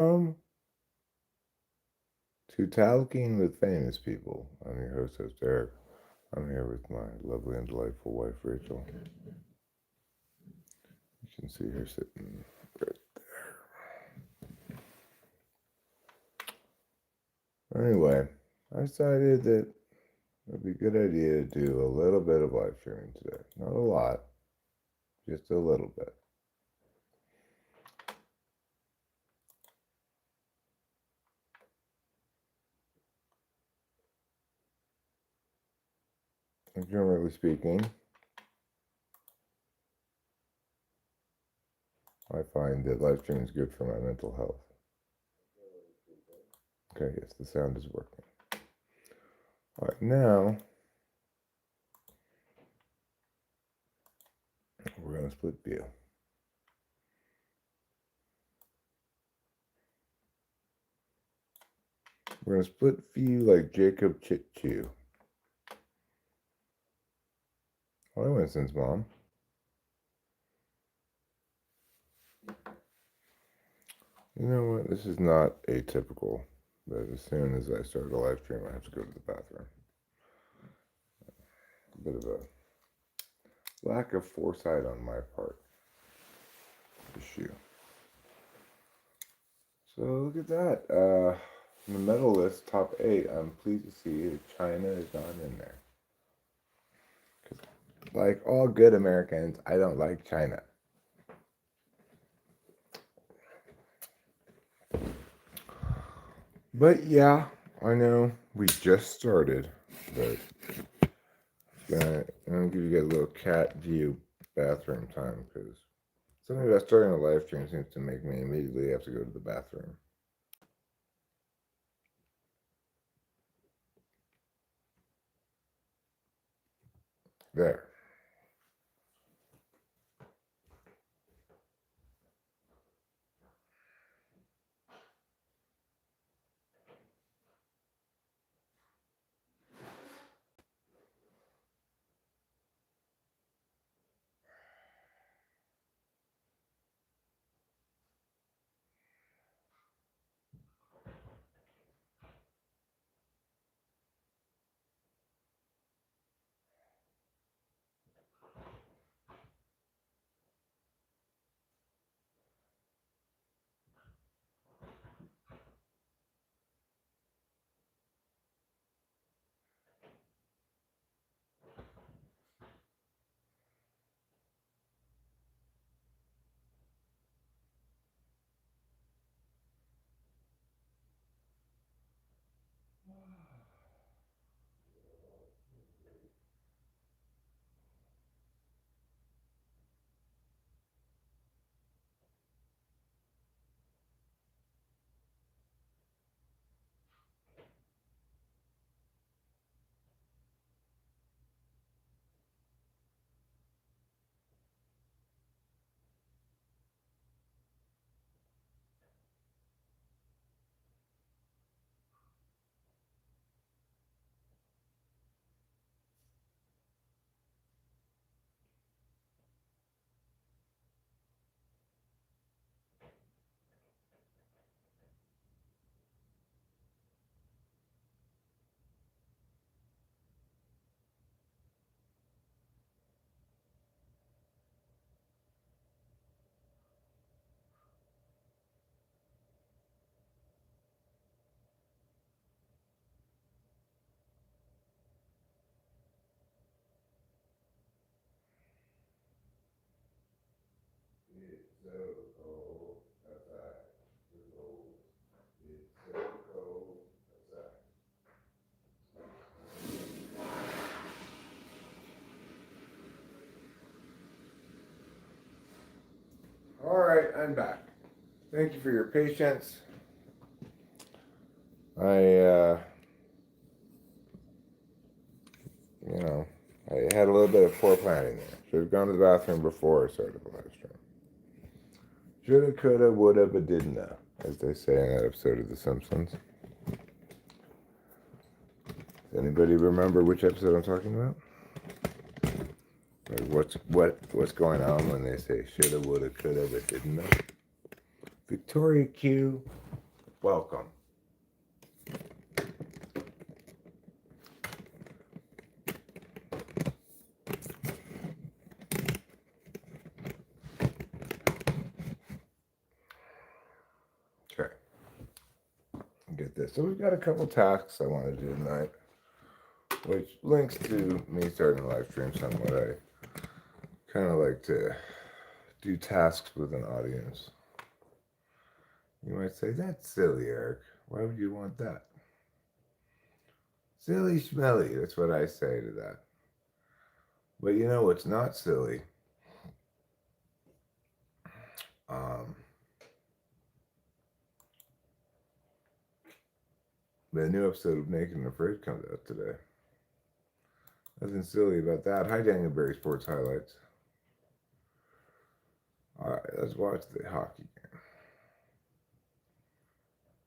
To Talking with Famous People. I'm your host Eric. I'm here with my lovely and delightful wife, Rachel. You can see her sitting right there. Anyway, I decided that it would be a good idea to do a little bit of live streaming today. Not a lot, just a little bit. Generally speaking, I find that live streaming is good for my mental health. Okay, yes, the sound is working. All right, now we're going to split view. We're going to split view like Jacob Chitchew. Hi, Winston's mom. You know what? This is not atypical, but as soon as I start a live stream, I have to go to the bathroom. A bit of a lack of foresight on my part issue. So look at that. The medal list, top 8, I'm pleased to see that China is not in there. Because, like all good Americans, I don't like China. But yeah, I know we just started, but I'm going to give you guys a little cat view bathroom time because something about starting a live stream seems to make me immediately have to go to the bathroom. There. It's so cold outside. It's cold. It's so cold outside. All right, I'm back. Thank you for your patience. I had a little bit of foreplanning there. Should have gone to the bathroom before I started the live stream. Shoulda, coulda, woulda, but didn't know, as they say in that episode of The Simpsons. Anybody remember which episode I'm talking about? Or what's going on when they say shoulda, woulda, coulda, but didn't know? Victoria Q Welcome. Okay. Get this. So we've got a couple tasks I want to do tonight, which links to me starting a live stream somewhat. I kind of like to do tasks with an audience. You might say, that's silly, Eric. Why would you want that? Silly schmelly, that's what I say to that. But you know what's not silly? The new episode of Naked and Afraid comes out today. Nothing silly about that. Hi, Danielberry Sports Highlights. Alright, let's watch the hockey game.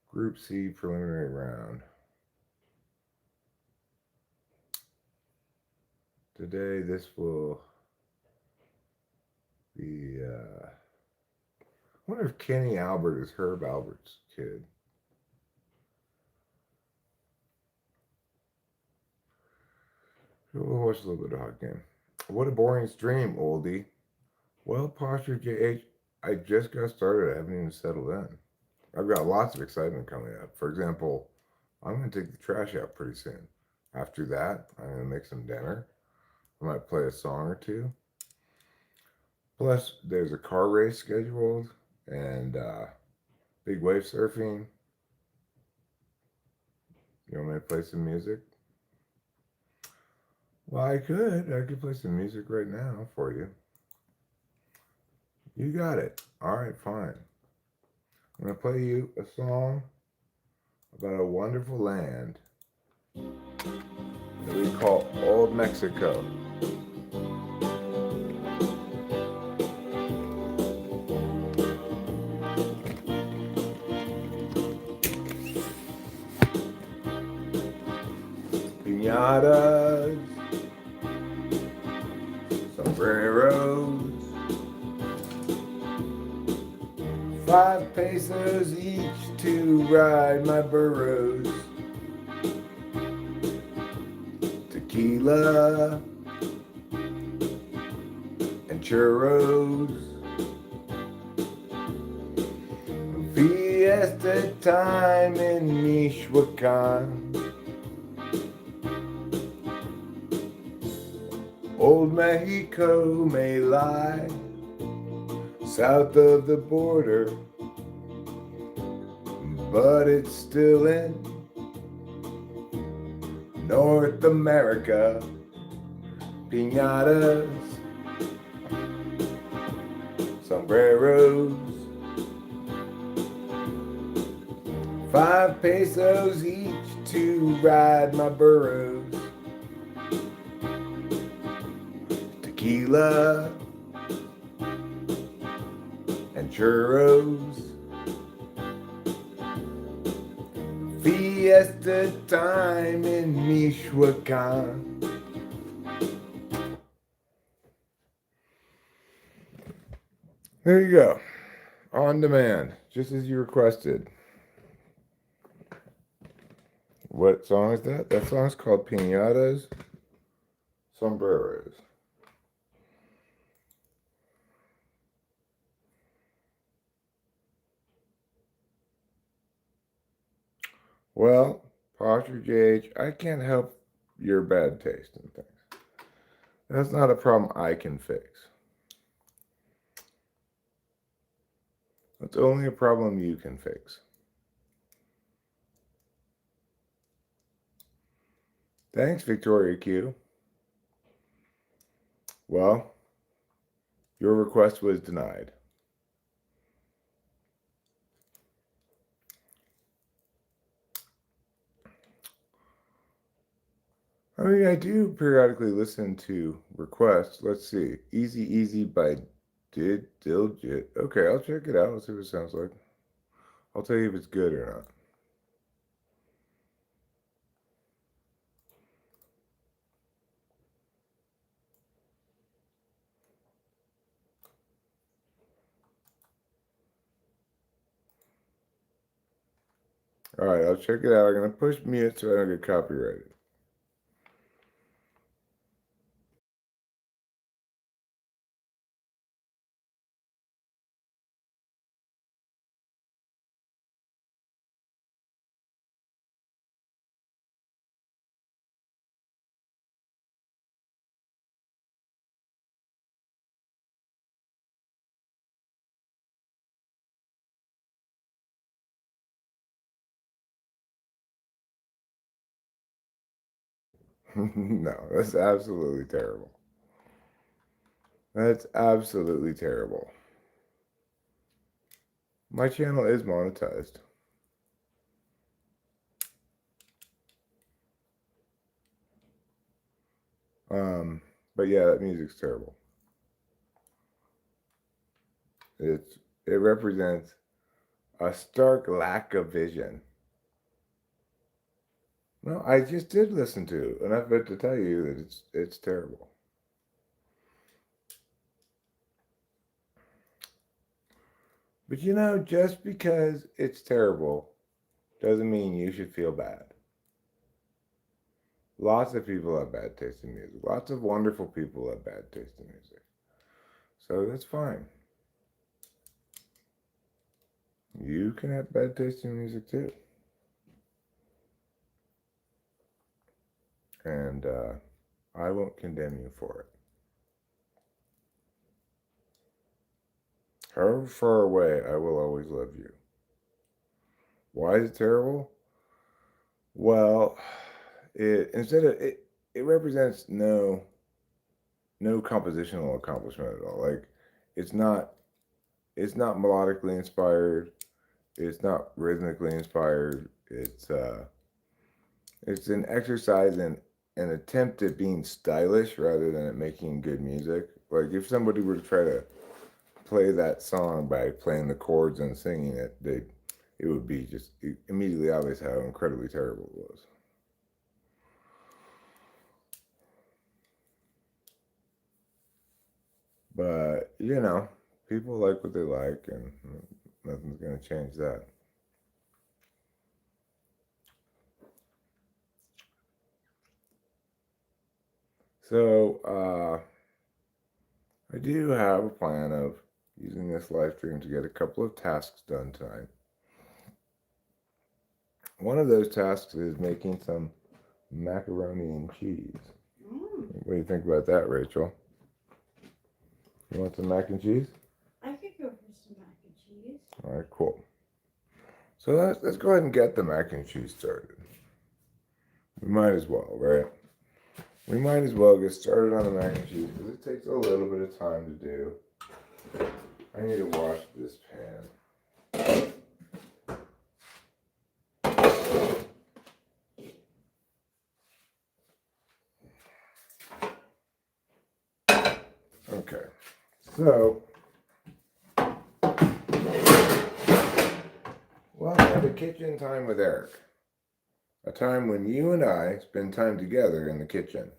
Group C preliminary round. Today, this will be, I wonder if Kenny Albert is Herb Albert's kid. We'll watch a little bit of hockey game. What a boring stream, oldie. Well, Posture JH, I just got started. I haven't even settled in. I've got lots of excitement coming up. For example, I'm going to take the trash out pretty soon. After that, I'm going to make some dinner. I might play a song or two. Plus, there's a car race scheduled and big wave surfing. You want me to play some music? Well, I could play some music right now for you. You got it. All right, fine. I'm going to play you a song about a wonderful land that we call Old Mexico. Piñatas, sombreros, 5 pesos each to ride my burros. Tequila and churros. Fiesta time in Michoacan. Old Mexico may lie south of the border, but it's still in North America. Piñatas, sombreros, 5 pesos each to ride my burros. Tequila and churros. Fiesta time in Michoacan. There you go. On demand, just as you requested. What song is that? That song's called Piñatas, Sombreros. Well, Posture JH, I can't help your bad taste in things. That's not a problem I can fix. That's only a problem you can fix. Thanks, Victoria Q. Well, your request was denied. I mean, I do periodically listen to requests. Let's see. Easy Easy by Diljit. Okay, I'll check it out. Let's see what it sounds like. I'll tell you if it's good or not. Alright, I'll check it out. I'm going to push mute so I don't get copyrighted. No, that's absolutely terrible. That's absolutely terrible. My channel is monetized. But yeah, that music's terrible. It represents a stark lack of vision. No, I just did listen to enough of it to tell you that it's terrible. But you know, just because it's terrible doesn't mean you should feel bad. Lots of people have bad taste in music. Lots of wonderful people have bad taste in music. So that's fine. You can have bad taste in music too. And I won't condemn you for it. However far away, I will always love you. Why is it terrible? Well, it represents no compositional accomplishment at all. Like it's not melodically inspired. It's not rhythmically inspired. It's an exercise in an attempt at being stylish rather than at making good music. Like if somebody were to try to play that song by playing the chords and singing it, it would be just immediately obvious how incredibly terrible it was. But you know, people like what they like, and nothing's gonna change that. So I do have a plan of using this live stream to get a couple of tasks done tonight. One of those tasks is making some macaroni and cheese. What do you think about that, Rachel? You want some mac and cheese? I could go for some mac and cheese. All right, cool. So let's go ahead and get the mac and cheese started. We might as well, right? We might as well get started on the mac and cheese because it takes a little bit of time to do. I need to wash this pan. Okay, so welcome to Kitchen Time with Eric. A time when you and I spend time together in the kitchen.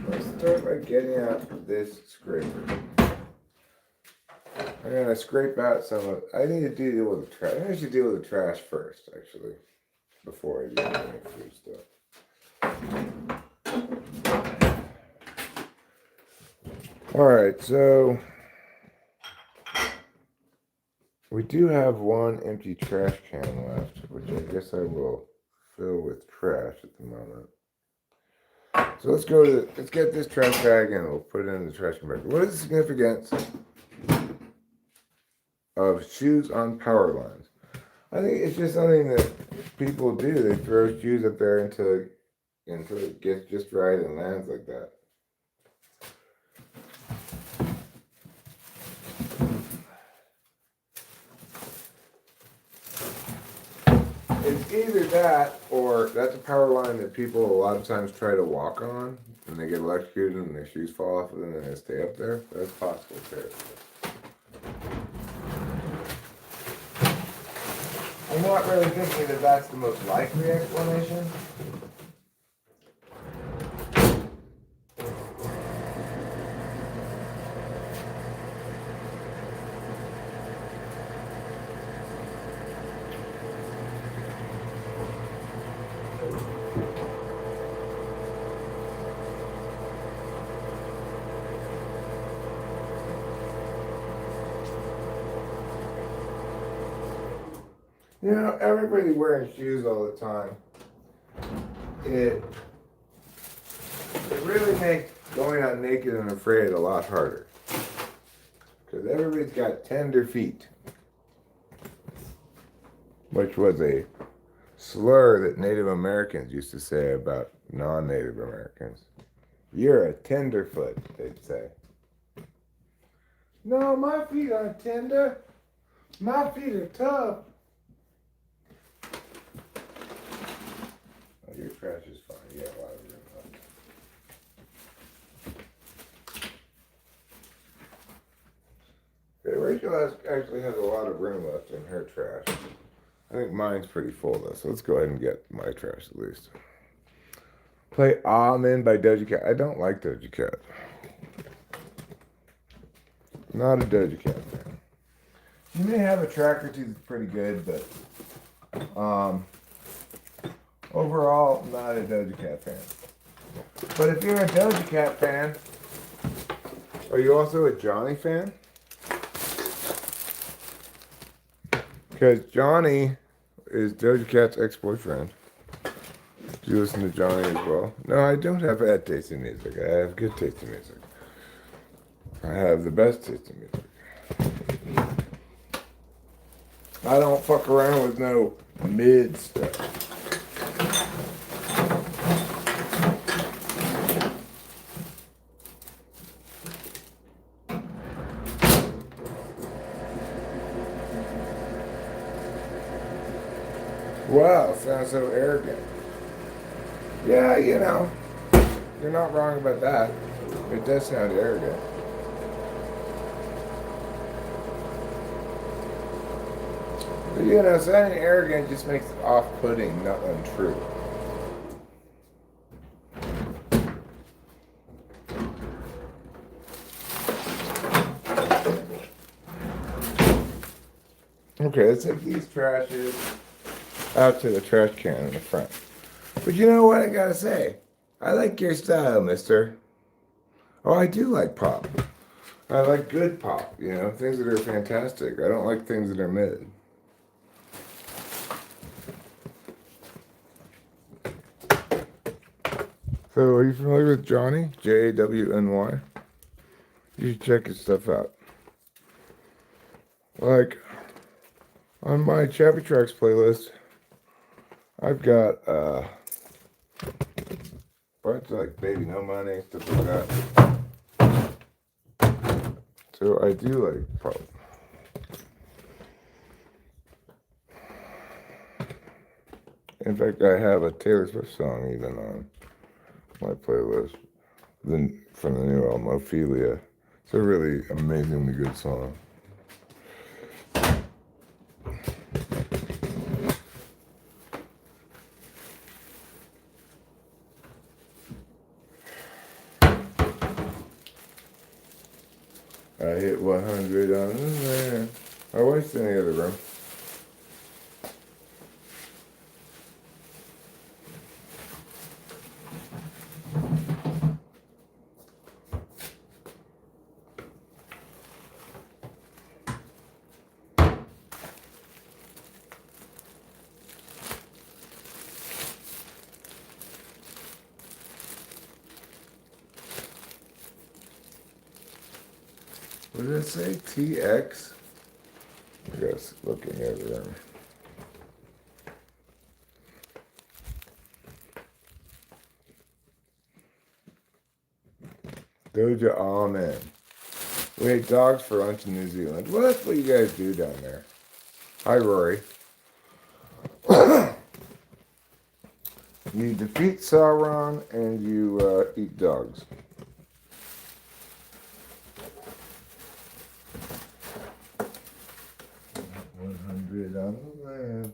Let's start by getting out this scraper. I'm gonna scrape out some of. I need to deal with the trash. I think I should deal with the trash first, actually, before I do any food stuff. All right, so we do have one empty trash can left, which I guess I will fill with trash at the moment. So let's get this trash bag and we'll put it in the trash compactor. What is the significance of shoes on power lines? I think it's just something that people do. They throw shoes up there until it gets just right and lands like that. It's either that or that's a power line that people a lot of times try to walk on and they get electrocuted and their shoes fall off of them and they stay up there. That's possible too. I'm not really thinking that that's the most likely explanation. You know, everybody wearing shoes all the time. It really makes going out naked and afraid a lot harder. Because everybody's got tender feet. Which was a slur that Native Americans used to say about non-Native Americans. You're a tenderfoot, they'd say. No, my feet aren't tender. My feet are tough. Oh, your trash is fine. You got a lot of room left. Okay, Rachel actually has a lot of room left in her trash. I think mine's pretty full though, so let's go ahead and get my trash at least. Play Amen by Doja Cat. I don't like Doja Cat. Not a Doja Cat fan. You may have a track or two that's pretty good, but overall, not a Doja Cat fan. But if you're a Doja Cat fan, are you also a Johnny fan? Because Johnny is Doja Cat's ex-boyfriend. Do you listen to Johnny as well? No, I don't have bad taste in music. I have good taste in music. I have the best taste in music. I don't fuck around with no mid stuff. Wow, sounds so arrogant. Yeah, you know, you're not wrong about that. It does sound arrogant. But, you know, sounding arrogant just makes it off-putting, not untrue. Okay, let's take these trashes out to the trash can in the front. But you know what I gotta say? I like your style, mister. Oh, I do like pop. I like good pop, you know, things that are fantastic. I don't like things that are mid. So, are you familiar with Johnny? Jawny? You should check his stuff out. Like, on my Chappy Tracks playlist, I've got parts like Baby No Money, stuff like that. So I do like pop. In fact, I have a Taylor Swift song even on my playlist from the new album, Ophelia. It's a really amazingly good song. I hit 100 on the man. My wife's in the other room. What did it say? TX? I guess looking at it. Doja Amen. We ate dogs for lunch in New Zealand. Well, that's what you guys do down there. Hi, Rory. You defeat Sauron and you eat dogs. On the land.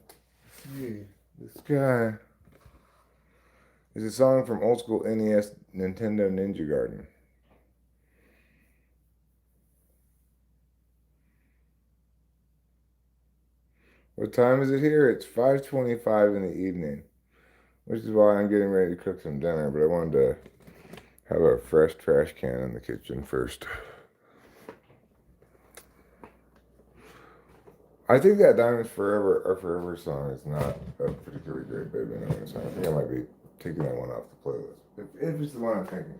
See, this guy is a song from old school NES Nintendo Ninja Garden. What time is it here? It's 5:25 in the evening, which is why I'm getting ready to cook some dinner, but I wanted to have a fresh trash can in the kitchen first. I think that Diamonds Forever or Forever song is not a particularly great baby number song. I think I might be taking that one off the playlist. If it's the one I'm thinking.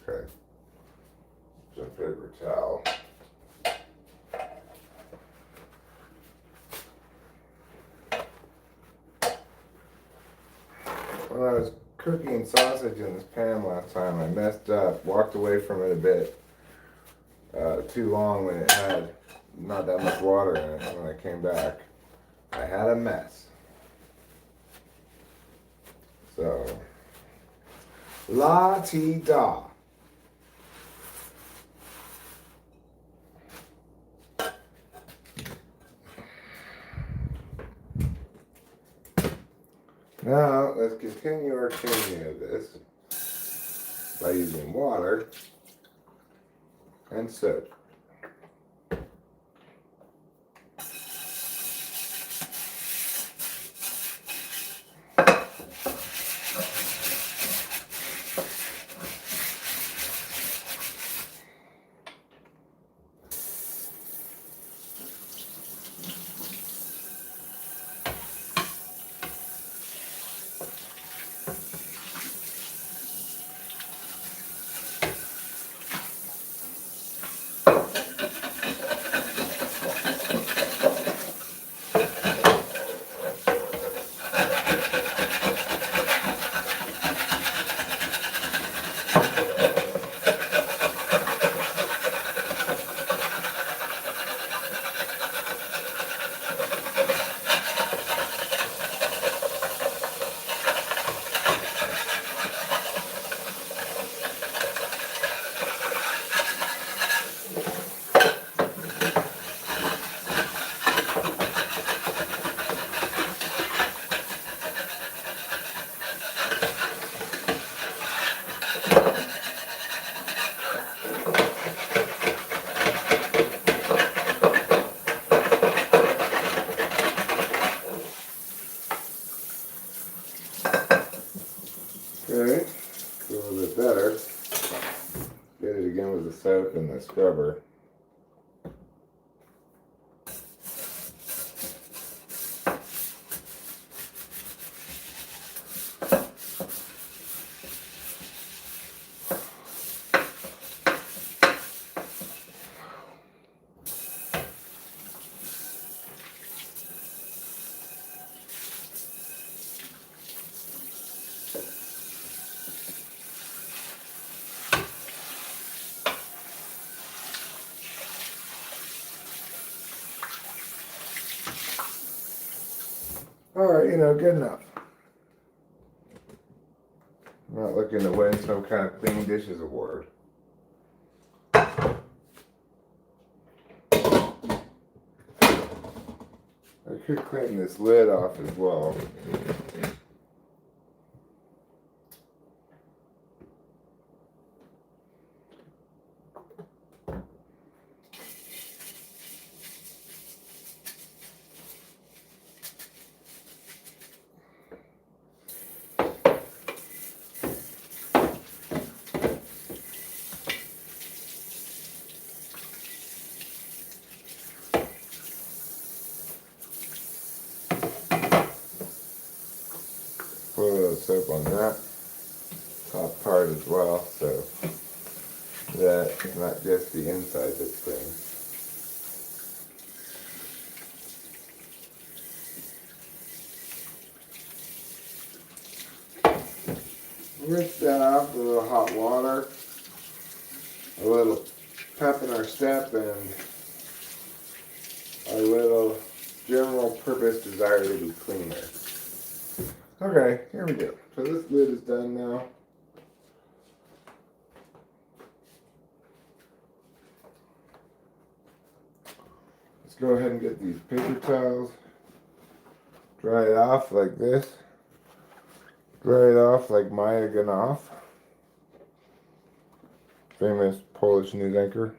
Okay. Just paper towel. When I was cooking sausage in this pan last time, I messed up, walked away from it a bit too long when it had not that much water in it. When I came back, I had a mess. So, la-ti-da. Now, let's continue our changing of this by using water and soap. Okay, a little bit better. Get it again with the soap and the scrubber. Alright, good enough. I'm not looking to win some kind of clean dishes award. I could clean this lid off as well. Put a little soap on that top part as well, so that it's not just the inside that's clean. Rinse that off with a little hot water, a little pep in our step, and our little general purpose desire to be cleaner. Okay, here we go. So this lid is done now. Let's go ahead and get these paper towels. Dry it off like this. Dry it off like Maya Ganoff. famous Polish news anchor.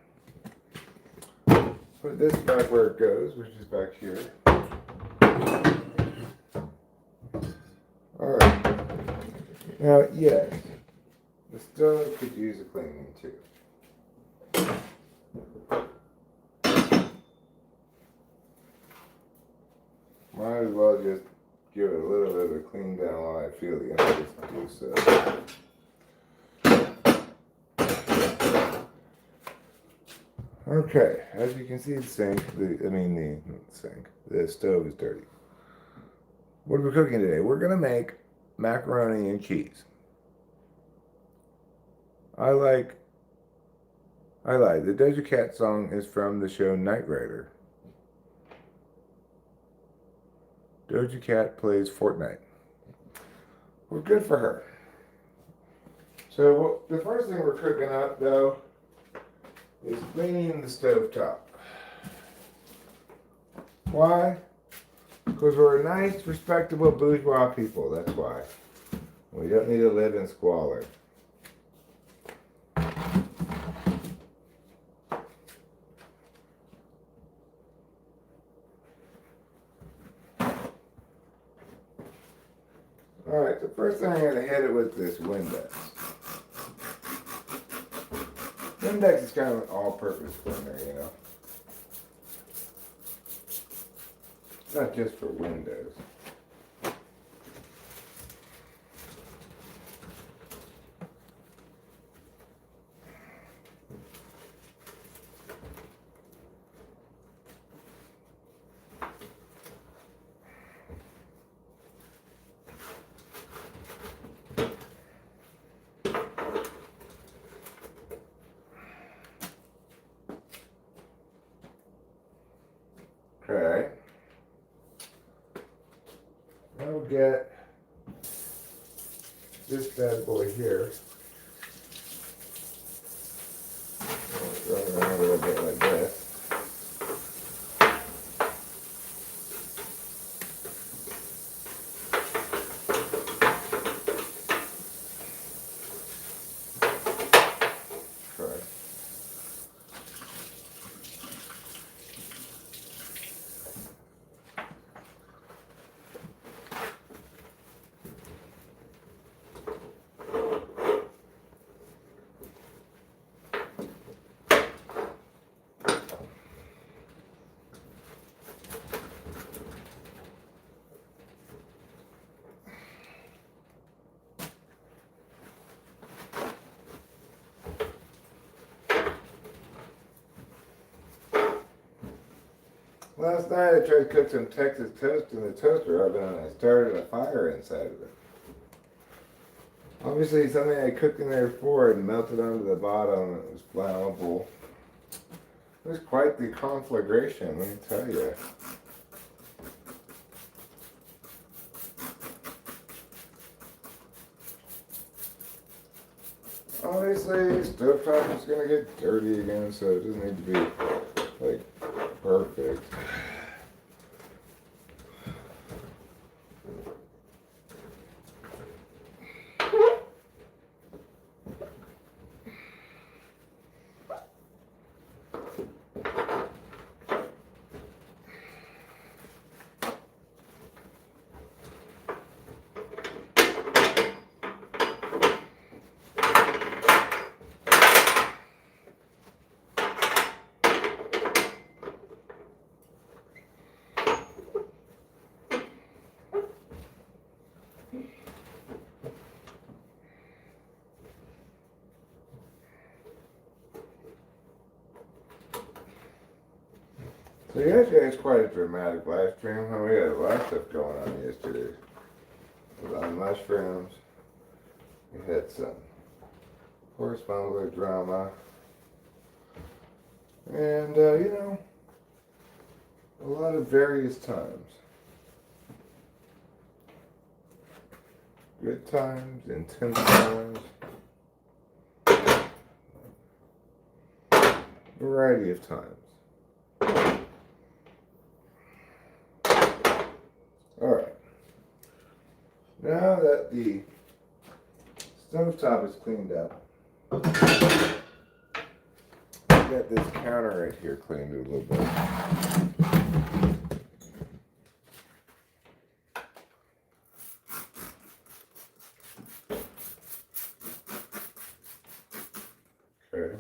Put this back where it goes, which is back here. Alright. Now, yes, the stove could use a cleaning too. Might as well just give it a little bit of a clean down while I feel the impetus to do so. Okay, as you can see, the stove is dirty. What are we cooking today? We're gonna make macaroni and cheese. I lied. The Doja Cat song is from the show Knight Rider. Doja Cat plays Fortnite. Well, good for her. So the first thing we're cooking up, though, is cleaning the stovetop. Why? Because we're nice, respectable, bourgeois people. That's why. We don't need to live in squalor. Alright, the first thing I'm going to hit it with this Windex. Windex is kind of an all-purpose cleaner, you know. It's not just for windows. Okay. I'll get this bad boy here. Throw it around a little bit like this. Okay. Last night I tried to cook some Texas toast in the toaster oven and I started a fire inside of it. Obviously something I cooked in there before and melted onto the bottom. It was flammable. It was quite the conflagration, let me tell you. Obviously, stovetop is going to get dirty again, so it doesn't need to be, like, perfect. So yesterday was quite a dramatic live stream. We had a lot of stuff going on yesterday. A lot of mushrooms. We had some horse mumbler drama. And, you know, a lot of various times. Good times, intense times. Variety of times. Alright. Now that the stovetop is cleaned up, Got this counter right here cleaned a little bit. Okay.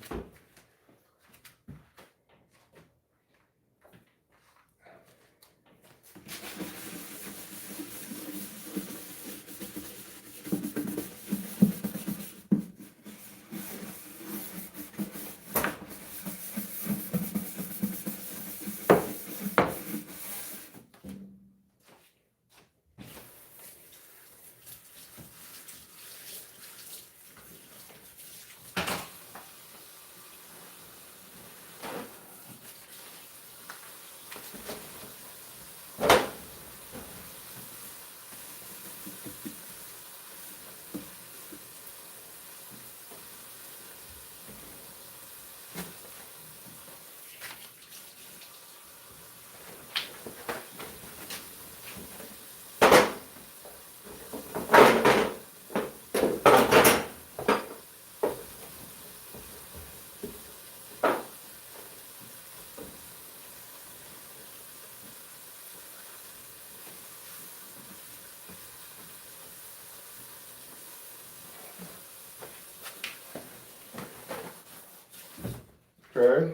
Okay.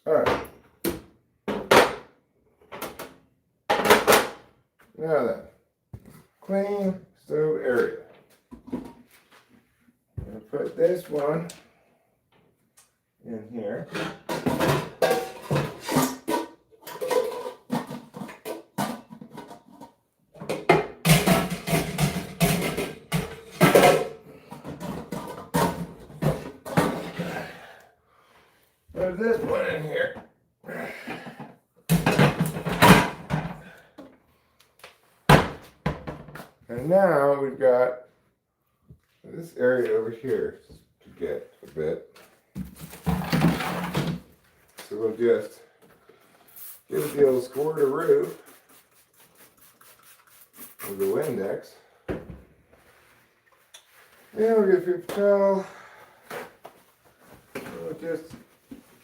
All right. Now then, clean stove area. I'm gonna put this one in here. Put this one in here. And now we've got this area over here to get a bit. So we'll just give it the old squirt-a-roo with the Windex. Then we'll get a paper towel. We'll just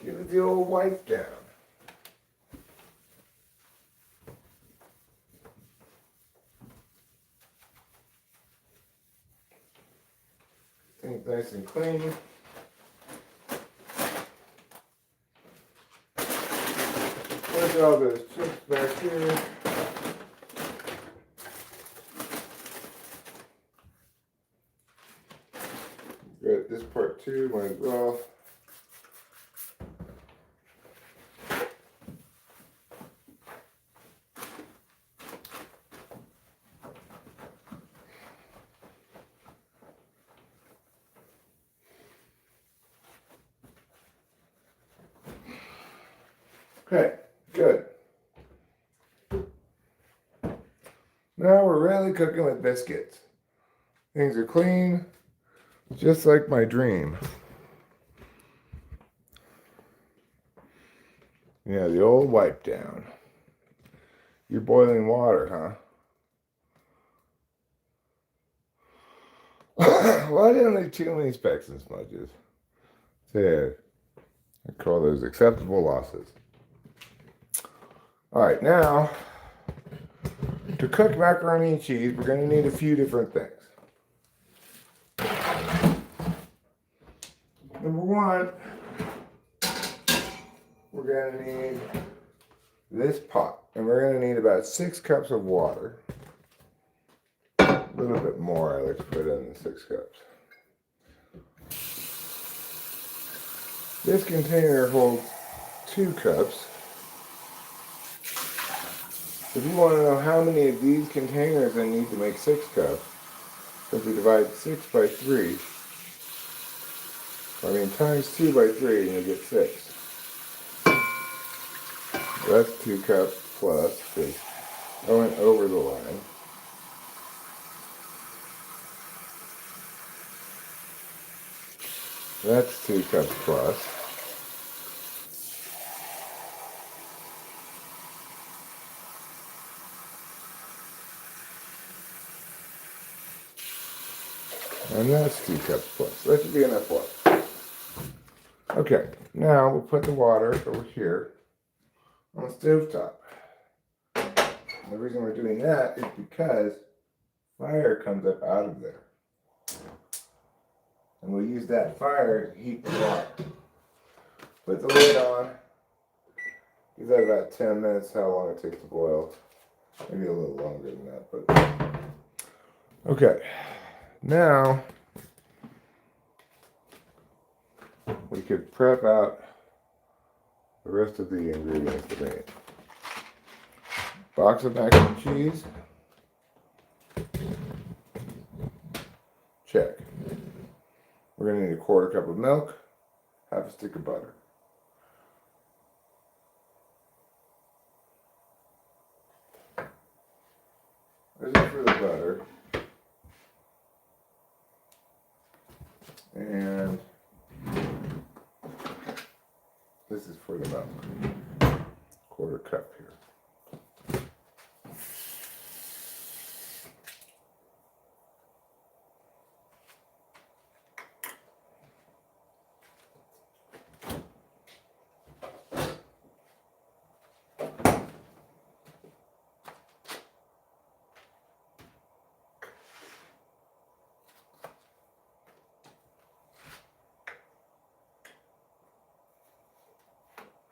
give it the old wipe down. Things nice and clean. Look at all those chips back here. Got this part too, might as well. Okay, good. Now we're really cooking with biscuits. Things are clean, just like my dream. Yeah, the old wipe down. You're boiling water, huh? Well, I didn't leave too many specks and smudges. There. I call those acceptable losses. All right, now, to cook macaroni and cheese, we're going to need a few different things. Number one, we're going to need this pot. And we're going to need about 6 cups of water. A little bit more, I like to put in the 6 cups. This container holds 2 cups. If you want to know how many of these containers I need to make 6 cups, simply divide 6 by 3. Times 2 by 3 and you get 6. That's 2 cups plus, because I went over the line. That's 2 cups plus. And that's 2 cups plus. That should be enough water. Okay, now we'll put the water over here on the stove top. The reason we're doing that is because fire comes up out of there. And we'll use that fire to heat the water. Put the lid on. Give that about 10 minutes, how long it takes to boil. Maybe a little longer than that, but. Okay, now we could prep out the rest of the ingredients to make. Box of mac and cheese. Check. We're going to need a 1/4 cup of milk, half a stick of butter. This is for the butter. And this is for the milk. 1/4 cup here.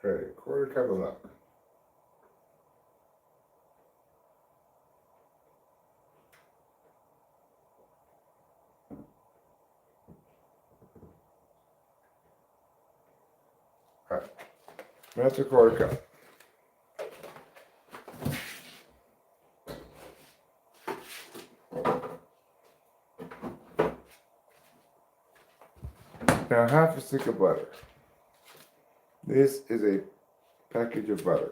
Okay, 1/4 cup of milk. Alright, that's a 1/4 cup. Now half a stick of butter. This is a package of butter.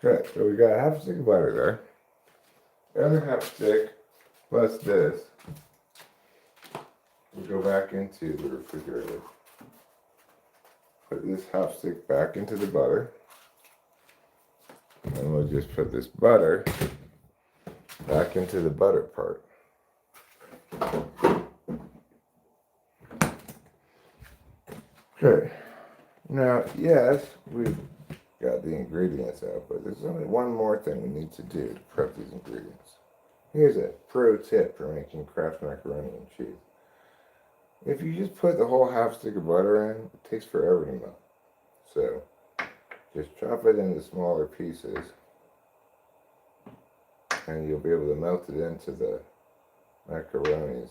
Okay, so we got half a stick of butter there. The other half stick plus this will go back into the refrigerator. Put this half stick back into the butter. And we'll just put this butter back into the butter part. Okay, now yes, we've got the ingredients out, but there's only one more thing we need to do to prep these ingredients. Here's a pro tip for making Kraft macaroni and cheese. If you just put the whole half stick of butter in, it takes forever to melt. So just chop it into smaller pieces and you'll be able to melt it into the macaronis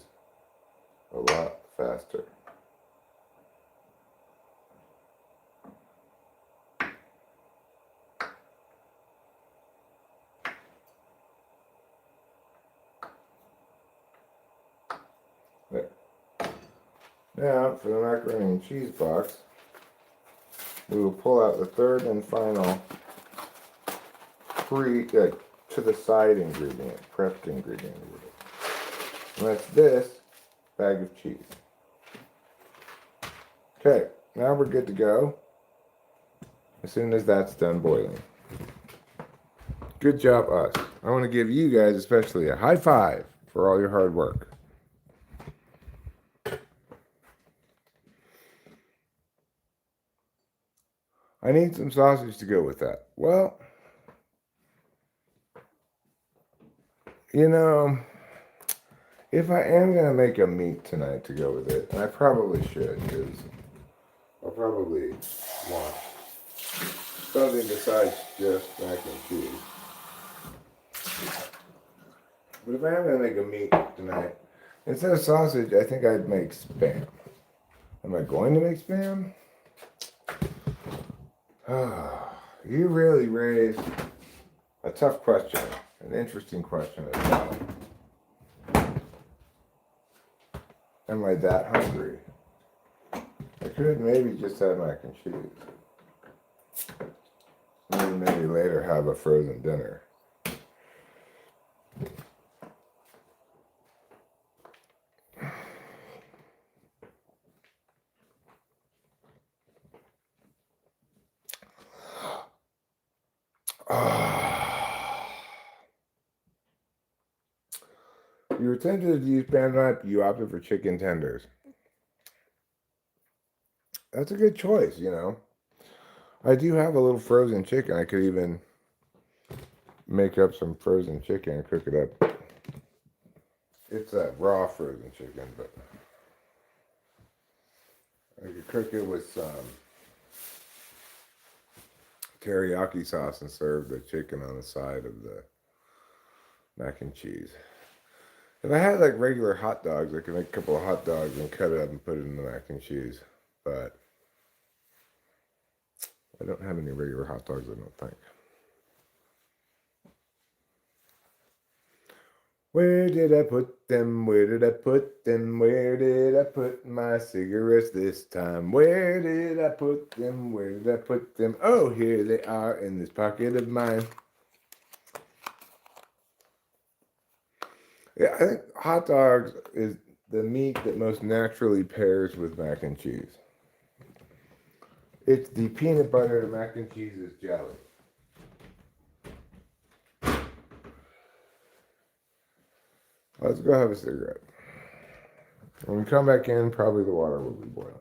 a lot faster. There. Now for the macaroni and cheese box, we will pull out the third and final to the side ingredient, prepped ingredient. And that's this bag of cheese. Okay, now we're good to go as soon as that's done boiling. Good job, us. I want to give you guys especially a high five for all your hard work. I need some sausage to go with that. Well, you know, If I am going to make a meat tonight to go with it, and I probably should, because I'll probably want something besides just mac and cheese. But if I am going to make a meat tonight, instead of sausage, I think I'd make Spam. Am I going to make Spam? You really raised a tough question, an interesting question as well. Am I that hungry? I could maybe just have mac and cheese. And then maybe later have a frozen dinner. You were tempted to use pan fried, but you opted for chicken tenders. That's a good choice, you know. I do have a little frozen chicken. I could even make up some frozen chicken and cook it up. It's a raw frozen chicken, but I could cook it with some teriyaki sauce and serve the chicken on the side of the mac and cheese. If I had like regular hot dogs, I could make a couple of hot dogs and cut it up and put it in the mac and cheese. But I don't have any regular hot dogs, I don't think. Where did I put them? Where did I put them? Where did I put my cigarettes this time? Where did I put them? Where did I put them? Oh, here they are in this pocket of mine. Yeah, I think hot dogs is the meat that most naturally pairs with mac and cheese. It's the peanut butter to mac and cheese's jelly. Let's go have a cigarette. When we come back in, probably the water will be boiling.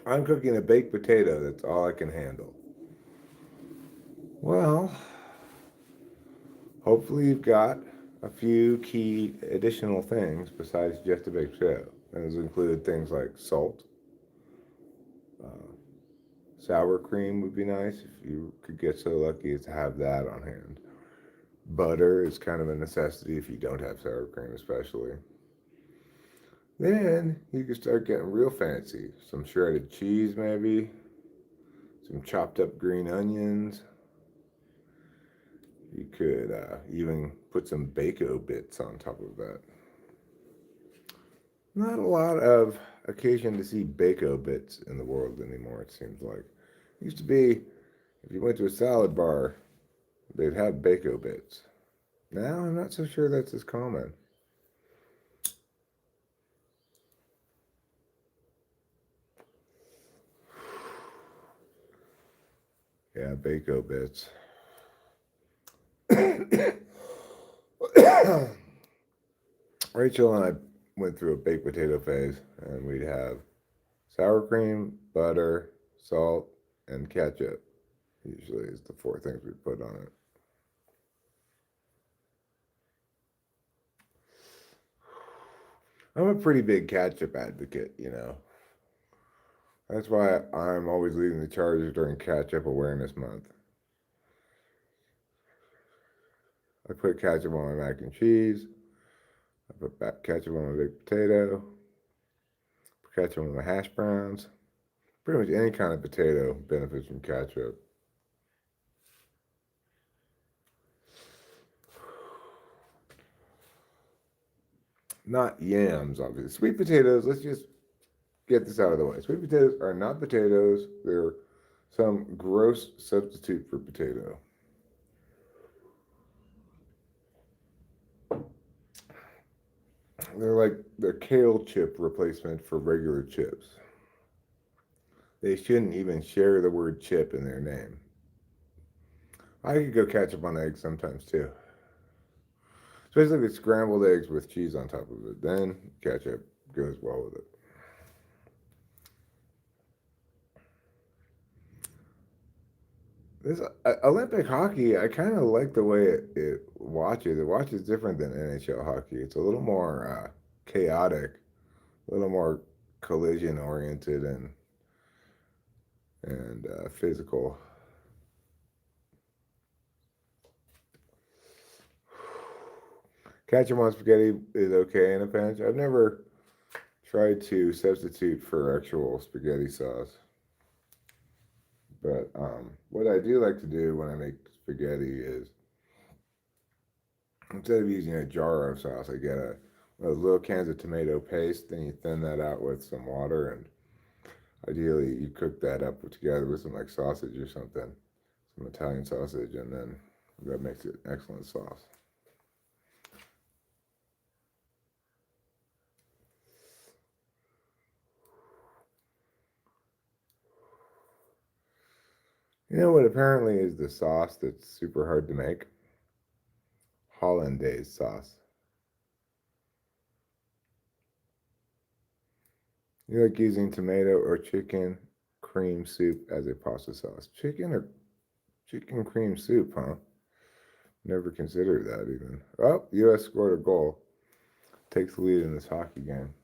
I'm cooking a baked potato. That's all I can handle. Well, hopefully you've got a few key additional things besides just a baked potato. Those include things like salt. Sour cream would be nice if you could get so lucky as to have that on hand. Butter is kind of a necessity if you don't have sour cream, especially. Then you can start getting real fancy. Some shredded cheese, maybe. Some chopped up green onions. You could even put some bacon bits on top of that. Not a lot of occasion to see bacon bits in the world anymore, it seems like. It used to be, if you went to a salad bar, they'd have bacon bits. Now I'm not so sure that's as common. Yeah, bacon bits. Rachel and I went through a baked potato phase, and we'd have sour cream, butter, salt, and ketchup. Usually is the four things we put on it. I'm a pretty big ketchup advocate, you know. That's why I'm always leading the charges during Ketchup Awareness Month. I put ketchup on my mac and cheese. I put ketchup on my baked potato. Put ketchup on my hash browns. Pretty much any kind of potato benefits from ketchup. Not yams, obviously. Sweet potatoes, let's just get this out of the way. Sweet potatoes are not potatoes. They're some gross substitute for potato. They're like the kale chip replacement for regular chips. They shouldn't even share the word chip in their name. I could go ketchup on eggs sometimes too. Especially with scrambled eggs with cheese on top of it. Then ketchup goes well with it. This Olympic hockey, I kind of like the way it watches. It watches different than NHL hockey. It's a little more chaotic, a little more collision oriented and physical. Ketchup on spaghetti is okay in a pinch. I've never tried to substitute for actual spaghetti sauce. But what I do like to do when I make spaghetti is instead of using a jar of sauce, I get those little cans of tomato paste. Then you thin that out with some water, and ideally you cook that up together with some like sausage or something, some Italian sausage, and then that makes it excellent sauce. You know what apparently is the sauce that's super hard to make? Hollandaise sauce. You like using tomato or chicken cream soup as a pasta sauce. Chicken cream soup, huh? Never considered that even. Oh, U.S. scored a goal. Takes the lead in this hockey game.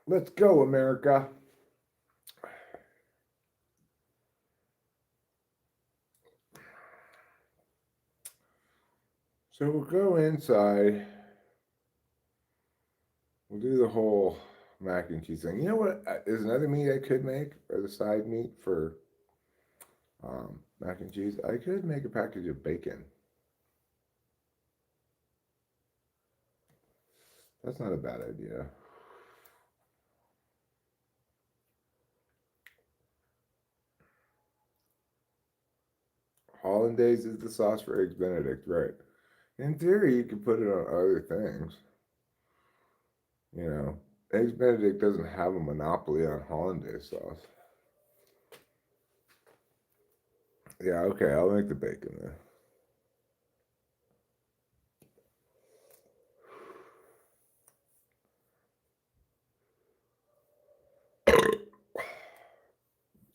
Let's go, America. So we'll go inside. We'll do the whole mac and cheese thing. You know what? There's another meat I could make, or the side meat for mac and cheese. I could make a package of bacon. That's not a bad idea. Hollandaise is the sauce for eggs Benedict, right? In theory, you could put it on other things. You know, eggs Benedict doesn't have a monopoly on hollandaise sauce. Yeah, okay, I'll make the bacon then.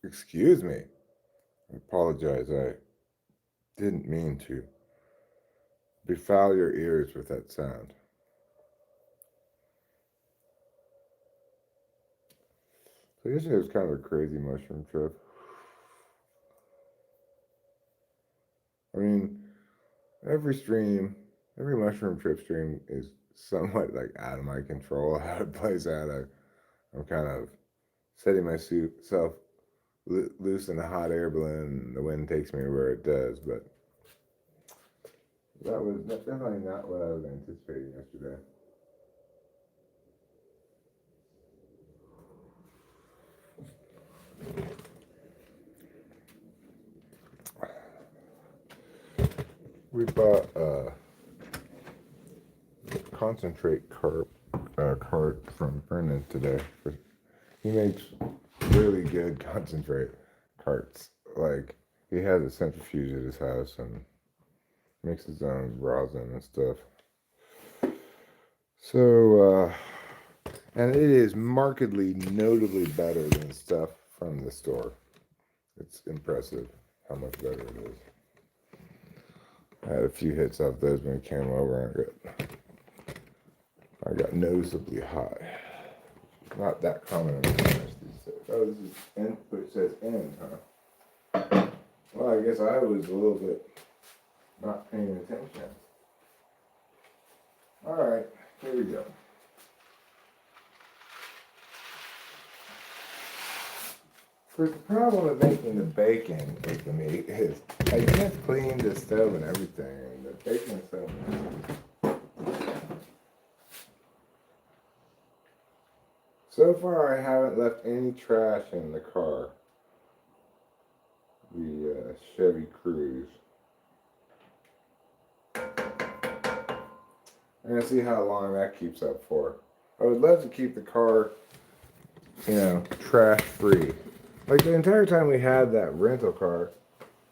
Excuse me. I apologize. I didn't mean to befoul your ears with that sound. So yesterday was kind of a crazy mushroom trip. I mean, every mushroom trip stream is somewhat like out of my control how it plays out. I'm kind of setting myself loose in a hot air balloon, and the wind takes me where it does. But that was definitely not what I was anticipating yesterday. We bought a concentrate cart from Brennan today. He makes really good concentrate carts. Like, he has a centrifuge at his house and makes his own rosin and stuff. So, and it is markedly, notably better than stuff from the store. It's impressive how much better it is. I had a few hits off those when it came over, and I got noticeably hot. Not that common in the furnace these days. Oh, this is end, but it says end, huh? Well, I guess I was a little bit not paying attention. Alright, here we go. The problem with making the bacon with the meat is I just cleaned the stove and everything, and the bacon is so messy. So far, I haven't left any trash in the car. The Chevy Cruze. I'm gonna see how long that keeps up for. I would love to keep the car, trash free. Like the entire time we had that rental car,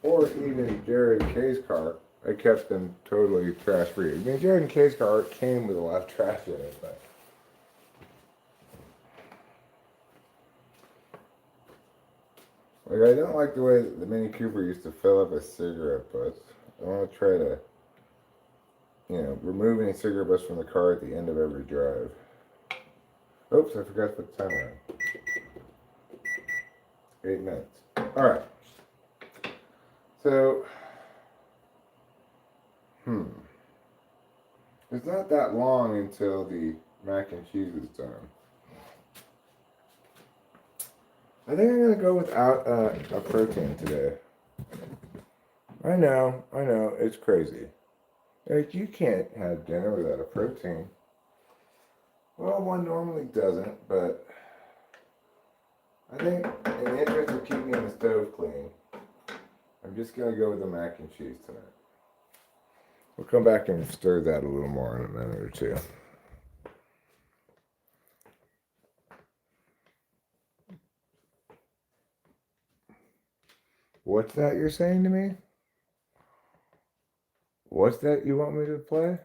or even Jared and Kay's car, I kept them totally trash free. I mean, Jared and Kay's car came with a lot of trash in it, but like I don't like the way that the Mini Cooper used to fill up a cigarette butts. I want to try to, remove any cigarette butts from the car at the end of every drive. Oops, I forgot to put the timer on. 8 minutes. All right. So, it's not that long until the mac and cheese is done. I think I'm gonna go without a protein today. I know, it's crazy. Like you can't have dinner without a protein. Well, one normally doesn't, but I think in the interest of keeping the stove clean, I'm just gonna go with the mac and cheese tonight. We'll come back and stir that a little more in a minute or two. What's that you're saying to me? What's that you want me to play?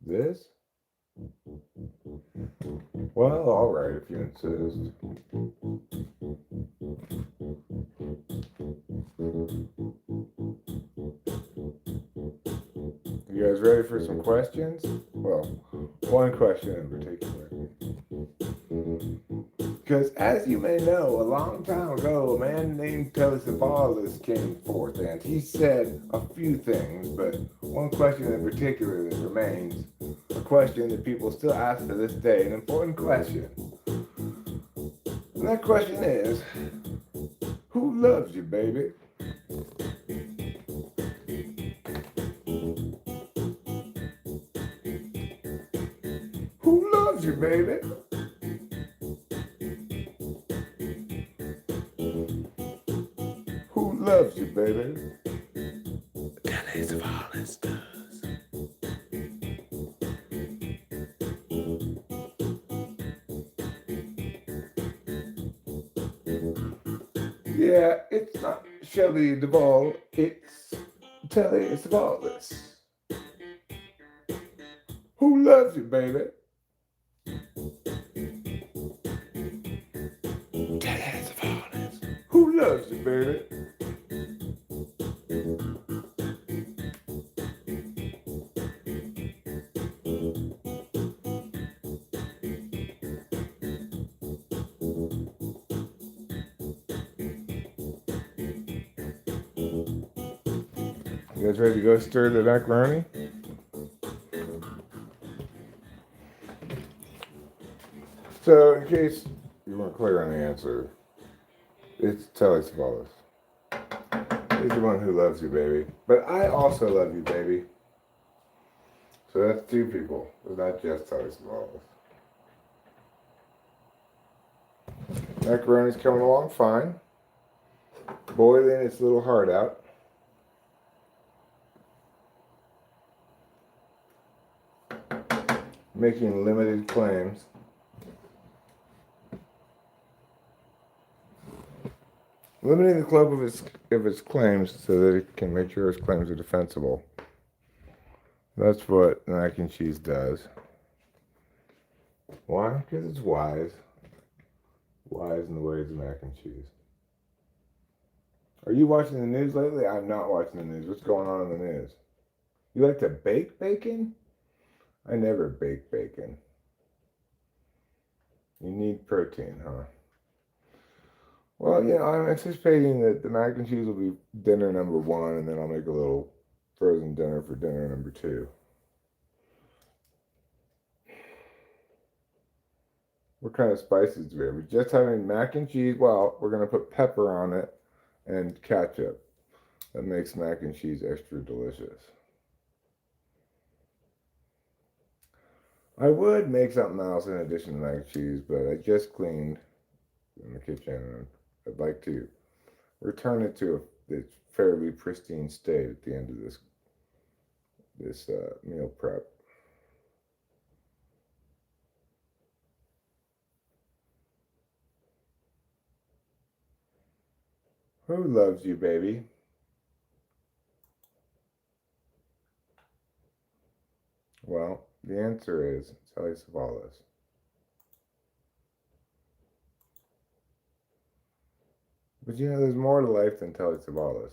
This? Well, alright, if you insist. You guys ready for some questions? Well, one question in particular. Because as you may know, a long time ago, a man named Philosophies came forth and he said a few things, but one question in particular that remains, a question that people still ask to this day, an important question. And that question is, who loves you, baby? Who loves you, baby? Who loves you, baby? Philosophies does. Yeah, it's not Shelley Duvall, it's Telly Savalas. Who loves you, baby? Telly Savalas. Who loves you, baby? You guys ready to go stir the macaroni? So, in case you weren't clear on the answer, it's Telly Savalas. He's the one who loves you, baby. But I also love you, baby. So that's two people. It's not just Telly Savalas. Macaroni's coming along fine. Boiling its little heart out. Making limited claims. Limiting the club of its claims so that it can make sure its claims are defensible. That's what mac and cheese does. Why? Because it's wise. Wise in the ways of mac and cheese. Are you watching the news lately? I'm not watching the news. What's going on in the news? You like to bake bacon? I never bake bacon. You need protein, huh? Well, I'm anticipating that the mac and cheese will be dinner number one, and then I'll make a little frozen dinner for dinner number two. What kind of spices do we have? We're just having mac and cheese. Well, we're going to put pepper on it and ketchup. That makes mac and cheese extra delicious. I would make something else in addition to mac and cheese, but I just cleaned in the kitchen and I'd like to return it to its fairly pristine state at the end of this meal prep. Who loves you, baby? Well, the answer is Telly Savalas. But you know, there's more to life than Telly Savalas.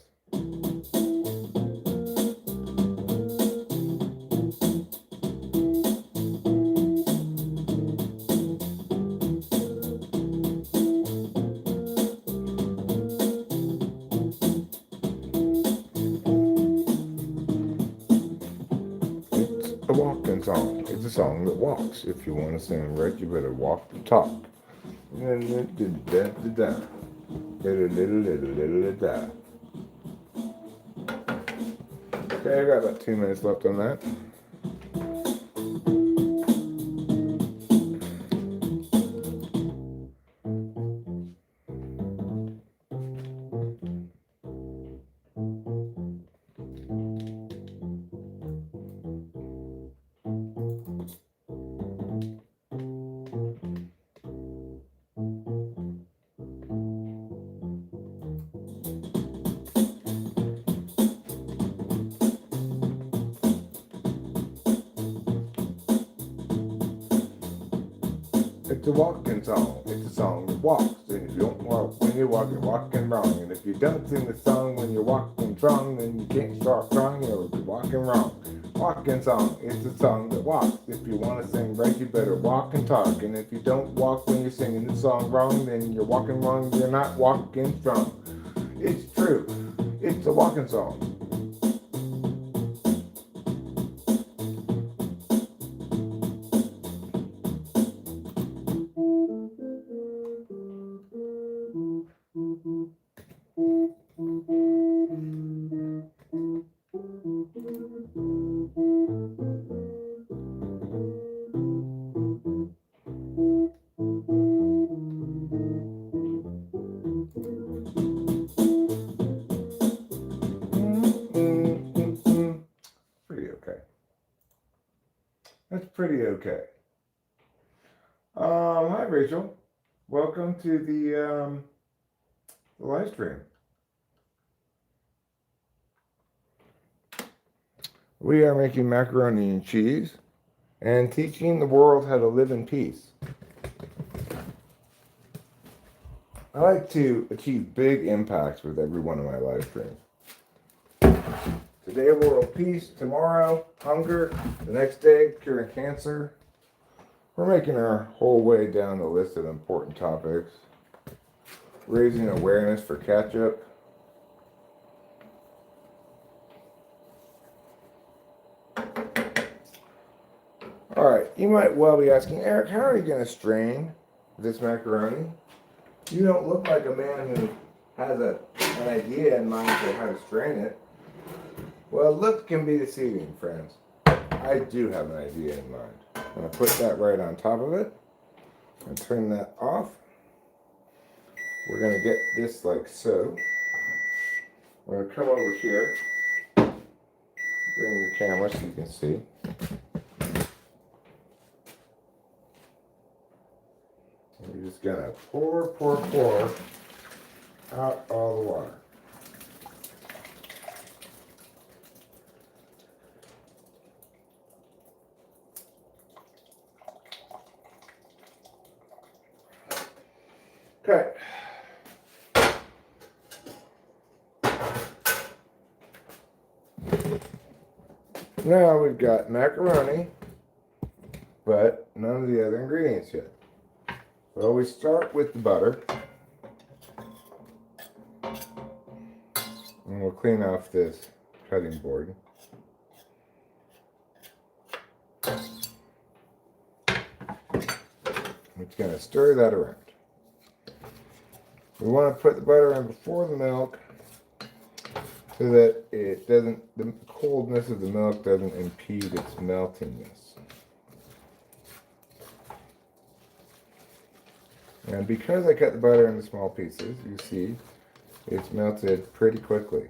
It's a walking song. It's a song that walks. If you want to sing right, you better walk the talk. Okay, I got about 2 minutes left on that. It's a walking song. It's a song that walks. And if you don't walk when you're walking wrong. And if you don't sing the song when you're walking strong, then you can't start strong. You'll be walking wrong. Walking song. It's a song that walks. If you want to sing right, you better walk and talk. And if you don't walk when you're singing the song wrong, then you're walking wrong. You're not walking strong. It's true. It's a walking song. Pretty okay. That's pretty okay. Hi Rachel. Welcome to the live stream. We are making macaroni and cheese and teaching the world how to live in peace. I like to achieve big impacts with every one of my live streams. Today, world peace. Tomorrow, hunger. The next day, curing cancer. We're making our whole way down the list of important topics. Raising awareness for catch-up. All right, you might well be asking, Eric, how are you going to strain this macaroni? You don't look like a man who has an idea in mind for how to strain it. Well, look can be deceiving, friends. I do have an idea in mind. I'm going to put that right on top of it and turn that off. We're going to get this like so. We're going to come over here, bring the camera so you can see. We're just going to pour out all the water. Okay. Now we've got macaroni, but none of the other ingredients yet. Well, we start with the butter. And we'll clean off this cutting board. We're just going to stir that around. We want to put the butter in before the milk so that it doesn't, the coldness of the milk doesn't impede its meltingness. And because I cut the butter into small pieces, you see it's melted pretty quickly.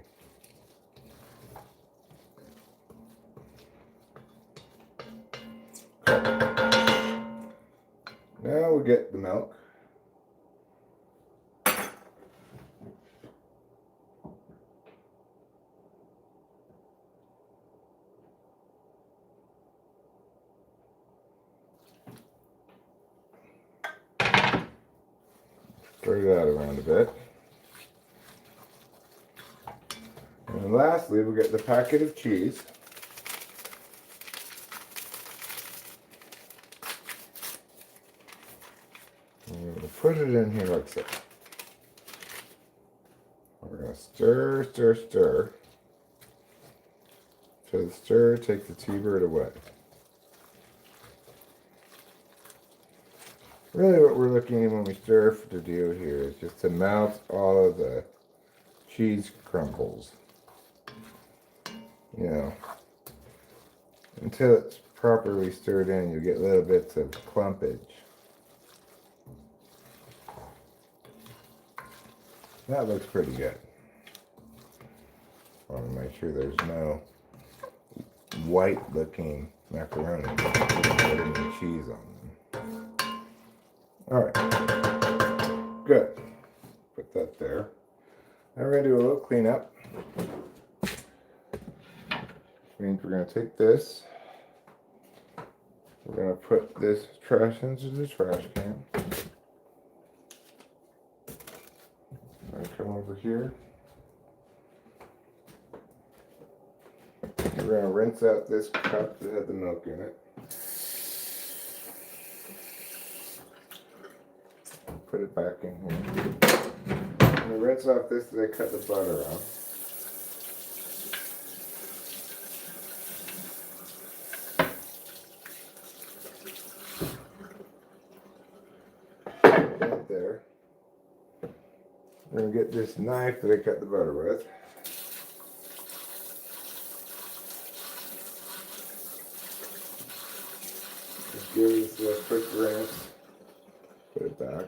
Now we get the milk. Stir that around a bit. And lastly, we'll get the packet of cheese. And we'll put it in here like so. We're going to stir, stir, stir. So the stir takes the T-bird away. Really what we're looking at when we stir to do here is just to melt all of the cheese crumbles. You know, until it's properly stirred in, you get little bits of clumpage. That looks pretty good. I want to make sure there's no white looking macaroni putting the cheese on them. Alright, good. Put that there. Now we're going to do a little cleanup. Means we're going to take this. We're going to put this trash into the trash can. I'm going to come over here. We're going to rinse out this cup that had the milk in it. Put it back in here. I'm going to rinse off this that I cut the butter on. Right there. I'm going to get this knife that I cut the butter with. Just give this a quick rinse. Put it back.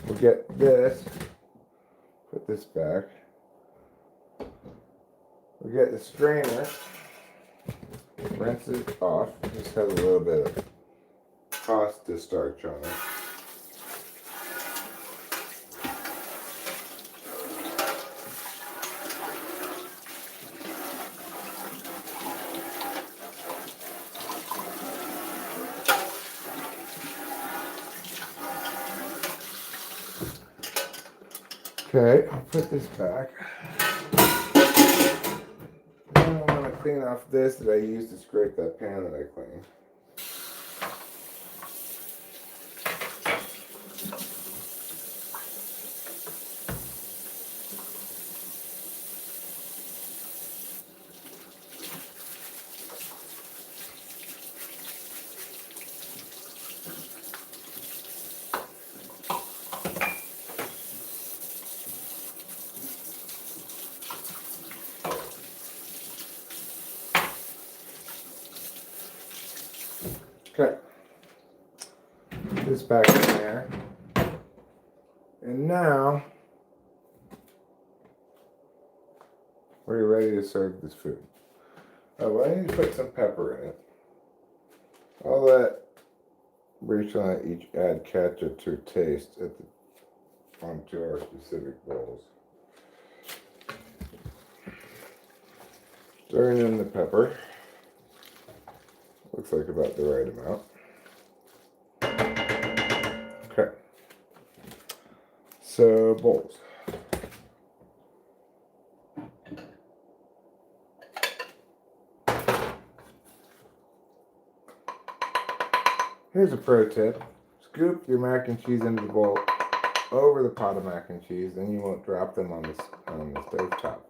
We'll get this. Put this back. We'll get the strainer. Rinse it off. Just has a little bit of pasta starch on it. Okay, I'll put this back. Then I want to clean off this that I used to scrape that pan that I cleaned. Okay, put this back in there. And now, we're ready to serve this food. Well, I need to put some pepper in it. I'll let Rachel and I each add ketchup to taste onto our specific bowls. Stirring in the pepper. Looks like about the right amount. Okay. So, bowls. Here's a pro tip. Scoop your mac and cheese into the bowl over the pot of mac and cheese, then you won't drop them on the stove top.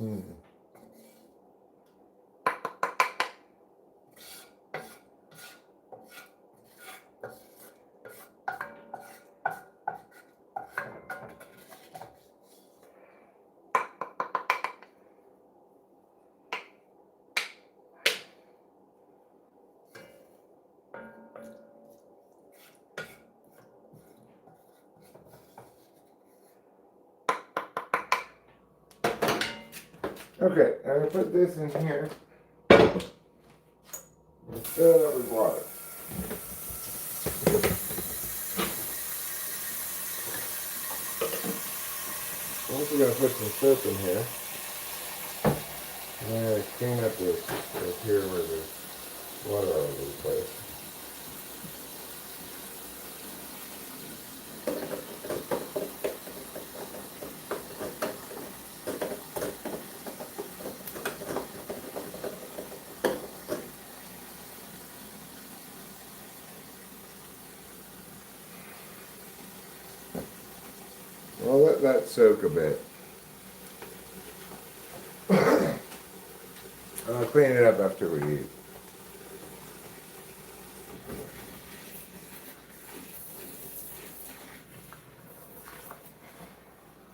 Hmm. Okay, I'm gonna put this in here. Fill it up with water. Also gonna put some soap in here. And I'm gonna clean up this right here where there's water all over the place. I'll let that soak a bit. I'll clean it up after we eat.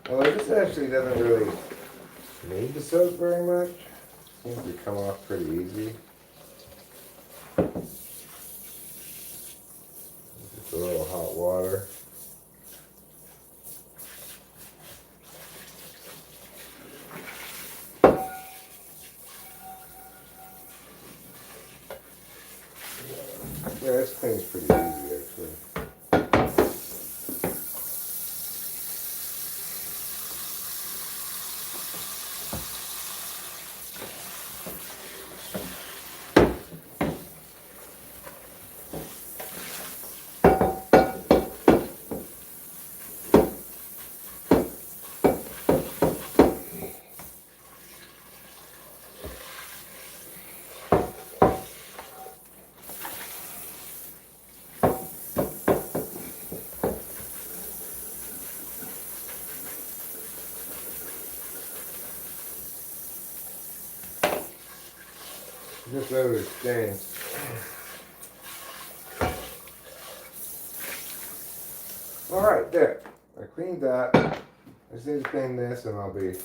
Well, this actually doesn't really need to soak very much. Seems to come off pretty easy. Just a little hot water. Yeah, this cleans pretty easy actually. Just over the stains. Alright, there. I cleaned that. I just need to clean this and I'll be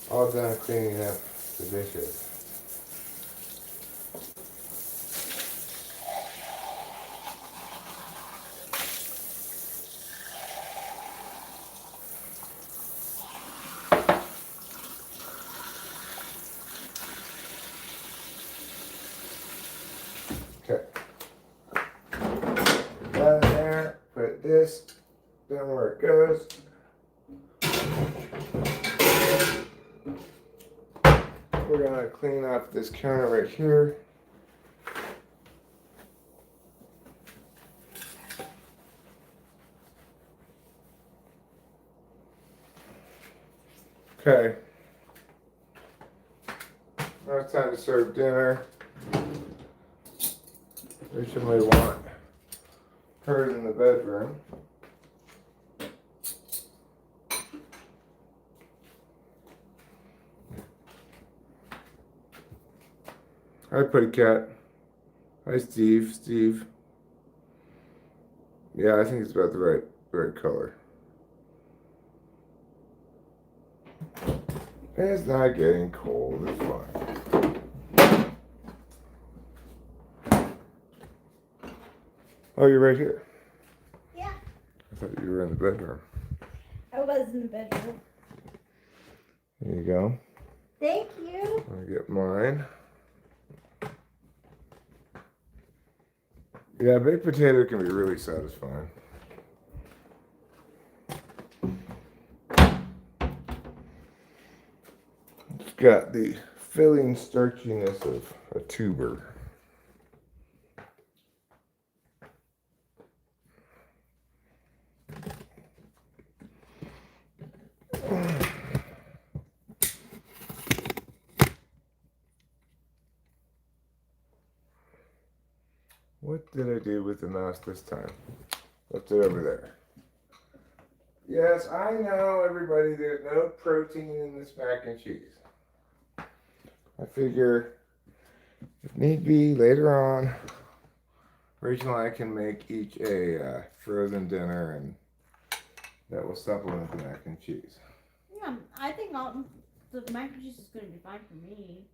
all done cleaning up the dishes. Okay. That in there. Put this down where it goes. We're gonna clean up this counter right here. Okay. Now it's time to serve dinner. Rachel may want hers in the bedroom. Hi, Putty Cat. Hi, Steve. Steve. Yeah, I think it's about the right color. It's not getting cold. It's fine. Oh, you're right here. Yeah, I thought you were in the bedroom. I was in the bedroom. There you go. Thank you. Let me get mine. Yeah, baked potato can be really satisfying. It's got the filling starchiness of a tuber. What did I do with the mouse this time? Left it over there. Yes, I know, everybody. There's no protein in this mac and cheese. I figure if need be later on, Rachel and I can make each a frozen dinner, and that will supplement the mac and cheese. Yeah, I think the mac and cheese is gonna be fine for me.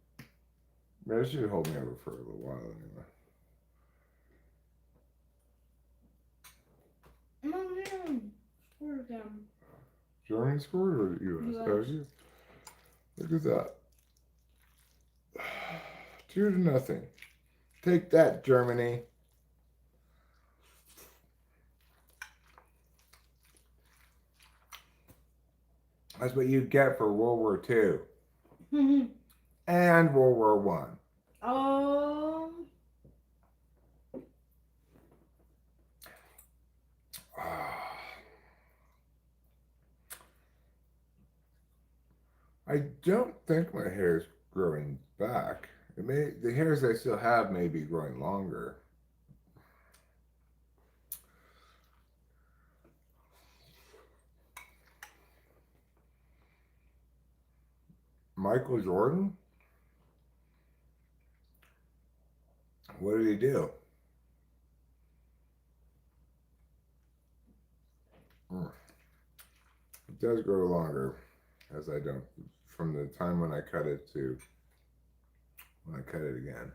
That should hold me over for a little while anyway. Oh man, score again. Germany scored or the US? US. Oh, yeah. Look at that. 2-0. Take that, Germany. That's what you get for World War II and World War One. I don't think my hair is growing back. The hairs I still have may be growing longer. Michael Jordan? What did he do? It does grow longer, as I don't, from the time when I cut it to when I cut it again.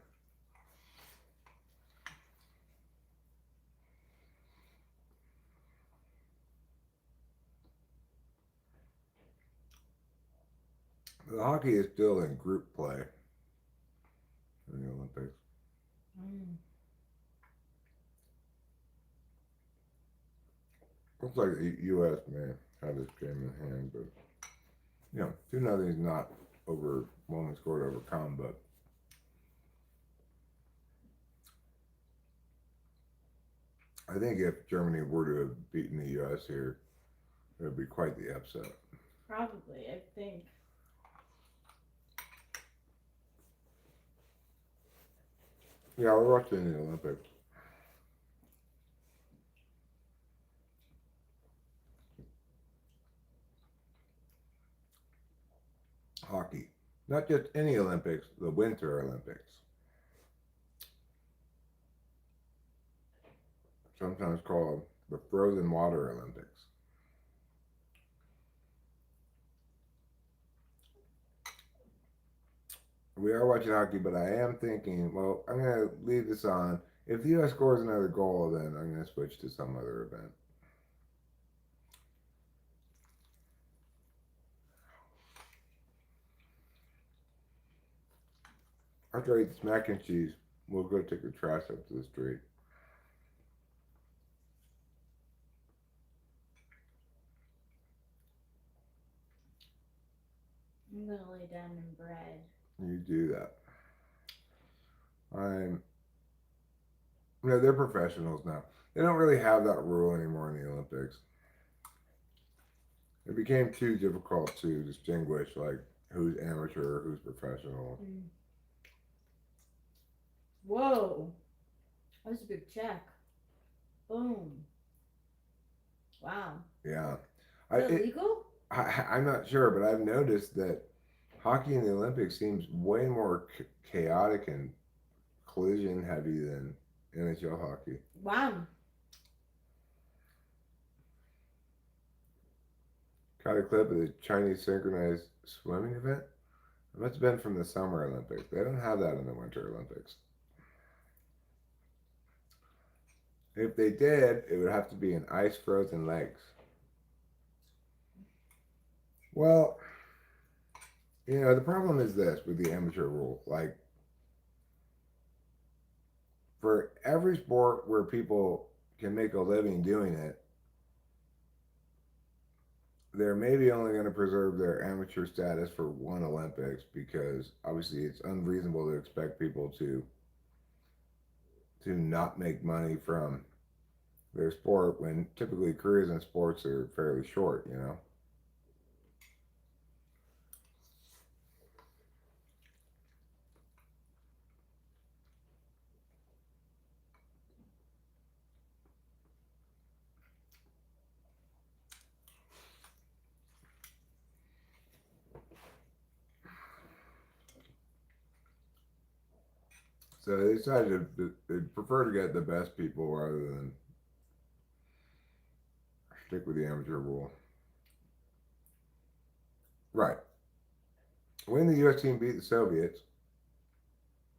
The hockey is still in group play in the Olympics. Looks like the U.S. may have this game in hand, but 2-0 is not overwhelming score to overcome. But I think if Germany were to have beaten the U.S. here, it would be quite the upset. Probably, I think. Yeah, we're watching the Olympics. Hockey. Not just any Olympics, the Winter Olympics. Sometimes called the Frozen Water Olympics. We are watching hockey, but I am thinking, well, I'm going to leave this on. If the U.S. scores another goal, then I'm going to switch to some other event. After I eat this mac and cheese, we'll go take the trash up to the street. I'm gonna lay down in bread. You do that. They're professionals now. They don't really have that rule anymore in the Olympics. It became too difficult to distinguish, like, who's amateur, who's professional. Whoa, that was a big check. Boom. Wow. Yeah. Is it legal? I'm not sure, but I've noticed that hockey in the Olympics seems way more chaotic and collision heavy than NHL hockey. Wow. Caught a clip of the Chinese synchronized swimming event. It must have been from the Summer Olympics. They don't have that in the Winter Olympics. If they did, it would have to be in ice frozen lakes. Well, the problem is this with the amateur rule. Like, for every sport where people can make a living doing it, they're maybe only going to preserve their amateur status for one Olympics, because obviously it's unreasonable to expect people to not make money from their sport when typically careers in sports are fairly short, So they decided they'd prefer to get the best people rather than stick with the amateur rule. Right. When the U.S. team beat the Soviets,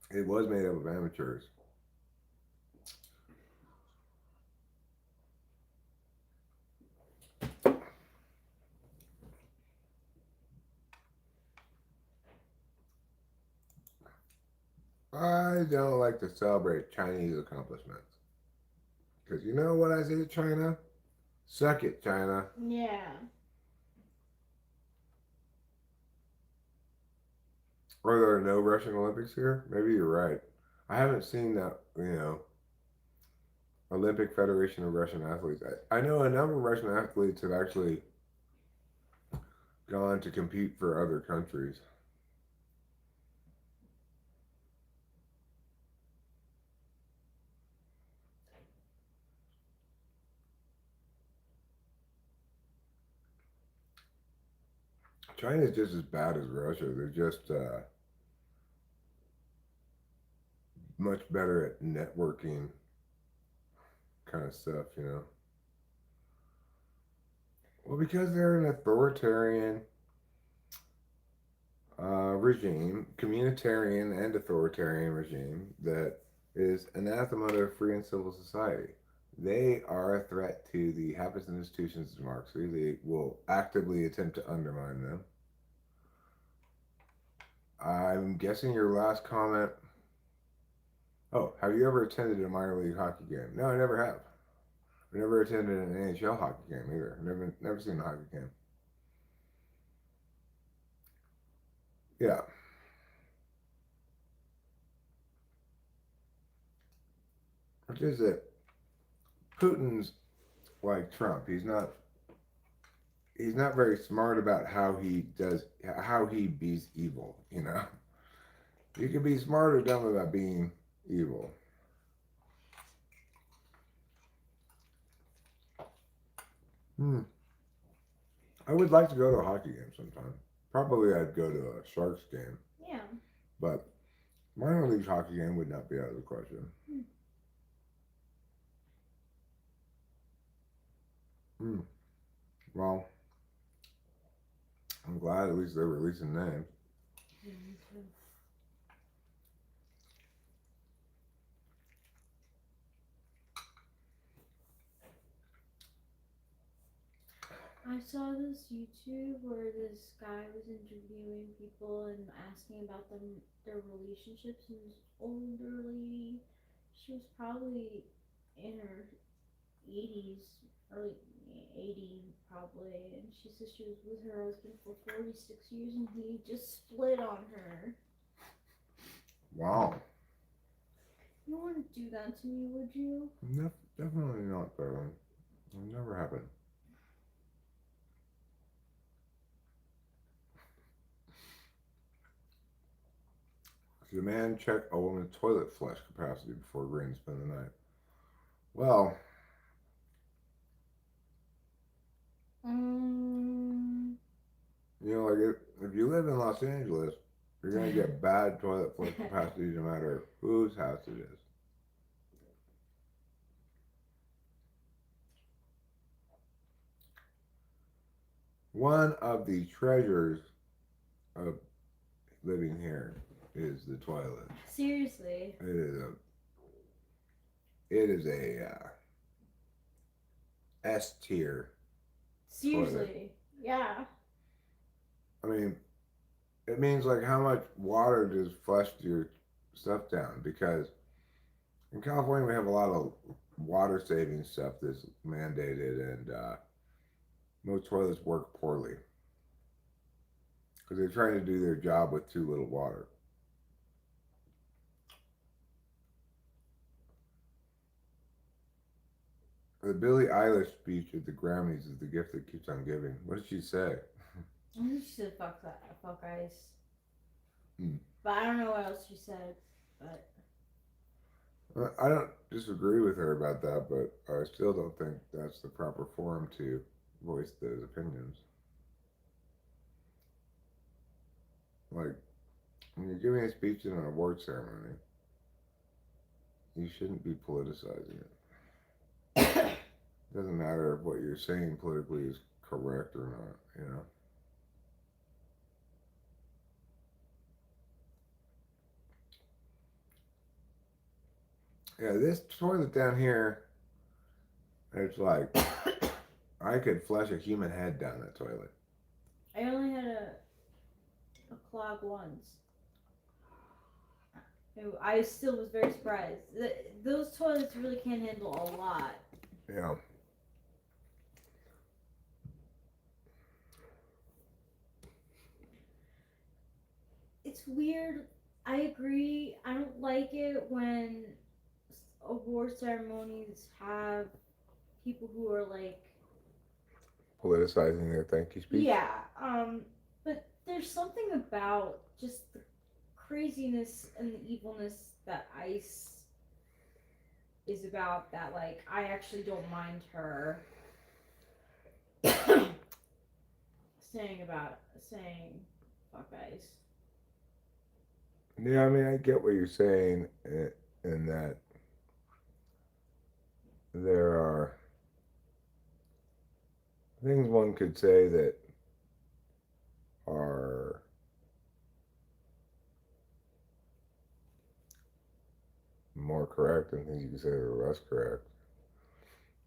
it was made up of amateurs. I don't like to celebrate Chinese accomplishments. Because you know what I say to China? Suck it, China. Yeah. Are there no Russian Olympics here? Maybe you're right. I haven't seen that, Olympic Federation of Russian Athletes. I know a number of Russian athletes have actually gone to compete for other countries. China is just as bad as Russia. They're just much better at networking kind of stuff. Well, because they're an authoritarian regime, communitarian and authoritarian regime that is anathema to free and civil society. They are a threat to the habits and institutions of democracy. They will actively attempt to undermine them. I'm guessing your last comment. Oh, have you ever attended a minor league hockey game? No, I never have. I never attended an NHL hockey game either. Never seen a hockey game. Yeah, which is it? Putin's like Trump. He's not very smart about how he beats evil. You can be smart or dumb about being evil. Hmm. I would like to go to a hockey game sometime. Probably I'd go to a Sharks game, Yeah. but minor league hockey game would not be out of the question. Hmm. Well, I'm glad at least they're releasing names. Yeah, me too. I saw this YouTube where this guy was interviewing people and asking about their relationships, and this older lady, she was probably in her 80s, early 80 probably, and she said she was with her husband for 46 years and he just split on her. Wow. You wouldn't do that to me, would you? No, definitely not, though. It never happened. Should a man check a woman's toilet flush capacity before agreeing to spend the night? Well, Um. like if you live in Los Angeles, you're gonna get bad toilet flush capacity no matter whose house it is. One of the treasures of living here is the toilet. Seriously. It is a S tier toilet. Seriously. Yeah. I mean, it means like how much water does flush your stuff down? Because in California we have a lot of water saving stuff that's mandated, and most toilets work poorly because they're trying to do their job with too little water. The Billie Eilish speech at the Grammys is the gift that keeps on giving. What did she say? I think she said fuck that, fuck ice. Hmm. But I don't know what else she said. But I don't disagree with her about that, but I still don't think that's the proper forum to voice those opinions. Like, when you're giving a speech in an award ceremony, you shouldn't be politicizing it. It doesn't matter if what you're saying politically is correct or not, you know. Yeah, this toilet down here, it's like I could flush a human head down that toilet. I only had a clog once. I still was very surprised. Those toilets really can handle a lot. Yeah. It's weird. I agree. I don't like it when award ceremonies have people who are like, Politicizing their thank you speech. yeah, but there's something about just the craziness and the evilness that Ice is about that, like, I actually don't mind her saying fuck Ice. Yeah, I mean, I get what you're saying in that there are things one could say that are more correct and things you could say that are less correct.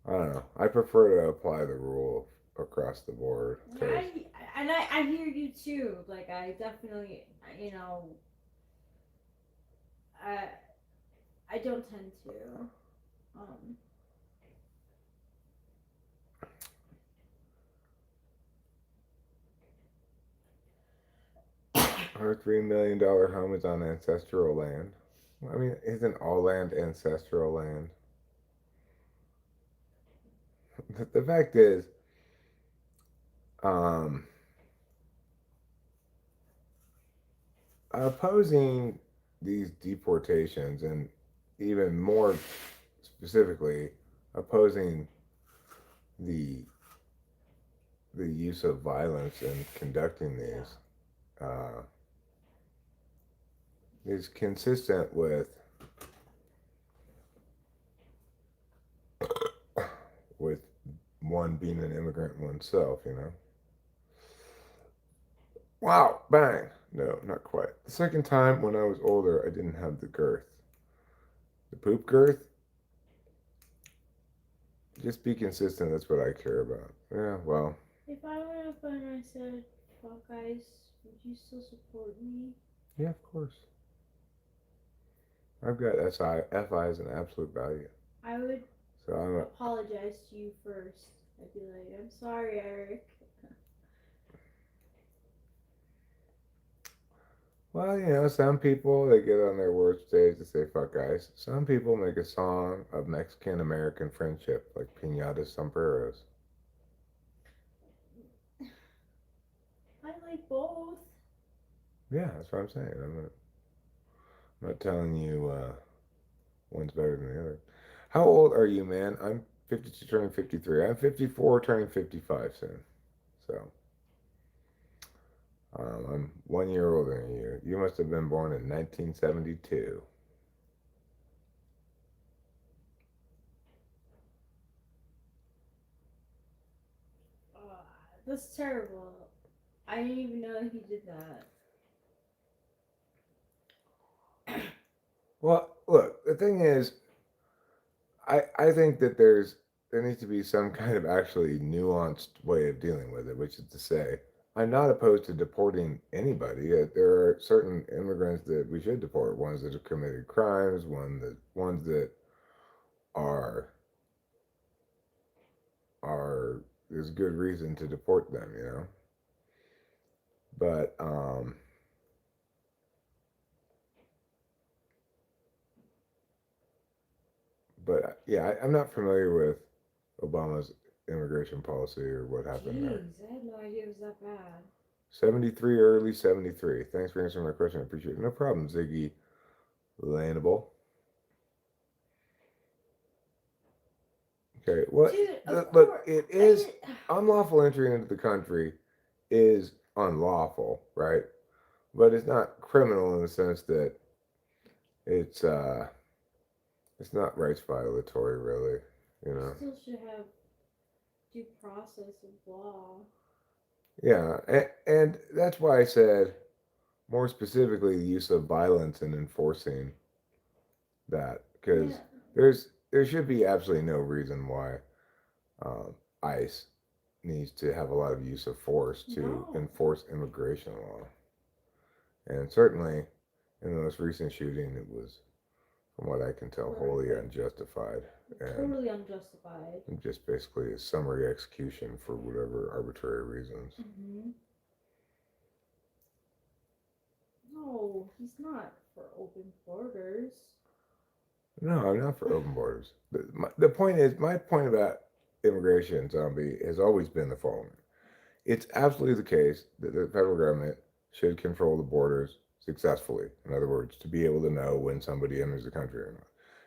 I don't know. I prefer to apply the rule across the board. I hear you too. Like, I definitely, you know, I I don't tend to. Um, Our $3 million home is on ancestral land. I mean, isn't all land ancestral land? The fact is, um, opposing these deportations and even more specifically opposing the the use of violence in conducting these uh, is consistent with one being an immigrant oneself, you know. Wow, bang. No, not quite. The second time when I was older, I didn't have the girth. The poop girth, just be consistent. That's what I care about. Yeah, well, if I went up and I said fuck Ice, would you still support me? yeah, of course. I've got FI as an absolute value. I would So I'm a, apologize to you first. I'd be like, I'm sorry, Eric. well, you know, some people they get on their worst stage to say fuck guys. Some people make a song of Mexican American friendship, like Piñatas Sombreros. I like both. Yeah, that's what I'm saying. I'm not telling you one's better than the other. How old are you, man? I'm 52 turning 53. I'm 54 turning 55 soon. So I'm 1 year older than you. You must have been born in 1972. Uh, that's terrible. I didn't even know he did that. Well, look, the thing is, I think that there needs to be some kind of actually nuanced way of dealing with it, which is to say, I'm not opposed to deporting anybody. There are certain immigrants that we should deport, ones that have committed crimes, ones that are are there's good reason to deport them, you know. But yeah, I'm not familiar with Obama's immigration policy or what happened there. Jeez, I had no idea it was that bad. 73, early 73. Thanks for answering my question. I appreciate it. No problem, Ziggy Landable. Okay, well, Dude, of look, course. it is unlawful entry into the country is unlawful, right? But it's not criminal in the sense that it's It's not rights violatory, really. You You know. still should have due process of law. Yeah, and that's why I said more specifically the use of violence in enforcing that, because Yeah. there should be absolutely no reason why ICE needs to have a lot of use of force to No. enforce immigration law. And certainly, in the most recent shooting, it was, from what I can tell, wholly Horrific. unjustified and Totally unjustified. just basically a summary execution for whatever arbitrary reasons. Mm-hmm. No, he's not for open borders. No, I'm not for open borders. The point is, my point about immigration, zombie, has always been the following. It's absolutely the case that the federal government should control the borders successfully. In other words, to be able to know when somebody enters the country or not.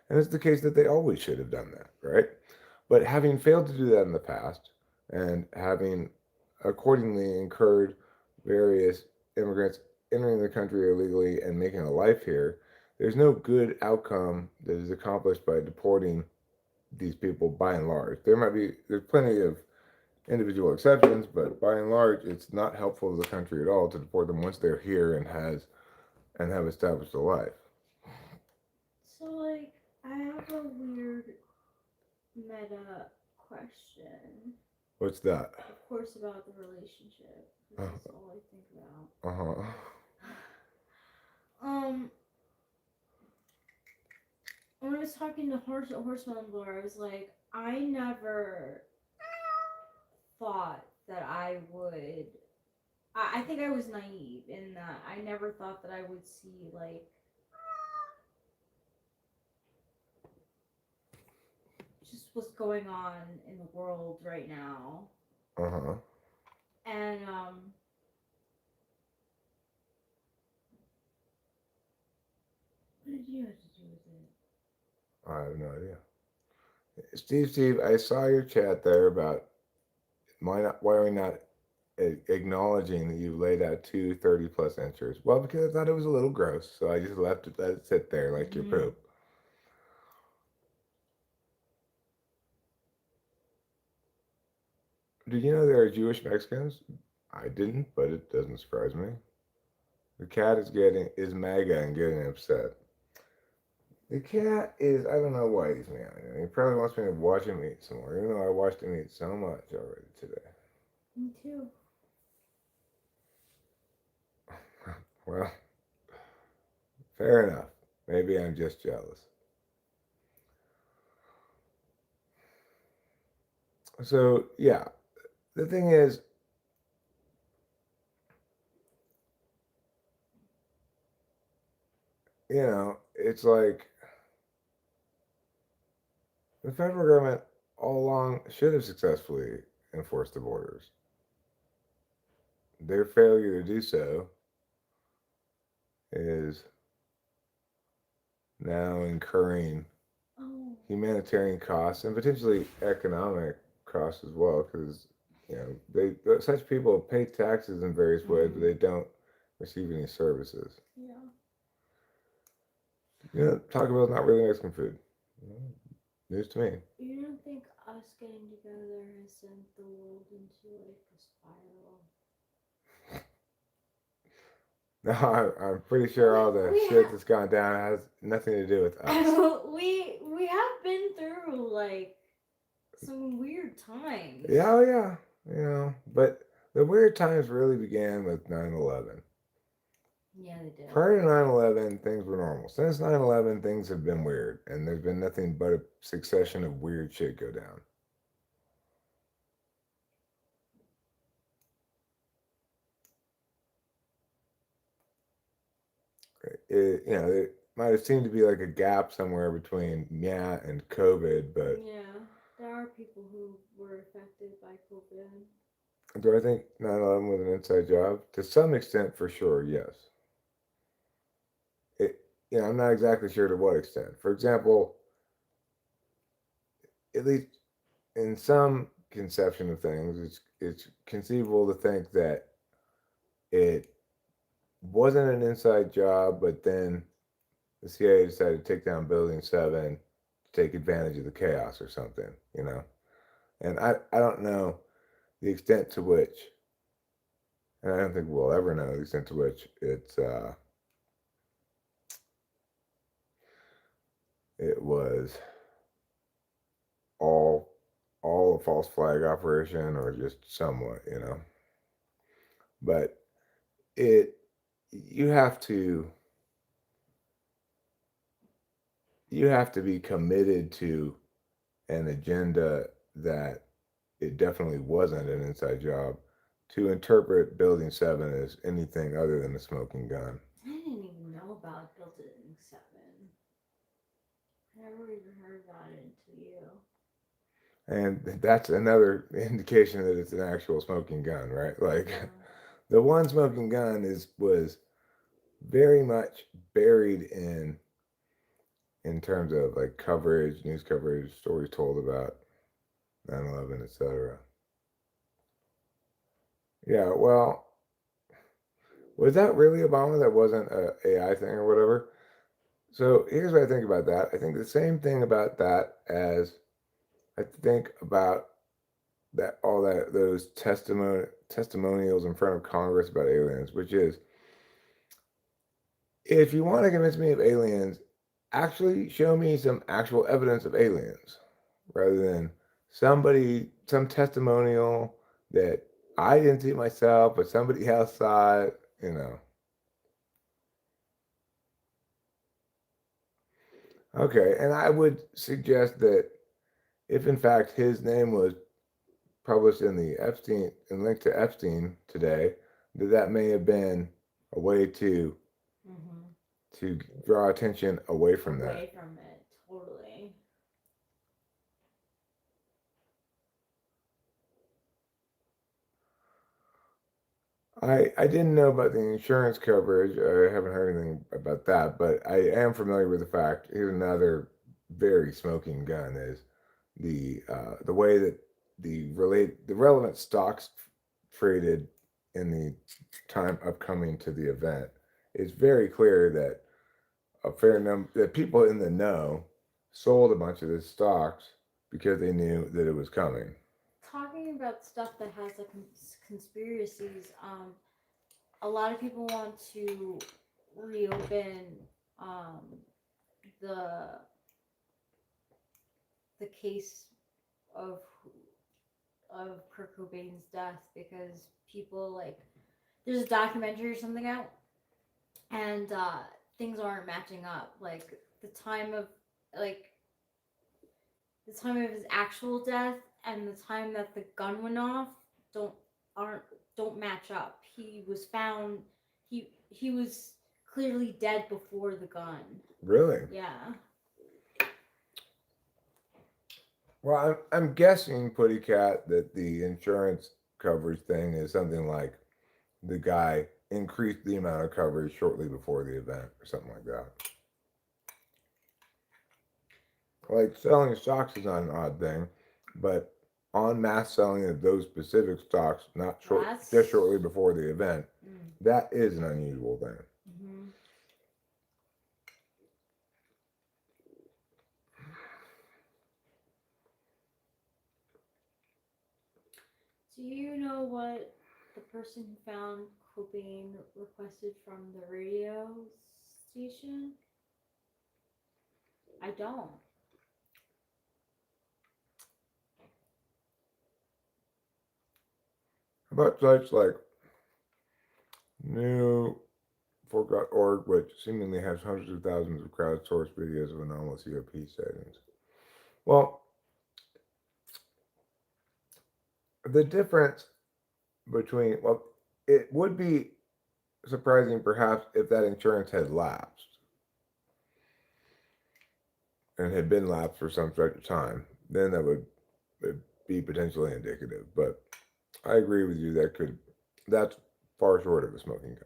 And it's the case that they always should have done that, right? But having failed to do that in the past and having accordingly incurred various immigrants entering the country illegally and making a life here, there's no good outcome that is accomplished by deporting these people by and large. There's plenty of individual exceptions, but by and large, it's not helpful to the country at all to deport them once they're here and have established a life. So, like, I have a weird meta question. What's that? Of course, about the relationship, because Uh that's all I think about. huh. Um, when I was talking to Horseman Lore, I was like, I never thought that I would. I think I was naive in that I never thought that I would see like just what's going on in the world right now. Uh huh. And what did you have to do with it? I have no idea. Steve, I saw your chat there about why are we not acknowledging that you laid out two 30 plus inches? Well, because I thought it was a little gross, so I just let it sit there like your Mm-hmm. poop. Did you know there are Jewish Mexicans? I didn't, but it doesn't surprise me. The cat is MAGA and getting upset. The cat is, I don't know why he's meowing. He probably wants me to watch him eat some more, even though I watched him eat so much already today. Me too. Well, fair enough. Maybe I'm just jealous. So, yeah, the thing is, it's like the federal government all along should have successfully enforced the borders. Their failure to do so is now incurring Oh. humanitarian costs and potentially economic costs as well, because they such people pay taxes in various ways, but Mm-hmm. they don't receive any services. Yeah. Taco Bell's not really Mexican food. News to me. You don't think us getting together has sent the world into like a spiral? No, I'm pretty sure all the We shit that's gone down has nothing to do with us. we have been through like some weird times. Yeah, oh yeah, but the weird times really began with 9/11. Yeah, they did. Prior to 9/11, things were normal. Since 9/11, things have been weird, and there's been nothing but a succession of weird shit go down. It might have seemed to be like a gap somewhere between yeah and COVID, but Yeah, there are people who were affected by COVID. do I think 9/11 was an inside job? To some extent, for sure, yes. It, I'm not exactly sure to what extent. For example, at least in some conception of things, it's conceivable to think that it wasn't an inside job, but then the CIA decided to take down Building 7 take advantage of the chaos or something, you know. And I don't know the extent to which, and I don't think we'll ever know the extent to which it was all all a false flag operation or just somewhat, you know. But it you have to you have to be committed to an agenda that it definitely wasn't an inside job to interpret Building 7 as anything other than a smoking gun. I didn't even know about Building 7. I never even heard about it until you. And that's another indication that it's an actual smoking gun, right? Like Yeah. the one smoking gun was very much buried in terms of like coverage, news coverage, stories told about 9/11, etc. Yeah, well, was that really Obama? That wasn't a AI thing or whatever. So here's what I think about that. I think the same thing about that as I think about that all that those testimonials in front of Congress about aliens, which is if you want to convince me of aliens, actually show me some actual evidence of aliens rather than some testimonial that I didn't see it myself, but somebody else saw it, you know. Okay, and I would suggest that if in fact his name was published in the Epstein and linked to Epstein today, that may have been a way Mm-hmm. to draw attention away from that. Away from it, totally. I didn't know about the insurance coverage. I haven't heard anything about that, but I am familiar with the fact. Here's another very smoking gun: is the way that the relevant stocks traded in the time upcoming to the event. It's very clear that a fair number that people in the know sold a bunch of the stocks because they knew that it was coming. Talking about stuff that has like conspiracies, a lot of people want to reopen um, the the case of Kurt Cobain's death because people like there's a documentary or something out and things aren't matching up. Like the time of like the time of his actual death and the time that the gun went off don't aren't don't match up. He was found he was clearly dead before the gun. Really? Yeah. Well, I'm guessing, Putty Cat, that the insurance coverage thing is something like the guy increased the amount of coverage shortly before the event or something like that. Like selling stocks is not an odd thing, but en masse selling of those specific stocks, not just That's shortly before the event, that is an unusual thing. mm-hmm. Do you know what the person who found Cobain requested from the radio station? I don't. How about sites like New4.org, which seemingly has hundreds of thousands of crowdsourced videos of anomalous UAP sightings? Well, the difference well, it would be surprising perhaps if that insurance had lapsed and had been lapsed for some stretch of time. Then that would be potentially indicative. But I agree with you. That's far short of a smoking gun.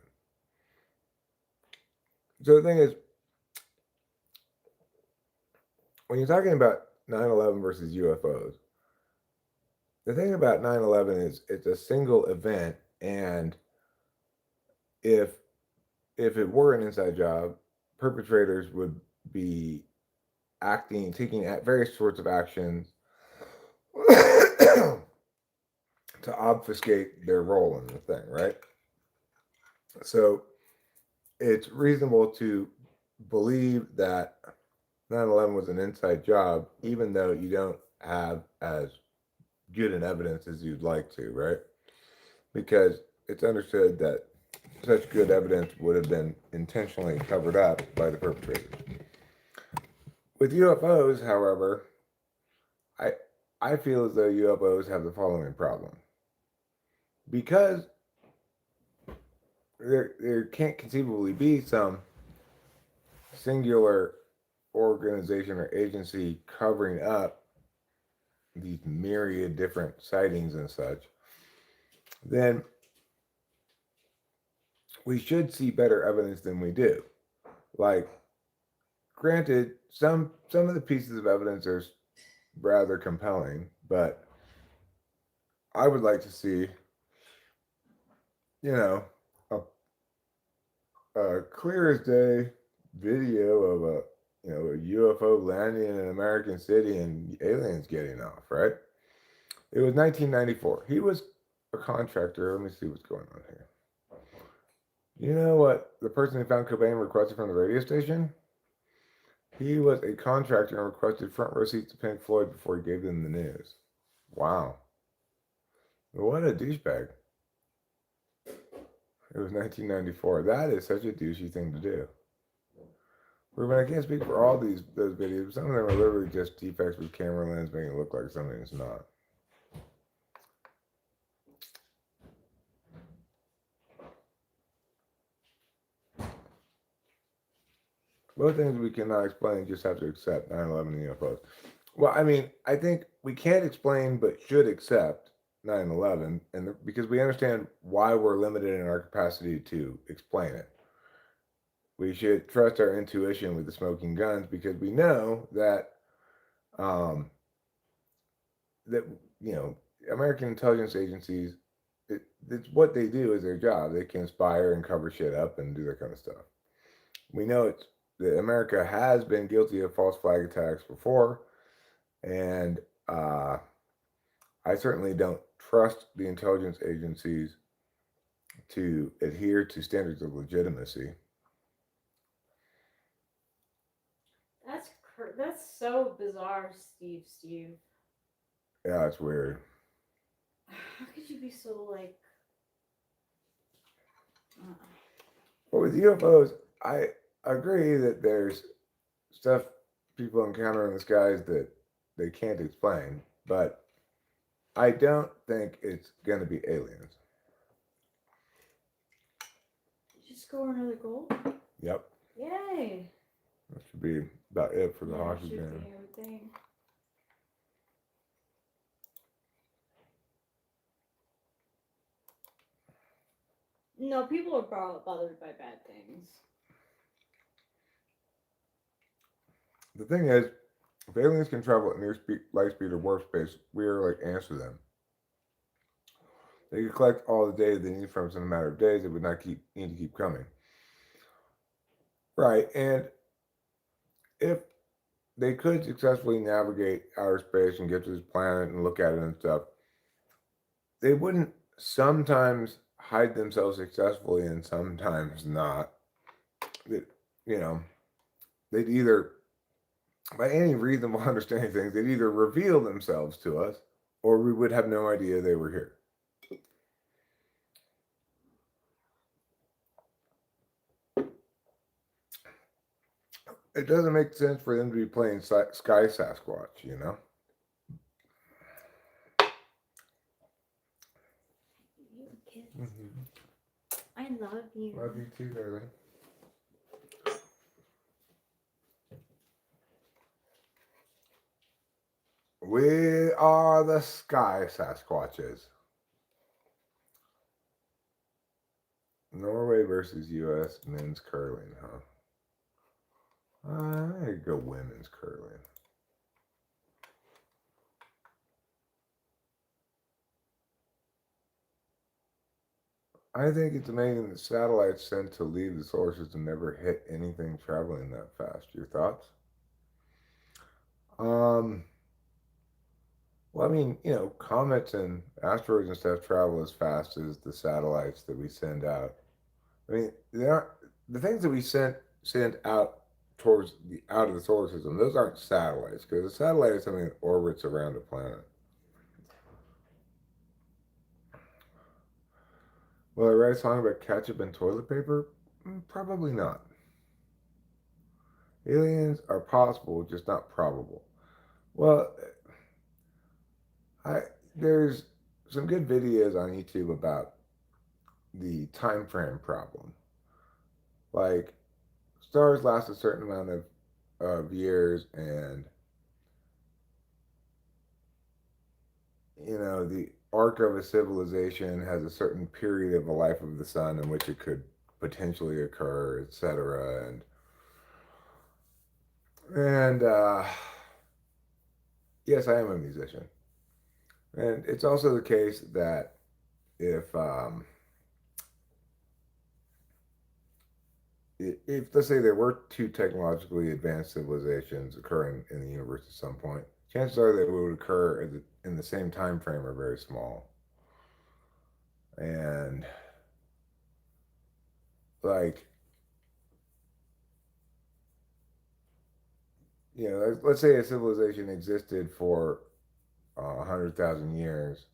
So the thing is, when you're talking about 9/11 versus UFOs, the thing about 9/11 is it's a single event, and if it were an inside job, perpetrators would be taking various sorts of actions to obfuscate their role in the thing, right? So it's reasonable to believe that 9/11 was an inside job, even though you don't have as good an evidence as you'd like to, right? Because it's understood that such good evidence would have been intentionally covered up by the perpetrators. With UFOs, however, I I feel as though UFOs have the following problem. Because there can't conceivably be some singular organization or agency covering up these myriad different sightings and such, then we should see better evidence than we do. Like, granted, some of the pieces of evidence are rather compelling, but I would like to see, you know, a clear as day video of a UFO landing in an American city and aliens getting off. Right? It was 1994. He was a contractor. Let me see what's going on here. You know what the person who found Cobain requested from the radio station? He was a contractor and requested front row seats to Pink Floyd before he gave them the news. Wow. What a douchebag. It was 1994. That is such a douchey thing to do. Ruben, I can't speak for all those videos. Some of them are literally just defects with camera lens making it look like something it's not. Both things we cannot explain, just have to accept 9/11 and UFOs. Well, I mean, I think we can't explain but should accept 9/11 because we understand why we're limited in our capacity to explain it. We should trust our intuition with the smoking guns because we know um, that American intelligence agencies, it's what they do is their job. They conspire and cover shit up and do that kind of stuff. We know that America has been guilty of false flag attacks before, and I certainly don't trust the intelligence agencies to adhere to standards of legitimacy. That's so bizarre, Steve. Steve, Yeah, it's weird. how could you be so like? But with UFOs, I agree that there's stuff people encounter in the skies that they can't explain, but I don't think it's going to be aliens. Just score another goal. Yep. Yay! That should be about it for the Yeah, hockey should game. be everything. No, people are bothered by bad things. The thing is, if aliens can travel at near light speed or warp space, we are like ants to them. They could collect all the data they need from us in a matter of days. It would not need to keep coming. Right, and if they could successfully navigate outer space and get to this planet and look at it and stuff, they wouldn't sometimes hide themselves successfully and sometimes not. That you know, they'd either, by any reasonable understanding of things, they'd either reveal themselves to us or we would have no idea they were here. It doesn't make sense for them to be playing Sky Sasquatch, you know? You kids. I love you. Love you too, darling. We are the Sky Sasquatches. Norway versus U.S. men's curling, huh? I could go women's curling. I think it's amazing that satellites sent to leave the solar system never hit anything traveling that fast. Your thoughts? Um, well, I mean, comets and asteroids and stuff travel as fast as the satellites that we send out. I mean, they aren't the things that we send out towards the out of the solar system. Those aren't satellites because a satellite is something that orbits around a planet. Will I write a song about ketchup and toilet paper? Probably not. Aliens are possible, just not probable. Well, I there's some good videos on YouTube about the time frame problem. Like stars last a certain amount of years, and the arc of a civilization has a certain period of the life of the sun in which it could potentially occur, etc. And yes, I am a musician, and it's also the case that if if let's say there were two technologically advanced civilizations occurring in the universe at some point, chances are that it would occur in the same time frame are very small. And like let's say a civilization existed for 100,000 years,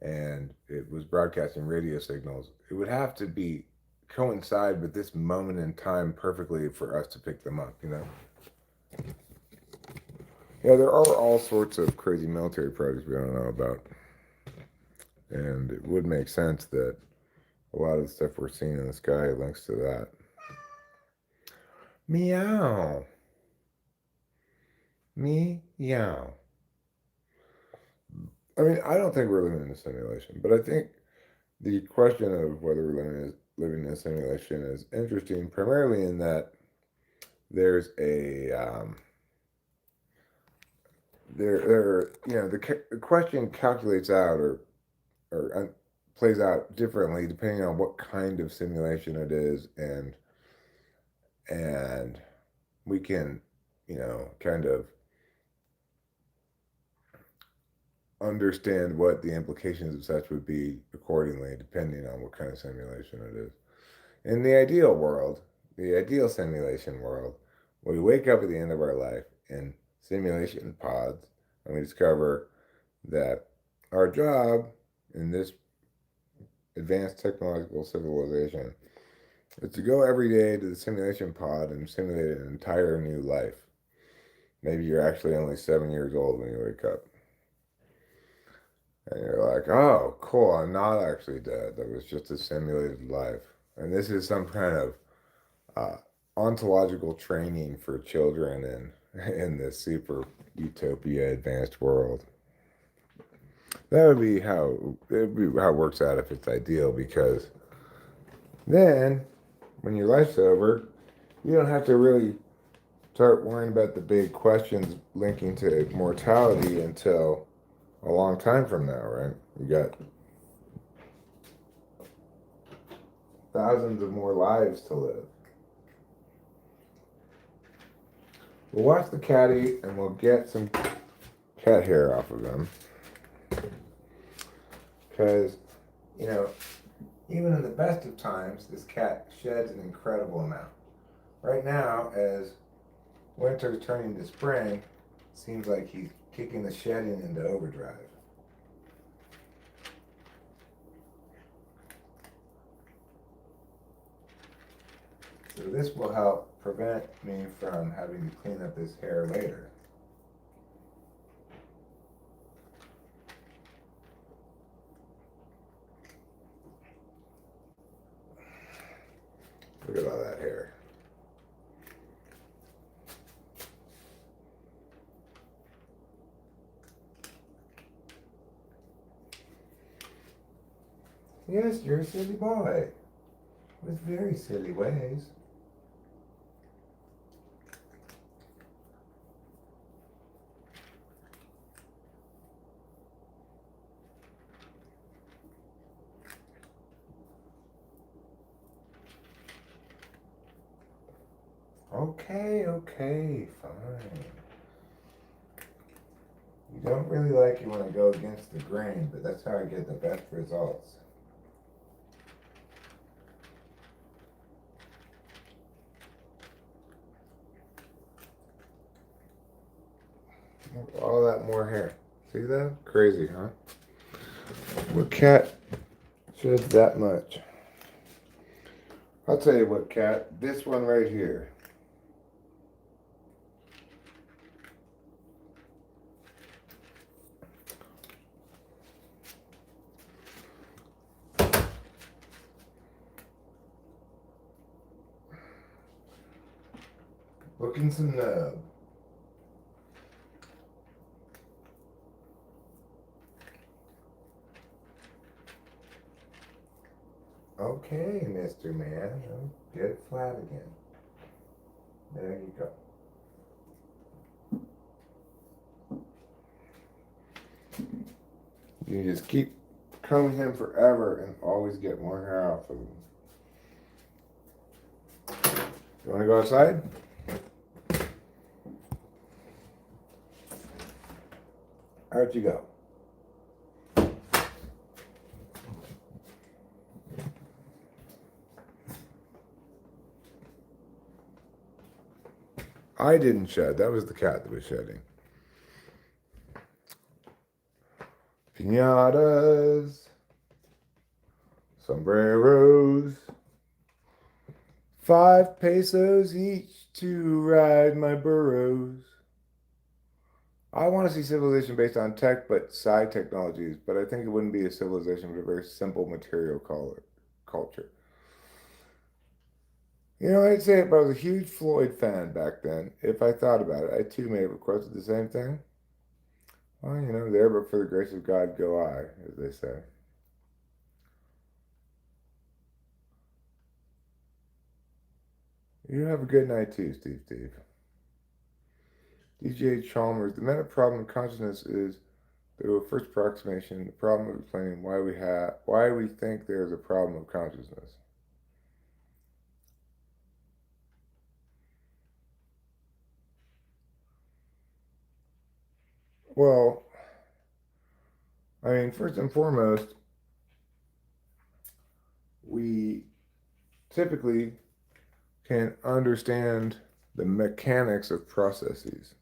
and it was broadcasting radio signals. It would have to be coincide with this moment in time perfectly for us to pick them up. Yeah, there are all sorts of crazy military projects we don't know about. And it would make sense that a lot of the stuff we're seeing in the sky links to that. Meow. Meow. I mean, I don't think we're living in a simulation, but I think the question of whether we're living in a simulation is interesting, primarily in that there's a the question calculates out or plays out differently depending on what kind of simulation it is, and we can kind of understand what the implications of such would be accordingly, depending on what kind of simulation it is. In the ideal world, the ideal simulation world, we wake up at the end of our life in simulation pods, and we discover that our job in this advanced technological civilization is to go every day to the simulation pod and simulate an entire new life. Maybe you're actually only 7 years old when you wake up. And you're like, oh, cool, I'm not actually dead. That was just a simulated life. And this is some kind of uh, ontological training for children in this super utopia advanced world. That would be how it works out if it's ideal, because then when your life's over, you don't have to really start worrying about the big questions linking to mortality until a long time from now, right? You got thousands of more lives to live. We'll watch the caddy and we'll get some cat hair off of him. Because, you know, even in the best of times, this cat sheds an incredible amount. Right now, as winter's turning to spring, it seems like he's kicking the shedding into overdrive. So this will help prevent me from having to clean up his hair later. Look at all that hair. Yes, you're a silly boy with very silly ways. Okay, fine. You don't really like it when I go against the grain, but that's how I get the best results. All that more hair. See that? Crazy, huh? What cat sheds that much? I'll tell you what, cat. This one right here. Looking some nub. Okay, Mr. Man. Get it flat again. There you go. You just keep combing him forever and always get more hair off of him. You want to go outside? How'd you go? I didn't shed. That was the cat that was shedding. Piñatas, sombreros, 5 pesos each to ride my burros. I want to see civilization based on tech, but side technologies, but I think it wouldn't be a civilization with a very simple material culture. You know, I'd say if I was a huge Floyd fan back then, if I thought about it, I too may have requested the same thing. Well, you know, there but for the grace of God go I, as they say. You have a good night too, Steve. DJ Chalmers, the meta problem of consciousness is the first approximation, the problem of explaining why we think there is a problem of consciousness. Well, I mean, first and foremost, we typically can understand the mechanics of processes.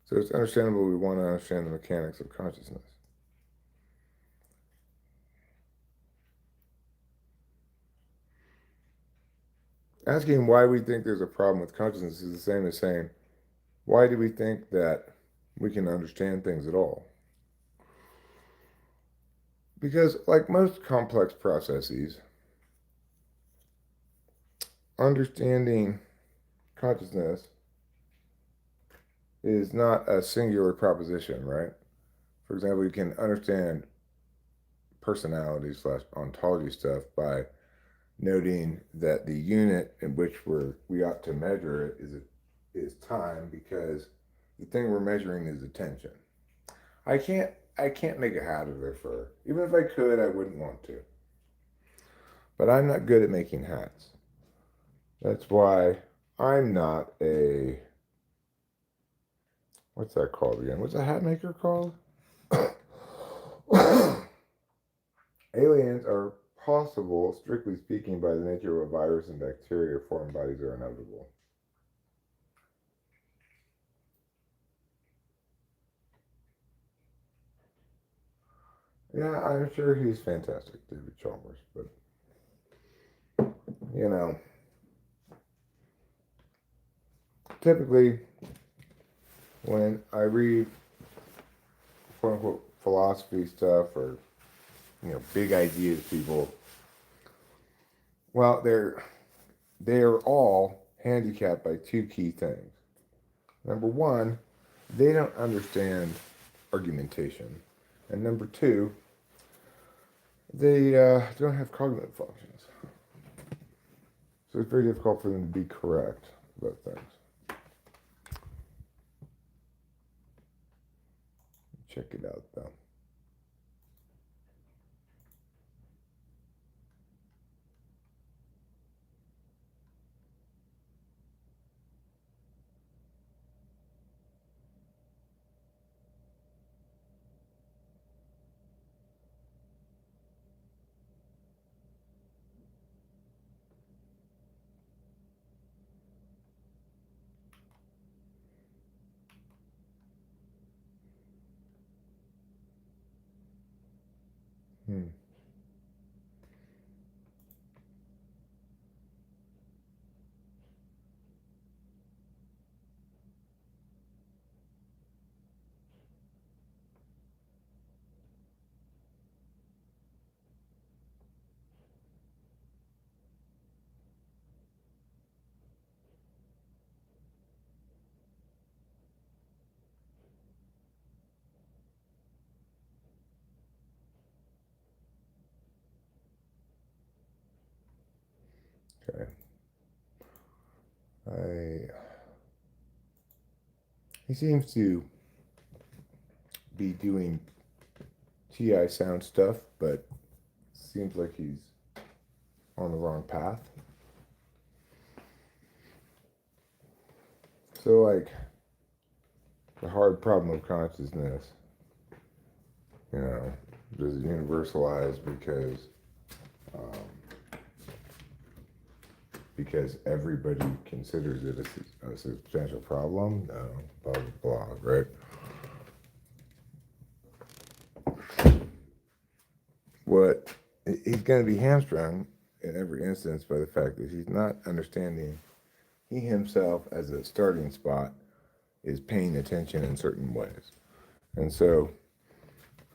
So it's understandable we want to understand the mechanics of consciousness. Asking why we think there's a problem with consciousness is the same as saying, why do we think that we can understand things at all? Because, like most complex processes, understanding consciousness is not a singular proposition, right? For example, you can understand personality slash ontology stuff by noting that the unit in which we ought to measure it is time, because the thing we're measuring is attention. I can't make a hat of their fur. Even if I could, I wouldn't want to. But I'm not good at making hats. That's why I'm not a, what's that called again? What's a hat maker called? Aliens are possible, strictly speaking, by the nature of a virus and bacteria. Foreign bodies are inevitable. Yeah, I'm sure he's fantastic, David Chalmers, but you know, typically when I read quote unquote philosophy stuff or big ideas people, well, they're all handicapped by two key things. Number one, they don't understand argumentation, and number two, they don't have cognitive functions. So it's very difficult for them to be correct about things. Check it out, though. Hmm. Okay. He seems to be doing TI sound stuff, but seems like he's on the wrong path. So, like, the hard problem of consciousness, does it universalize because everybody considers it a substantial problem? No, blah, blah, blah, right? What he's going to be hamstrung in every instance by the fact that he's not understanding he himself as a starting spot is paying attention in certain ways. And so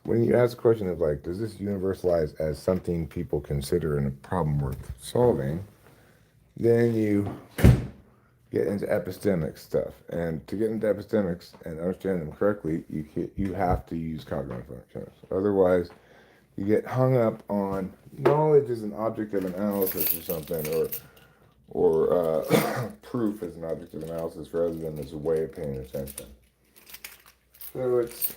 when you ask the question of like, does this universalize as something people consider in a problem worth solving, then you get into epistemic stuff. And to get into epistemics and understand them correctly, you have to use cognitive functions. Otherwise, you get hung up on knowledge as an object of analysis or something, or proof as an object of analysis rather than as a way of paying attention. So it's,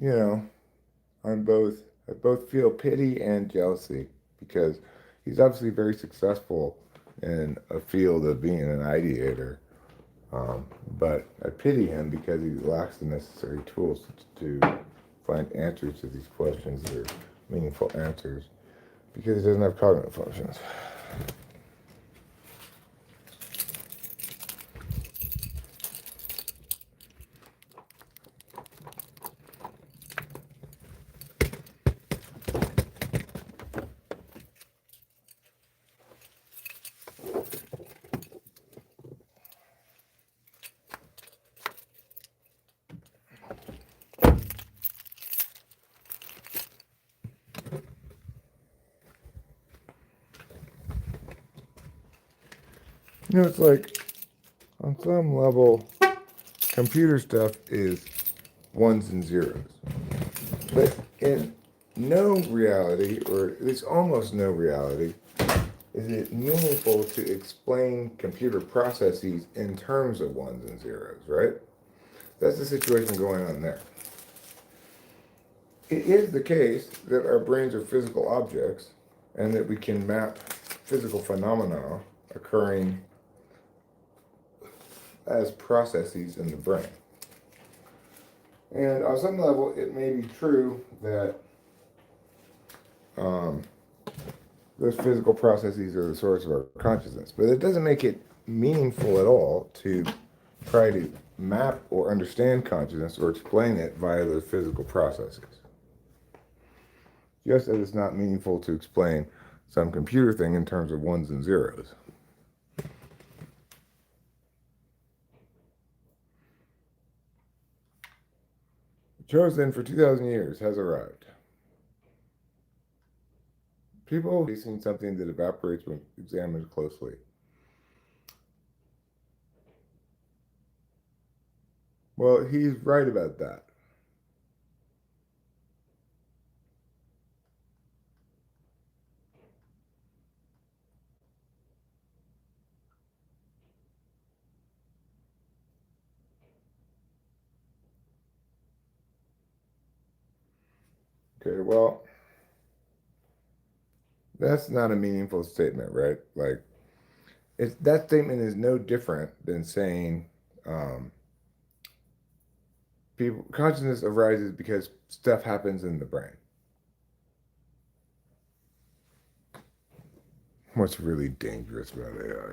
I both feel pity and jealousy because he's obviously very successful in a field of being an ideator. But I pity him because he lacks the necessary tools to find answers to these questions that are meaningful answers because he doesn't have cognitive functions. It's like on some level, computer stuff is ones and zeros. But in no reality, or at least almost no reality, is it meaningful to explain computer processes in terms of ones and zeros, right? That's the situation going on there. It is the case that our brains are physical objects and that we can map physical phenomena occurring as processes in the brain. And on some level, it may be true that those physical processes are the source of our consciousness, but it doesn't make it meaningful at all to try to map or understand consciousness or explain it via those physical processes. Just as it's not meaningful to explain some computer thing in terms of ones and zeros. Chosen for 2,000 years has arrived. People facing something that evaporates when examined closely. Well, he's right about that. Okay, well, that's not a meaningful statement, right? Like, that statement is no different than saying people consciousness arises because stuff happens in the brain. What's really dangerous about AI?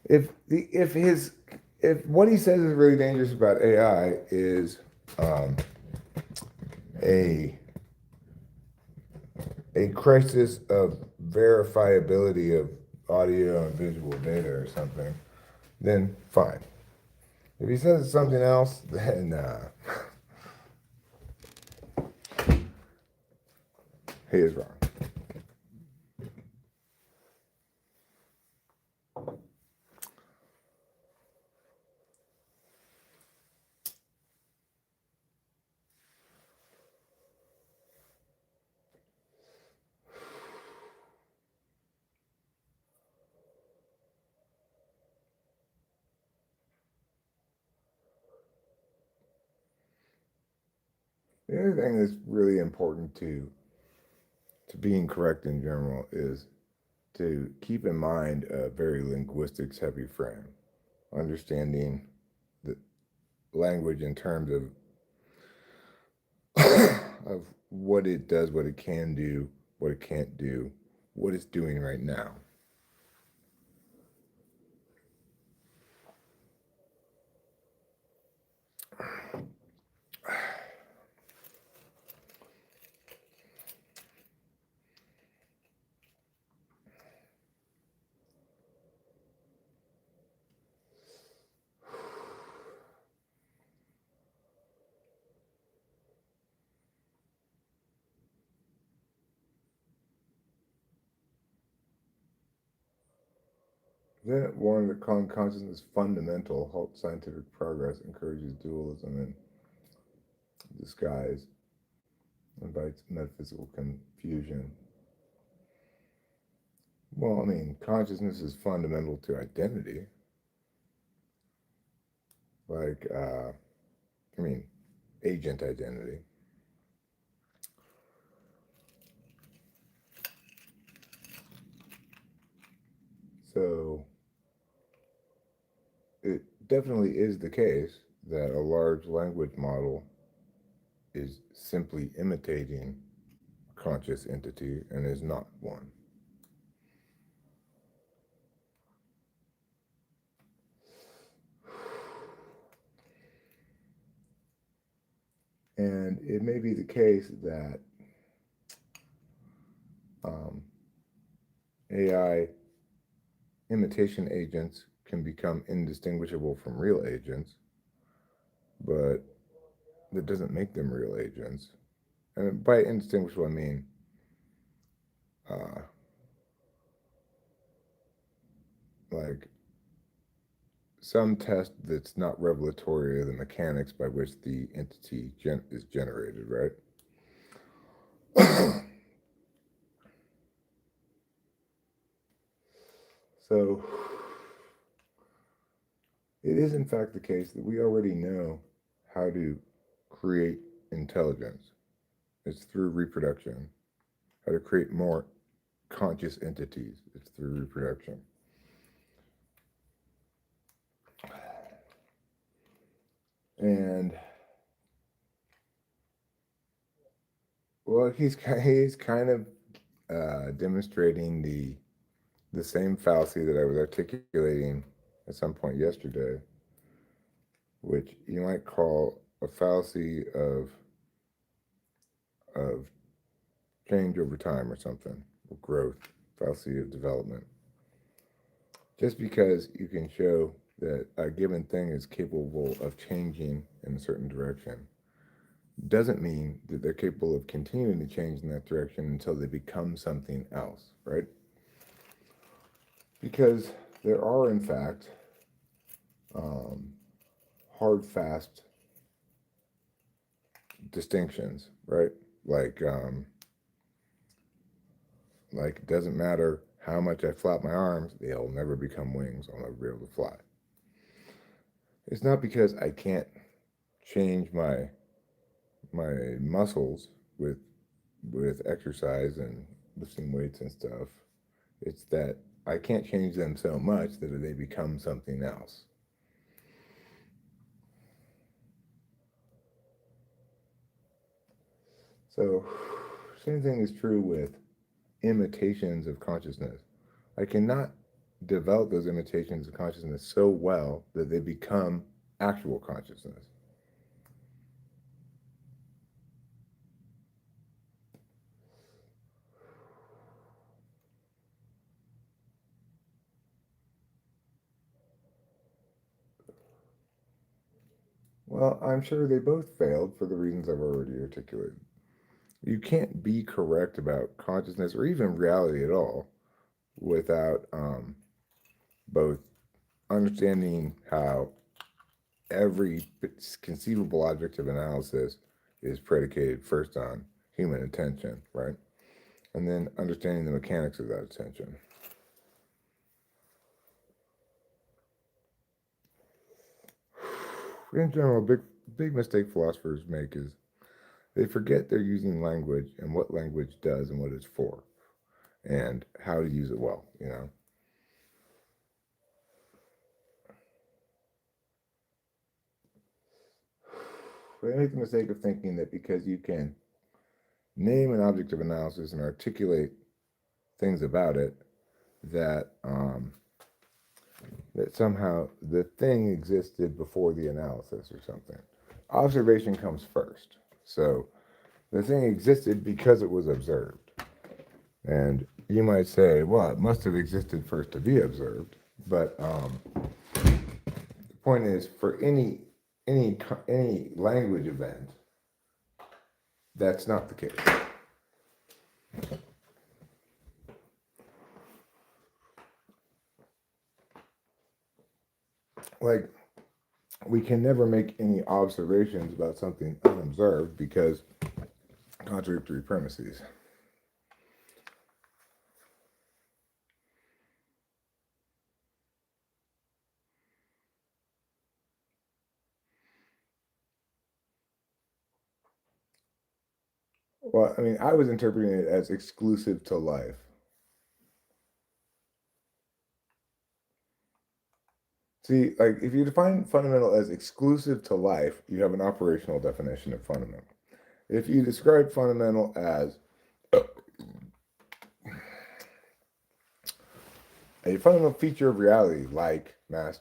If what he says is really dangerous about AI is a crisis of verifiability of audio and visual data or something, then fine. If he says it's something else, then he is wrong. The other thing that's really important to being correct in general is to keep in mind a very linguistics heavy frame, understanding the language in terms of of what it does, what it can do, what it can't do, what it's doing right now. Then warned that calling consciousness fundamental halts scientific progress, encourages dualism and disguise, invites metaphysical confusion. Well, I mean, consciousness is fundamental to identity. Like, I mean, agent identity. So, it definitely is the case that a large language model is simply imitating a conscious entity and is not one. And it may be the case that AI imitation agents can become indistinguishable from real agents, but that doesn't make them real agents. And by indistinguishable, I mean uh, like some test that's not revelatory of the mechanics by which the entity is generated, right? So it is in fact the case that we already know how to create intelligence. It's through reproduction. How to create more conscious entities. It's through reproduction. And well, he's kind of demonstrating the same fallacy that I was articulating at some point yesterday, which you might call a fallacy of change over time or something, or growth, fallacy of development. Just because you can show that a given thing is capable of changing in a certain direction doesn't mean that they're capable of continuing to change in that direction until they become something else, right? Because there are, in fact, hard, fast distinctions, right? Like it doesn't matter how much I flap my arms, they'll never become wings. I'll never be able to fly. It's not because I can't change my muscles with exercise and lifting weights and stuff. It's that I can't change them so much that they become something else. So, same thing is true with imitations of consciousness. I cannot develop those imitations of consciousness so well that they become actual consciousness. Well, I'm sure they both failed for the reasons I've already articulated. You can't be correct about consciousness or even reality at all without both understanding how every conceivable object of analysis is predicated first on human attention, right? And then understanding the mechanics of that attention. In general, big mistake philosophers make is they forget they're using language and what language does and what it's for, and how to use it well. They make the mistake of thinking that because you can name an object of analysis and articulate things about it, that that somehow the thing existed before the analysis or something. Observation comes first. So the thing existed because it was observed. And you might say, well, it must have existed first to be observed. But the point is, for any language event, that's not the case. Like, we can never make any observations about something unobserved because contradictory premises. Well, I mean, I was interpreting it as exclusive to life. See, like if you define fundamental as exclusive to life, you have an operational definition of fundamental. If you describe fundamental as a fundamental feature of reality, like mass,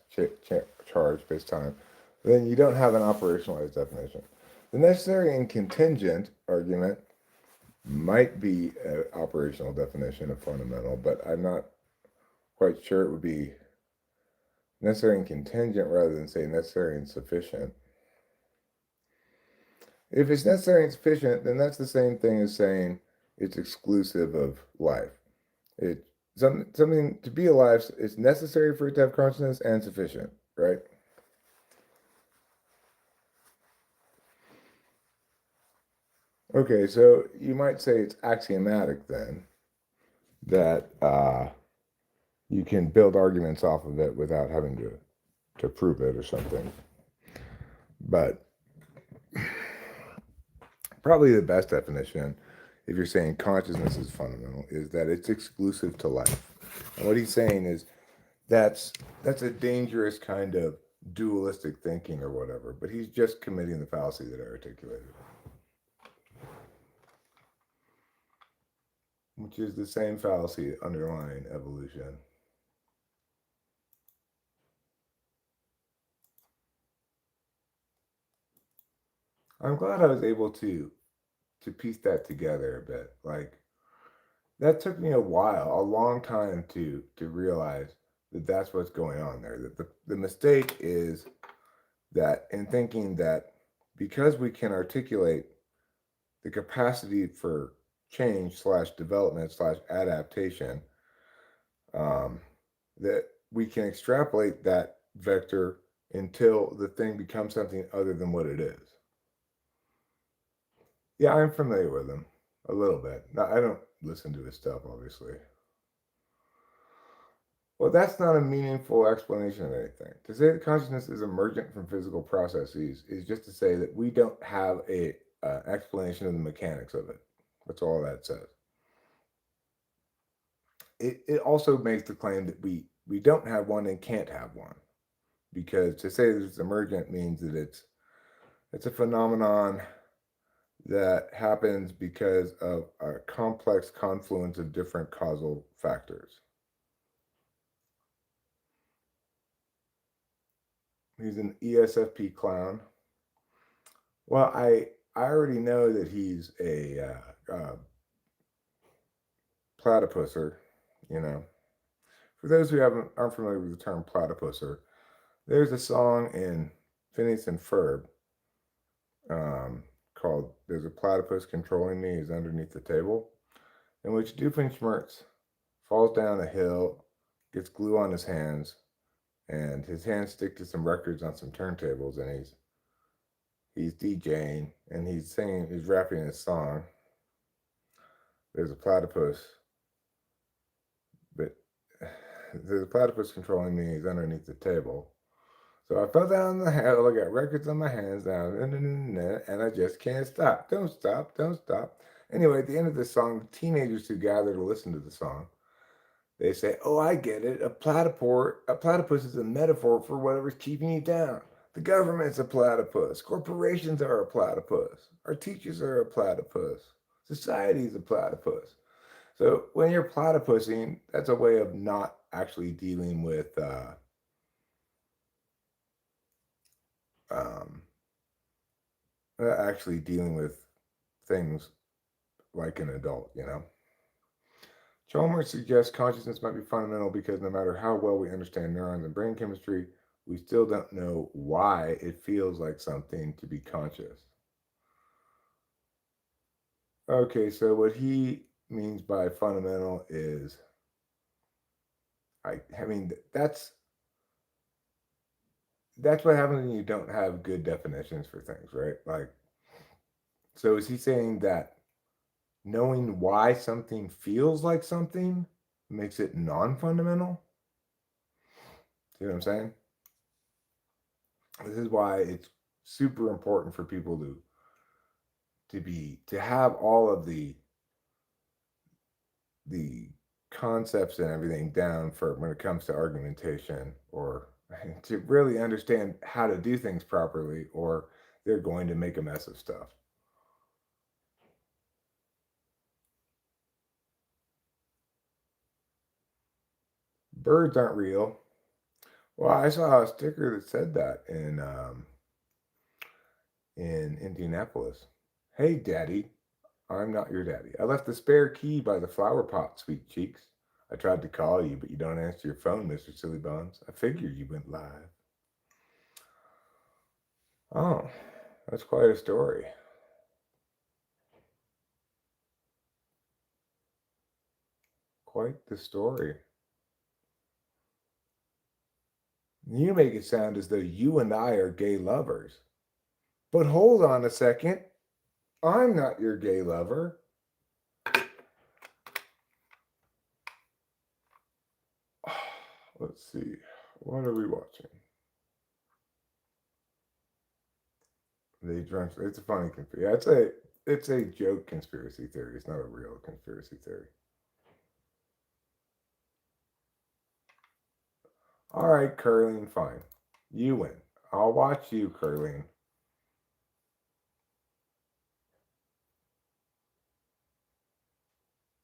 charge, space, time, then you don't have an operationalized definition. The necessary and contingent argument might be an operational definition of fundamental, but I'm not quite sure it would be necessary and contingent rather than say necessary and sufficient. If it's necessary and sufficient, then that's the same thing as saying it's exclusive of life. It something to be alive is necessary for it to have consciousness and sufficient, right? Okay, so you might say it's axiomatic then that you can build arguments off of it without having to prove it or something. But probably the best definition, if you're saying consciousness is fundamental, is that it's exclusive to life. And what he's saying is that's a dangerous kind of dualistic thinking or whatever, but he's just committing the fallacy that I articulated, which is the same fallacy underlying evolution. I'm glad I was able to piece that together a bit. Like that took me a while, a long time to realize that that's what's going on there. That the mistake is that in thinking that because we can articulate the capacity for change slash development slash adaptation, that we can extrapolate that vector until the thing becomes something other than what it is. Yeah, I'm familiar with him a little bit. Now, I don't listen to his stuff, obviously. Well, that's not a meaningful explanation of anything. To say that consciousness is emergent from physical processes is just to say that we don't have a explanation of the mechanics of it. That's all that says. It also makes the claim that we don't have one and can't have one, because to say that it's emergent means that it's a phenomenon that happens because of a complex confluence of different causal factors. He's an ESFP clown. Well, I already know that he's a platypuser. You know, for those who aren't familiar with the term platypuser, there's a song in Phineas and Ferb um, called "There's a Platypus Controlling Me" is underneath the table, in which Doofenshmirtz falls down a hill, gets glue on his hands, and his hands stick to some records on some turntables, and he's DJing and he's rapping his song. There's a platypus, but there's a platypus controlling me. He's underneath the table. So I fell down the hill. I got records on my hands now, and I just can't stop. Don't stop. Don't stop. Anyway, at the end of the song, the teenagers who gather to listen to the song, they say, "Oh, I get it. A platypus is a metaphor for whatever's keeping you down. The government's a platypus. Corporations are a platypus. Our teachers are a platypus. Society's a platypus." So when you're platypusing, that's a way of not actually dealing with um, things like an adult. Chalmers suggests consciousness might be fundamental because no matter how well we understand neurons and brain chemistry, we still don't know why it feels like something to be conscious. Okay, so what he means by fundamental is, I mean, that's what happens when you don't have good definitions for things, right? Like, so is he saying that knowing why something feels like something makes it non-fundamental? See what I'm saying? This is why it's super important for people to have all of the concepts and everything down for when it comes to argumentation, or to really understand how to do things properly, or they're going to make a mess of stuff. Birds aren't real. Well, I saw a sticker that said that in Indianapolis. Hey, Daddy, I'm not your daddy. I left the spare key by the flower pot, sweet cheeks. I tried to call you, but you don't answer your phone, Mr. Silly Bones. I figured you went live. Oh, that's quite a story. Quite the story. You make it sound as though you and I are gay lovers. But hold on a second. I'm not your gay lover. Let's see. What are we watching? They drenched. It's a funny conspiracy. Yeah, it's a joke conspiracy theory. It's not a real conspiracy theory. All right, Curling, fine. You win. I'll watch you, Curling.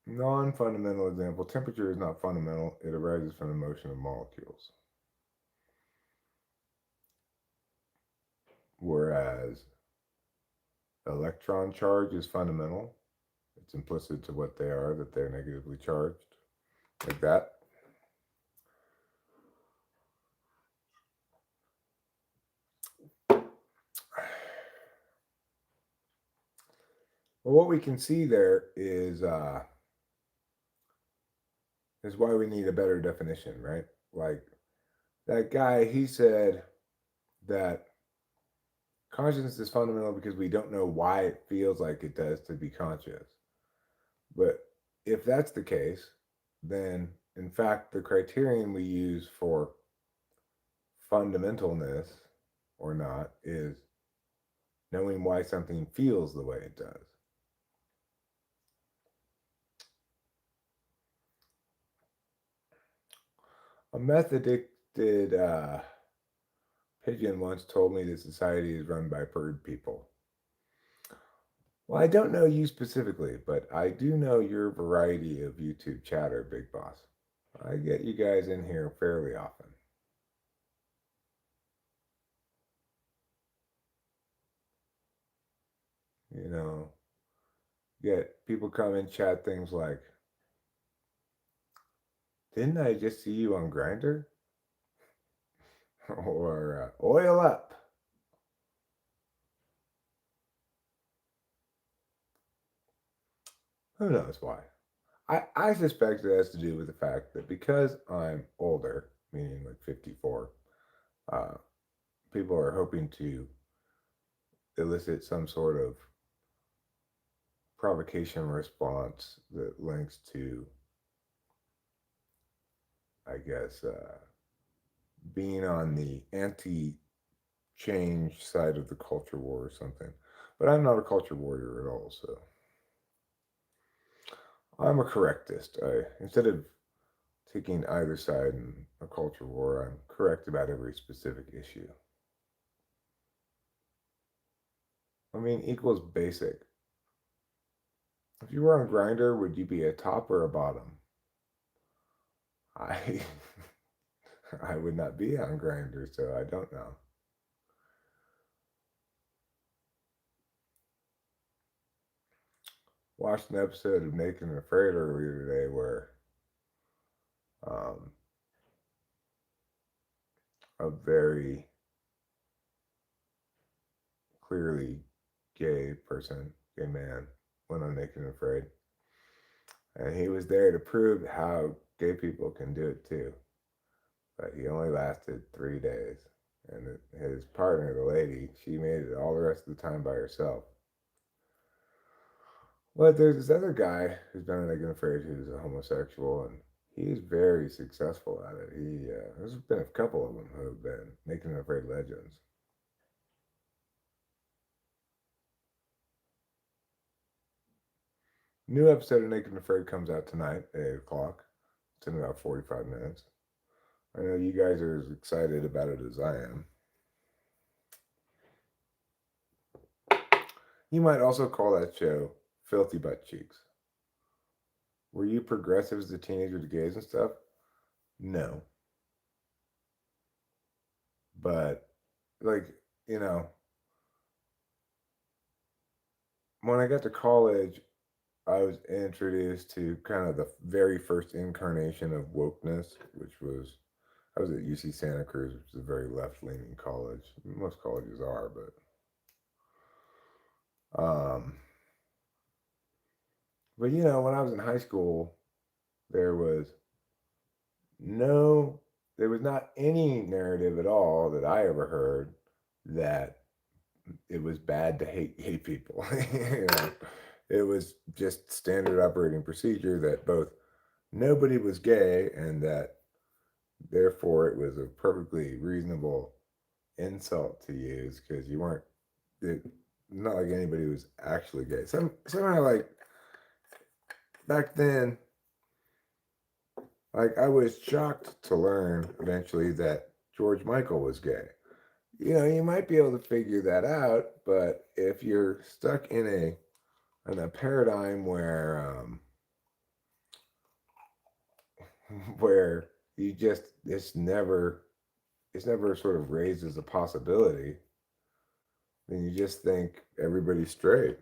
Non-fundamental example. Temperature is not fundamental. It arises from the motion of molecules. Whereas electron charge is fundamental. It's implicit to what they are, that they're negatively charged. Like that. Well, what we can see there is why we need a better definition, right? Like that guy, he said that consciousness is fundamental because we don't know why it feels like it does to be conscious. But if that's the case, then in fact, the criterion we use for fundamentalness or not is knowing why something feels the way it does. A meth addicted pigeon once told me that society is run by bird people. Well, I don't know you specifically, but I do know your variety of YouTube chatter, Big Boss. I get you guys in here fairly often. You know, get people come and chat things like, "Didn't I just see you on Grinder?" or "Oil up." Who knows why? I suspect it has to do with the fact that because I'm older, meaning like 54, uh, people are hoping to elicit some sort of provocation response that links to, I guess, being on the anti change side of the culture war or something. But I'm not a culture warrior at all, so I'm a correctist. Instead of taking either side in a culture war, I'm correct about every specific issue. I mean, equals basic. If you were on Grinder, would you be a top or a bottom? I I would not be on Grinder, so I don't know. Watched an episode of Naked and Afraid earlier today where um, a very clearly gay person, gay man, went on Naked and Afraid, and he was there to prove how gay people can do it too. But he only lasted 3 days, and his partner, the lady, she made it all the rest of the time by herself. But there's this other guy who's been on Naked and Afraid who's a homosexual, and he's very successful at it. There's been a couple of them who have been Naked and Afraid legends. New episode of Naked and Afraid comes out tonight at 8 o'clock. It's in about 45 minutes. I know you guys are as excited about it as I am. You might also call that show Filthy Butt Cheeks. Were you progressive as a teenager to gays and stuff? No. But, like, you know, when I got to college, I was introduced to kind of the very first incarnation of wokeness, which was I was at UC Santa Cruz, which is a very left-leaning college. Most colleges are, um, but when I was in high school, there was no, there was not any narrative at all that I ever heard that it was bad to hate gay people. It was just standard operating procedure that both nobody was gay and that therefore it was a perfectly reasonable insult to use because you weren't it, not like anybody was actually gay. Somehow like back then, like I was shocked to learn eventually that George Michael was gay. You might be able to figure that out, but if you're stuck in a paradigm where where you just it's never sort of raised as a possibility, then you just think everybody's straight.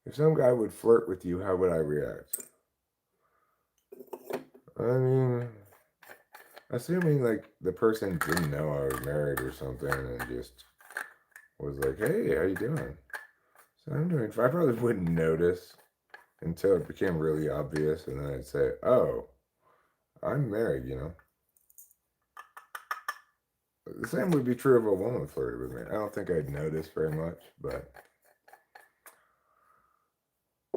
If some guy would flirt with you, how would I react? I mean, assuming like the person didn't know I was married or something and just was like, "Hey, how you doing?" So I'm doing fine. I probably wouldn't notice until it became really obvious, and then I'd say, "Oh, I'm married." The same would be true if a woman flirted with me. I don't think I'd notice very much, but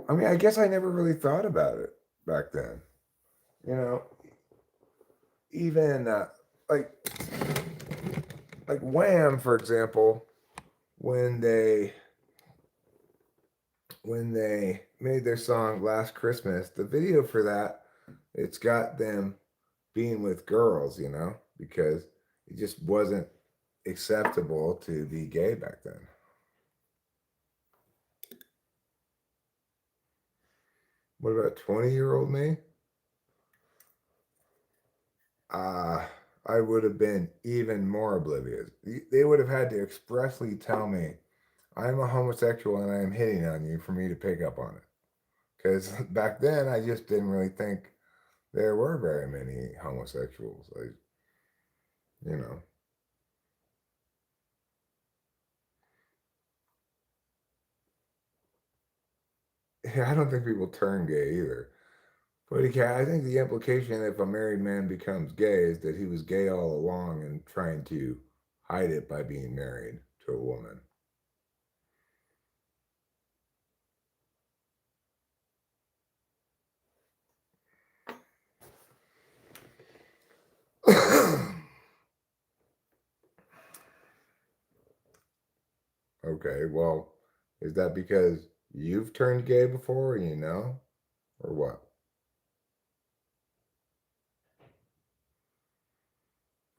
I mean, I guess I never really thought about it back then. You know, even like like Wham, for example, when they when they made their song Last Christmas, the video for that, it's got them being with girls, because it just wasn't acceptable to be gay back then. What about 20-year-old me? Uh, I would have been even more oblivious. They would have had to expressly tell me, I'm a homosexual and I am hitting on you for me to pick up on it. Because back then, I just didn't really think there were very many homosexuals. Like, you know, I don't think people turn gay either. But I think the implication if a married man becomes gay is that he was gay all along and trying to hide it by being married to a woman. Okay, well, is that because you've turned gay before and you know? Or what?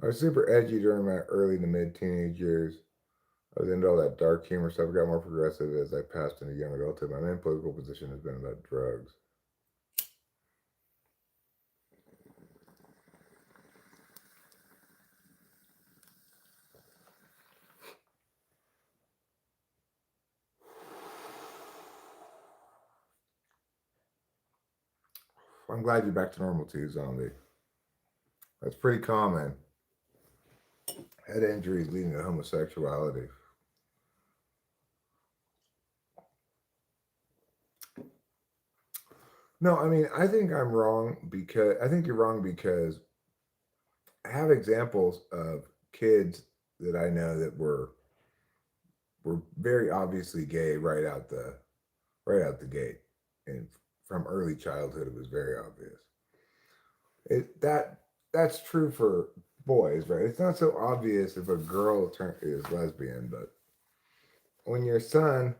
I was super edgy during my early to mid teenage years. I was into all that dark humor stuff. I got more progressive as I passed into young adulthood. My main political position has been about drugs. I'm glad you're back to normal too, zombie. That's pretty common. Head injuries leading to homosexuality. No, I mean, I think I'm wrong because I think you're wrong because I have examples of kids that I know that were very obviously gay right out the gate, and from early childhood it was very obvious. That's true for boys, right? It's not so obvious if a is lesbian, but when your son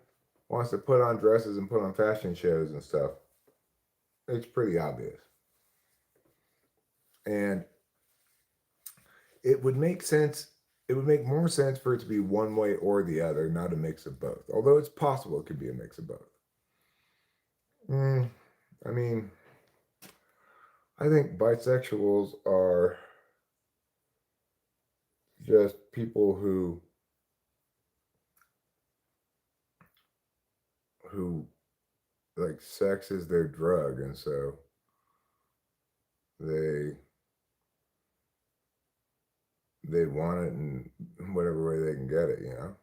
wants to put on dresses and put on fashion shows and stuff, it's pretty obvious. And it would make sense. It would make more sense for it to be one way or the other, not a mix of both. Although it's possible it could be a mix of both. Mm, I mean, I think bisexuals are just people who like sex is their drug, and so they they want it in whatever way they can get it. You know,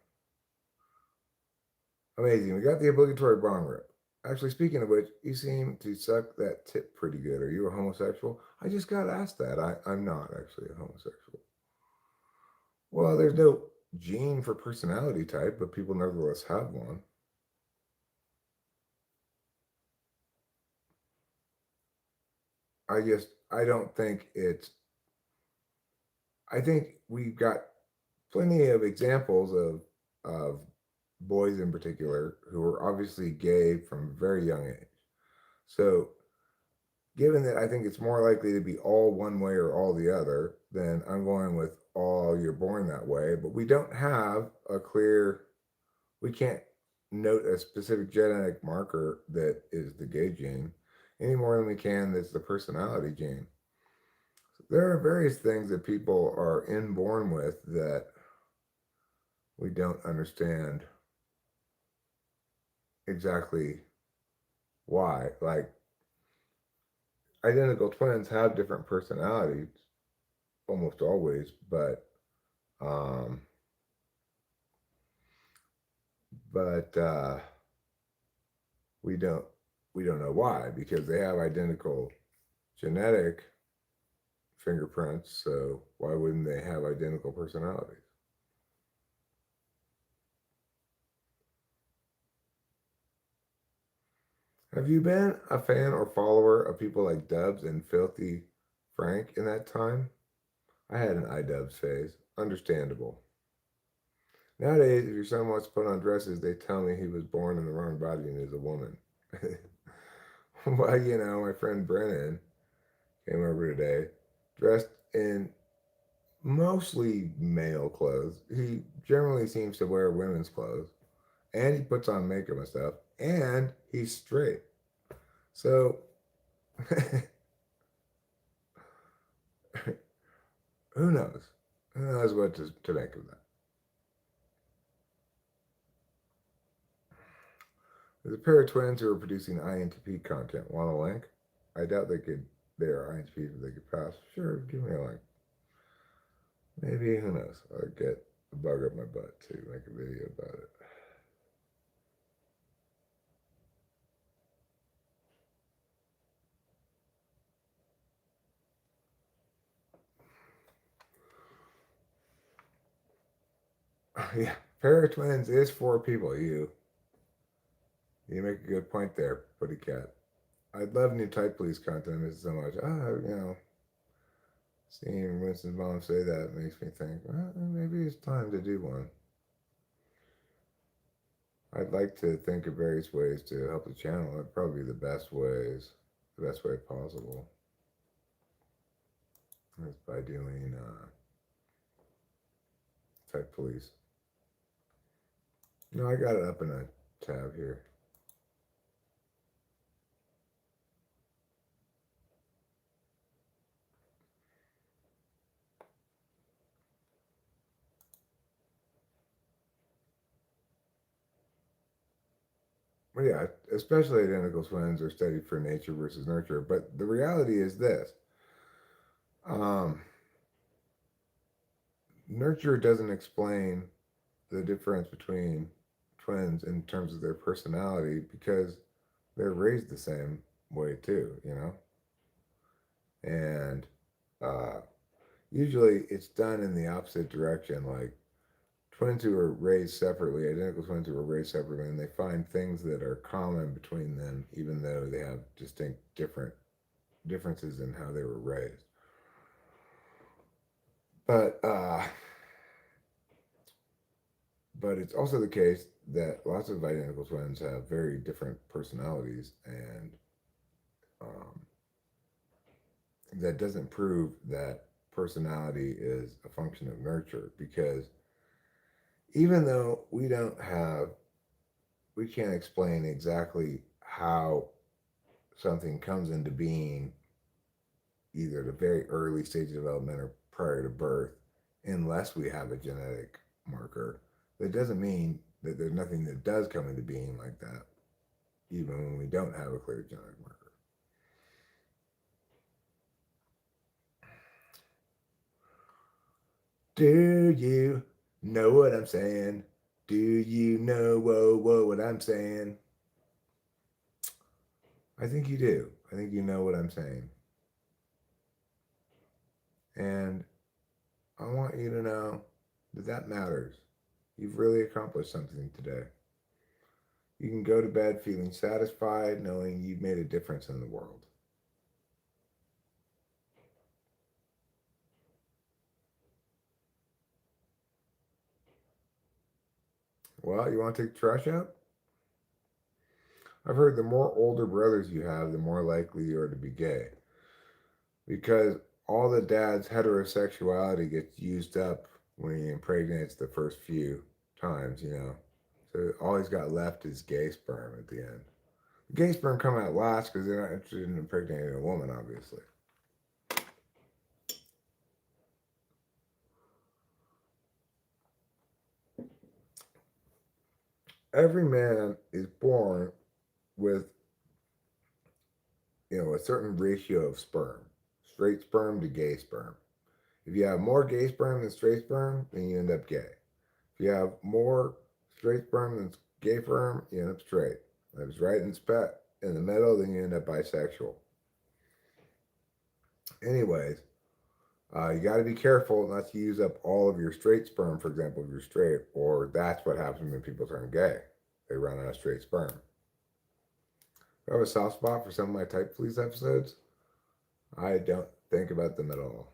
amazing. We got the obligatory bong rip. Actually, speaking of which, you seem to suck that tip pretty good. Are you a homosexual? I just got asked that. I'm not actually a homosexual. Well, there's no gene for personality type, but people nevertheless have one. I don't think it's, I think we've got plenty of examples of boys in particular who are obviously gay from a very young age. So, given that I think it's more likely to be all one way or all the other, then I'm going with all you're born that way. But we don't have a clear, we can't note a specific genetic marker that is the gay gene any more than we can that's the personality gene. There are various things that people are inborn with that we don't understand exactly why. Like identical twins have different personalities almost always, um, but we don't we don't know why because they have identical genetic fingerprints. So why wouldn't they have identical personalities? Have you been a fan or follower of people like Dubs and Filthy Frank in that time? I had an iDubbbz phase. Understandable. Nowadays, if your son wants to put on dresses, they tell me he was born in the wrong body and is a woman. Well, my friend Brennan came over today dressed in mostly male clothes. He generally seems to wear women's clothes and he puts on makeup and stuff and he's straight. So, who knows? Who knows what to make of that? There's a pair of twins who are producing INTP content. Want a link? I doubt they are INTPs, but they could pass. Sure, give me a link. Maybe, who knows? I'll get a bug up my butt to make a video about it. Yeah, pair of twins is for people. You make a good point there, Putty Cat. I love new Type Police content so much. Seeing Winston's mom say that makes me think, well, maybe it's time to do one. I'd like to think of various ways to help the channel. That'd probably be the best way possible. Is by doing Type Police. No, I got it up in a tab here. Well, yeah, especially identical twins are studied for nature versus nurture. But the reality is this: um, nurture doesn't explain the difference between twins in terms of their personality because they're raised the same way too, you know. And uh, usually it's done in the opposite direction. Like twins who are raised separately, identical twins who are raised separately, and they find things that are common between them, even though they have distinct differences in how they were raised. But but it's also the case that lots of identical twins have very different personalities, and um, that doesn't prove that personality is a function of nurture because even though we can't explain exactly how something comes into being either at a very early stage of development or prior to birth unless we have a genetic marker. That doesn't mean that there's nothing that does come into being like that, even when we don't have a clear genetic marker. Do you know what I'm saying? Do you know what I'm saying? I think you do. I think you know what I'm saying. And I want you to know that that matters. You've really accomplished something today. You can go to bed feeling satisfied, knowing you've made a difference in the world. Well, you want to take the trash out? I've heard the more older brothers you have, the more likely you are to be gay. Because all the dad's heterosexuality gets used up when he impregnates the first few times, you know. So all he's got left is gay sperm at the end. Gay sperm come out last because they're not interested in impregnating a woman, obviously. Every man is born with, a certain ratio of sperm, straight sperm to gay sperm. If you have more gay sperm than straight sperm, then you end up gay. If you have more straight sperm than gay sperm, you end up straight. If it's right in the middle, then you end up bisexual. Anyways, you got to be careful not to use up all of your straight sperm, for example, if you're straight, or that's what happens when people turn gay. They run out of straight sperm. I have a soft spot for some of my Type Fleas episodes. I don't think about them at all.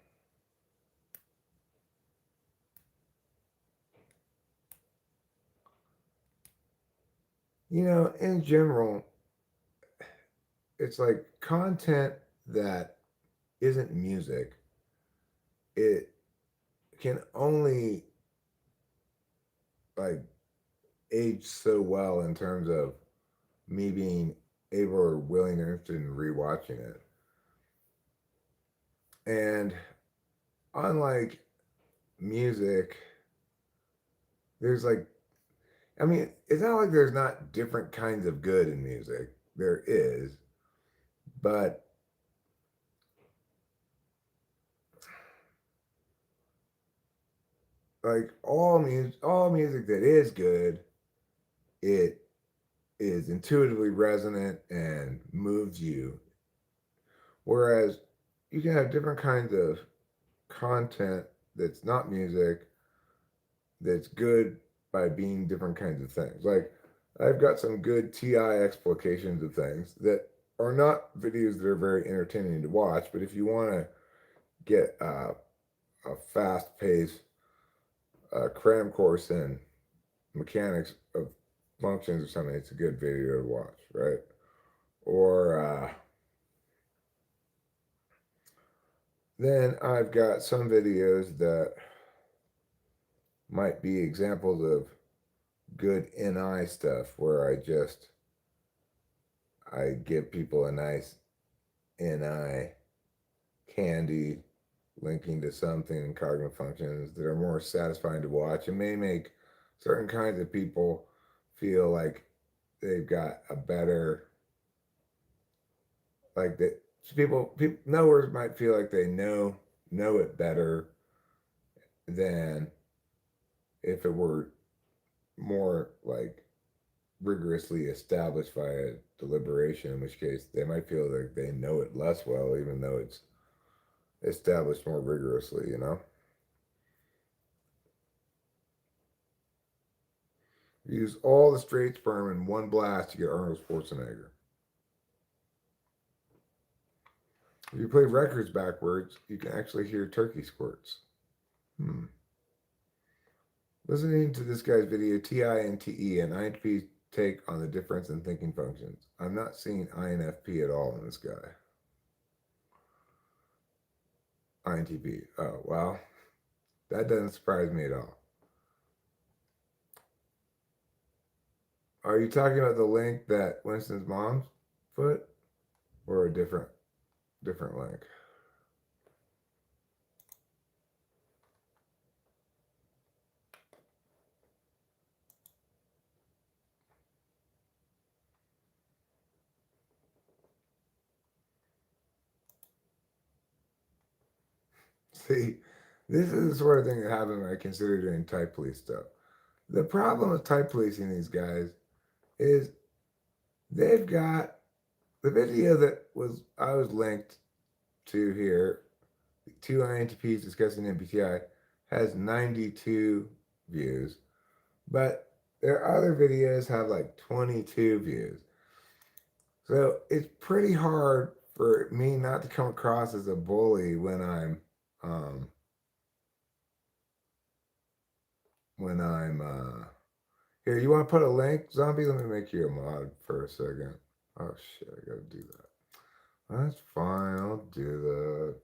In general, it's like content that isn't music. It can only like age so well in terms of me being able or willing or interested in rewatching it. And unlike music, there's like, I mean, it's not like there's not different kinds of good in music. There is, but like all music that is good, it is intuitively resonant and moves you. Whereas you can have different kinds of content that's not music that's good by being different kinds of things. Like I've got some good TI explications of things that are not videos that are very entertaining to watch, but if you want to get a fast paced cram course in mechanics of functions or something, it's a good video to watch, right? Or then I've got some videos that might be examples of good NI stuff where I give people a nice NI candy linking to something in cognitive functions that are more satisfying to watch and may make certain kinds of people feel like they've got a better like that people knowers might feel like they know it better than if it were more like rigorously established via deliberation, in which case they might feel like they know it less well, even though it's established more rigorously, you know? Use all the straight sperm in one blast to get Arnold Schwarzenegger. If you play records backwards, you can actually hear turkey squirts. Listening to this guy's video, TI and TE, and INFP's take on the difference in thinking functions. I'm not seeing INFP at all in this guy. INTP. Oh, well, that doesn't surprise me at all. Are you talking about the link that Winston's mom put, or a different link? See, this is the sort of thing that happens when I consider doing type police stuff. The problem with type policing these guys is they've got the video that I was linked to here, two INTPs discussing MBTI, has 92 views, but their other videos have like 22 views. So it's pretty hard for me not to come across as a bully um, when I'm here. You want to put a link, zombie? Let me make you a mod for a second. Oh shit, I gotta do that. That's fine. I'll do that.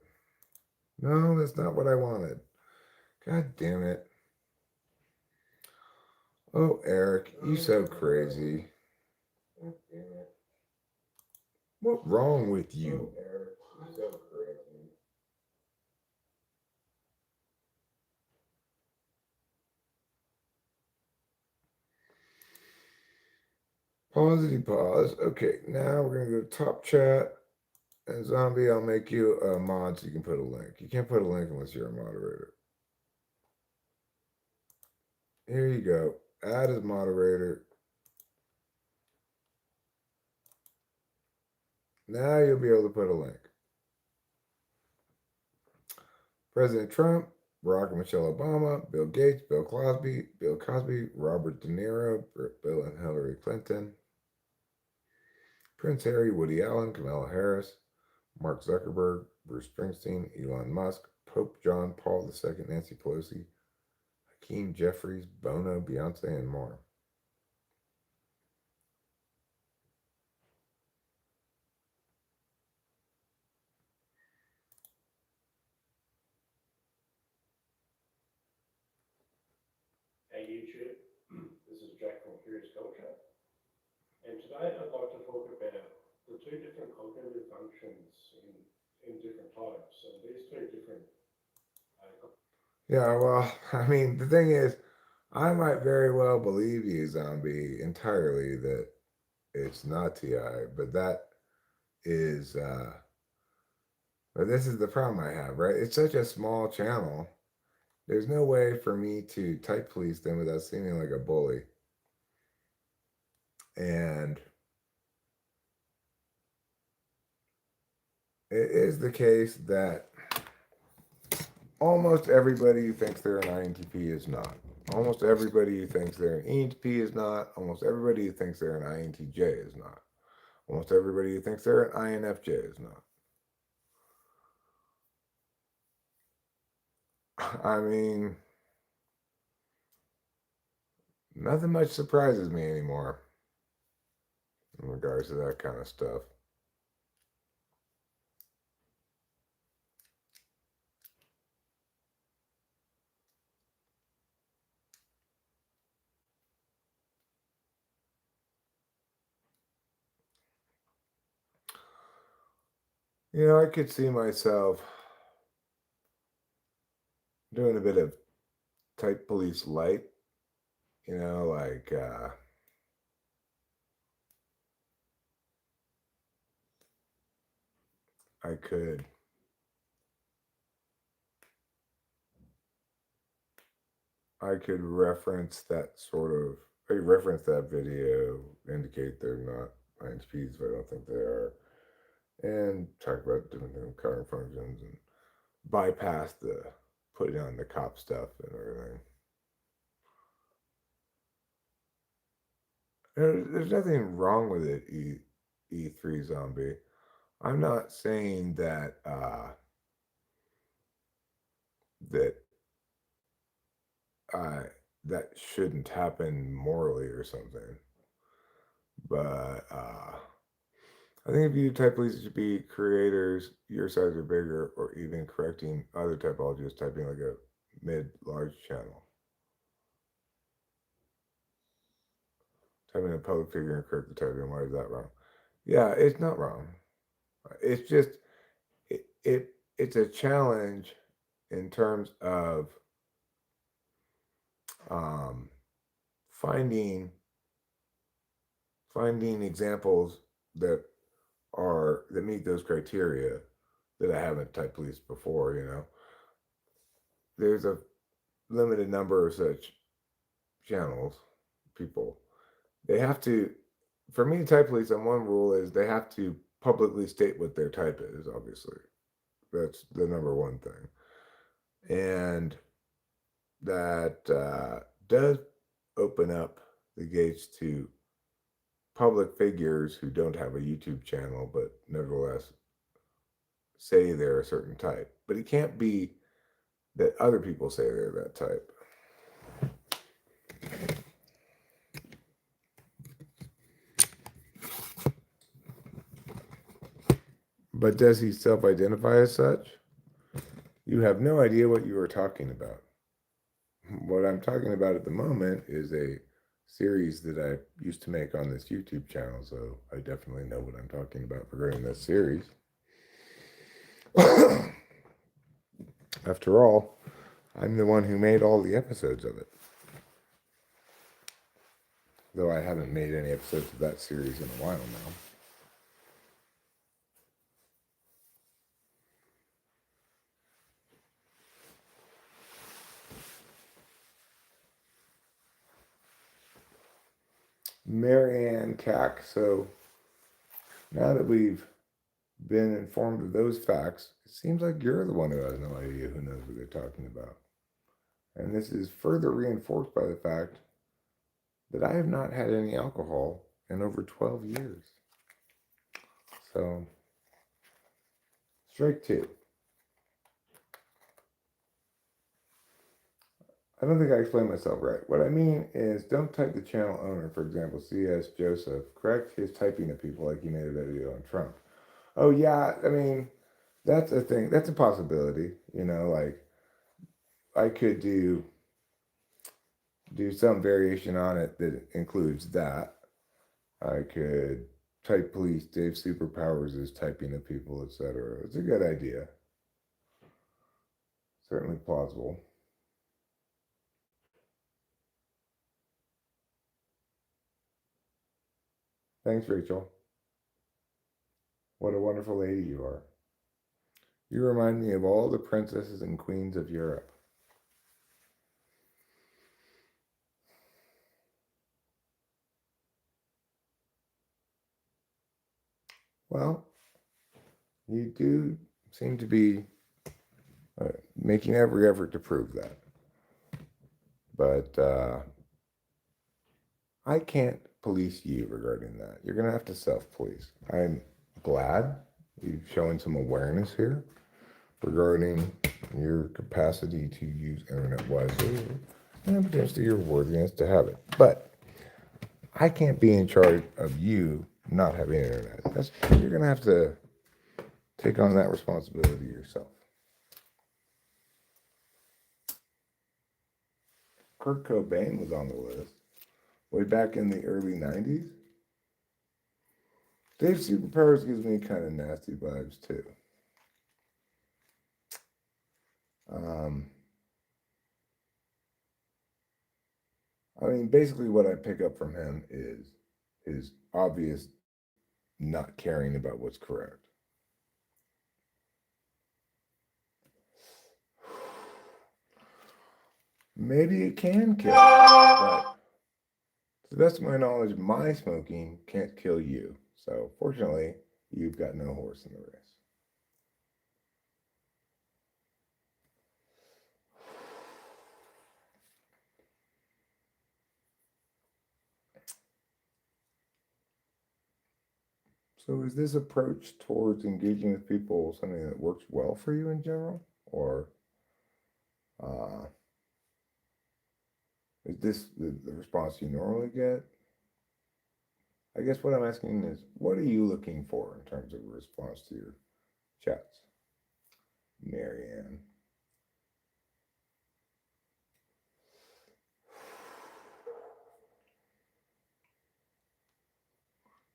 No, that's not what I wanted. God damn it. Oh, Eric, you so crazy. God damn it. What's wrong with you? Oh, Eric, you so crazy. Pausey pause. Okay, now we're gonna go to top chat. And zombie, I'll make you a mod so you can put a link. You can't put a link unless you're a moderator. Here you go. Add as moderator. Now you'll be able to put a link. President Trump, Barack and Michelle Obama, Bill Gates, Bill Cosby, Robert De Niro, Bill and Hillary Clinton, Prince Harry, Woody Allen, Kamala Harris, Mark Zuckerberg, Bruce Springsteen, Elon Musk, Pope John Paul II, Nancy Pelosi, Hakeem Jeffries, Bono, Beyonce, and more. Hey YouTube, this is Jack from Curious Culture, and today I'd like to talk about the two different cognitive functions in different types, and these two different. Yeah, well, I mean, the thing is, I might very well believe you, zombie, entirely that it's not TI, but but this is the problem I have, right? It's such a small channel. There's no way for me to type police them without seeming like a bully. And it is the case that almost everybody who thinks they're an INTP is not. Almost everybody who thinks they're an ENTP is not. Almost everybody who thinks they're an INTJ is not. Almost everybody who thinks they're an INFJ is not. I mean, nothing much surprises me anymore in regards to that kind of stuff. I could see myself doing a bit of type police light, like I could reference that reference that video, indicate they're not INTPs, but I don't think they are, and talk about different current functions and bypass the putting on the cop stuff and everything. There's nothing wrong with it, E3 zombie. I'm not saying that that uh, that shouldn't happen morally or something, but I think if you type police to be creators, your size or bigger, or even correcting other typologies, typing like a mid-large channel, typing a public figure and correct the typing. Why is that wrong? Yeah, it's not wrong. It's just it's a challenge in terms of um, finding examples that meet those criteria that I haven't typed police before. There's a limited number of such channels, people. They have to, for me to type police, and one rule is they have to publicly state what their type is. Obviously, that's the number one thing, and that does open up the gates to public figures who don't have a YouTube channel, but nevertheless say they're a certain type. But it can't be that other people say they're that type. But does he self identify as such? You have no idea what you are talking about. What I'm talking about at the moment is a series that I used to make on this YouTube channel, so I definitely know what I'm talking about regarding this series. After all, I'm the one who made all the episodes of it. Though I haven't made any episodes of that series in a while now. Marianne Cack. So now that we've been informed of those facts, it seems like you're the one who has no idea who knows what they're talking about. And this is further reinforced by the fact that I have not had any alcohol in over 12 years. So, strike two. I don't think I explained myself right. What I mean is, don't type the channel owner, for example, C.S. Joseph, correct his typing of people like he made a video on Trump. Oh, yeah, I mean, that's a thing. That's a possibility. Like I could do some variation on it that includes that. I could type police, Dave Superpowers is typing of people, etc. It's a good idea. Certainly plausible. Thanks, Rachel. What a wonderful lady you are. You remind me of all the princesses and queens of Europe. Well, you do seem to be making every effort to prove that. But I can't police you regarding that. You're going to have to self-police. I'm glad you've shown some awareness here regarding your capacity to use internet wisely and potentially your worthiness to have it. But I can't be in charge of you not having internet. You're going to have to take on that responsibility yourself. Kurt Cobain was on the list way back in the early 90s. Dave's superpowers gives me kind of nasty vibes too. I mean, basically what I pick up from him is his obvious not caring about what's correct. Maybe it can kill, but to the best of my knowledge, my smoking can't kill you. So fortunately, you've got no horse in the race. So is this approach towards engaging with people something that works well for you in general? Or is this the response you normally get? I guess what I'm asking is, what are you looking for in terms of a response to your chats? Marianne.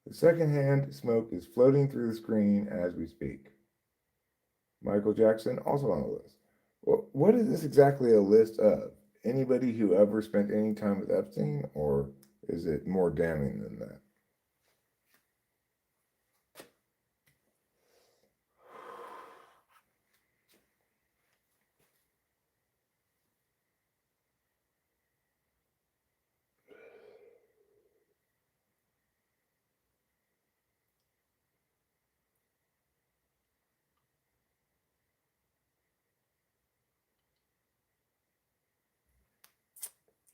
The secondhand smoke is floating through the screen as we speak. Michael Jackson, also on the list. Well, what is this exactly a list of? Anybody who ever spent any time with Epstein, or is it more damning than that?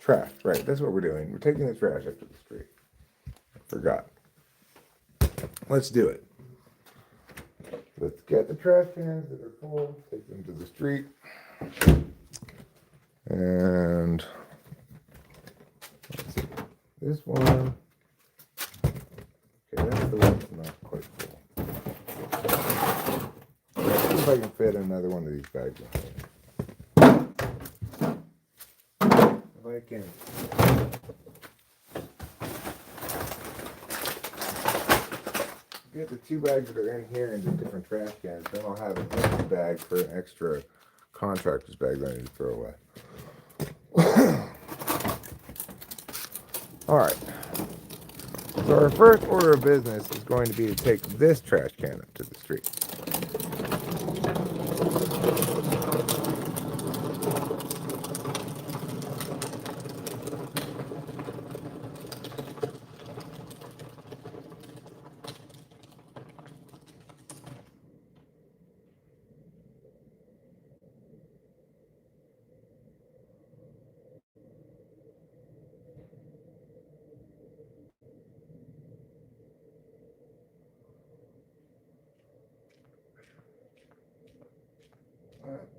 Trash, right, that's what we're doing. We're taking the trash up to the street. I forgot. Let's do it. Let's get the trash cans that are full, take them to the street. And let's see. This one. Okay, that's the one that's not quite full. Let's see if I can fit another one of these bags in here. If I can. Get the 2 bags that are in here into different trash cans, then I'll have an empty bag for an extra contractor's bag that I need to throw away. All right. So our first order of business is going to be to take this trash can up to the street.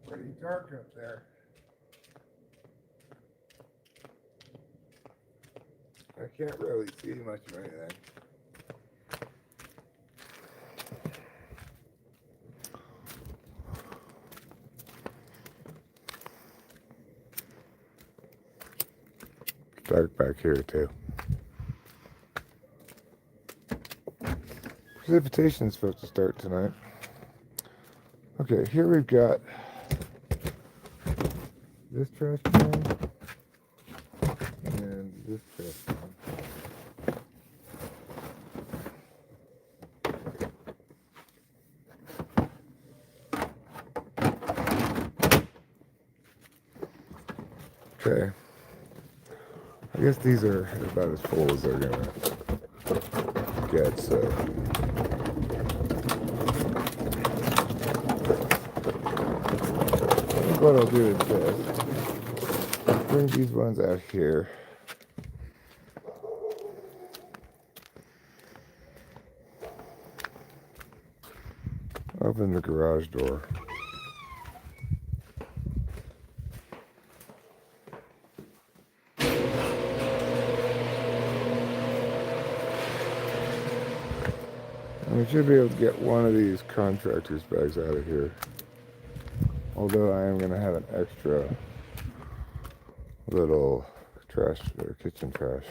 Pretty dark up there. I can't really see much of anything. It's dark back here too. Precipitation is supposed to start tonight. Okay, here we've got this trash can and this trash can. Okay, I guess these are about as full as they're gonna get, so I think what I'll do is this. bring these ones out here. Open the garage door. And we should be able to get one of these contractor's bags out of here. Although I am going to have an extra little trash or kitchen trash.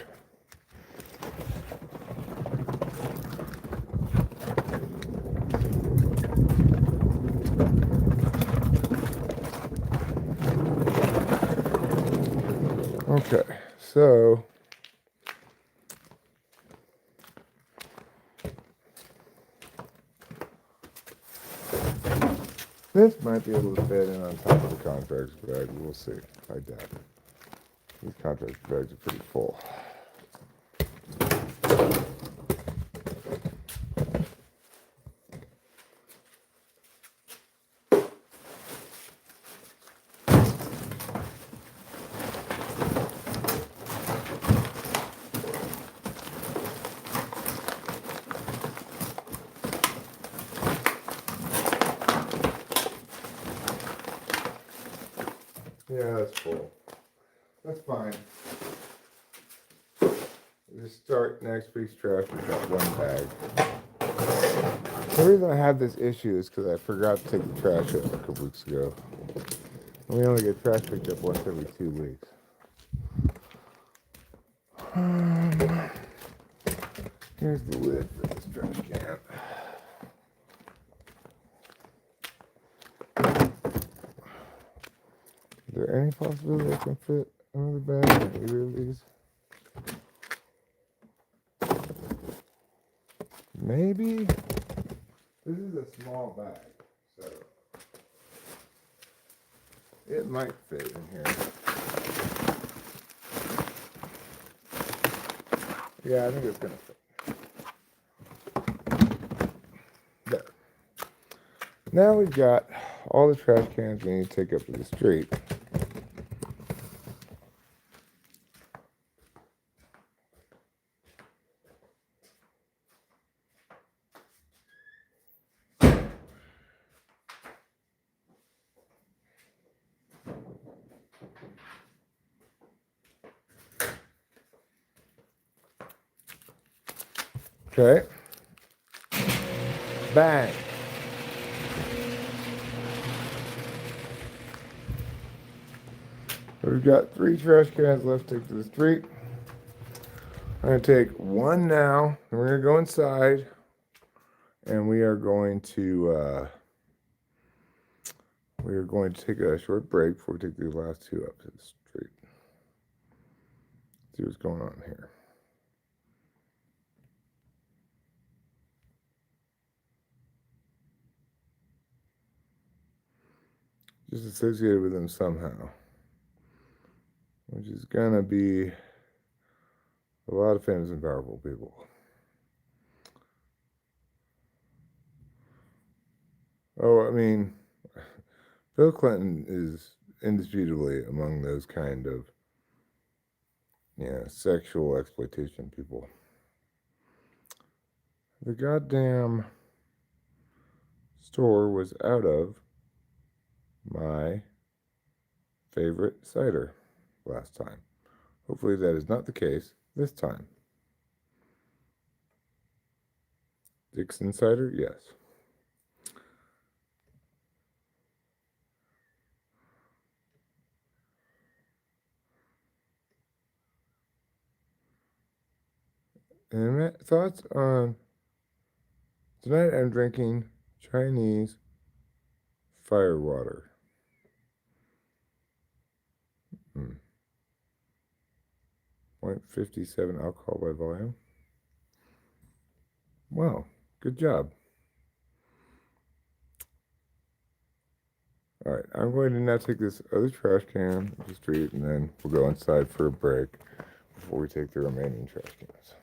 Okay, so this might be able to fit in on top of the contractor's bag. We'll see. I doubt it. These contractor's bags are pretty full. Yeah, that's full. That's fine. Just start next week's trash with that one bag. The reason I have this issue is because I forgot to take the trash out a couple weeks ago. And we only get trash picked up once every 2 weeks. Here's the lid for this trash can. Is there any possibility I can fit another bag in either of these? Maybe? This is a small bag, so it might fit in here. Yeah, I think it's gonna fit. There. Now we've got all the trash cans we need to take up to the street. Okay. Bang. We've got 3 trash cans left to take to the street. I'm going to take one now, and we're going to go inside, and we are going to take a short break before we take the last 2 up to the street. See what's going on here. Just associated with them somehow, which is gonna be a lot of famous and powerful people. Oh, I mean, Bill Clinton is indisputably among those kind of, sexual exploitation people. The goddamn store was out of my favorite cider last time. Hopefully that is not the case this time. Dixon cider? Yes. And thoughts on tonight? I'm drinking Chinese firewater. 0.57 alcohol by volume. Wow, good job. All right, I'm going to now take this other trash can to the street, and then we'll go inside for a break before we take the remaining trash cans.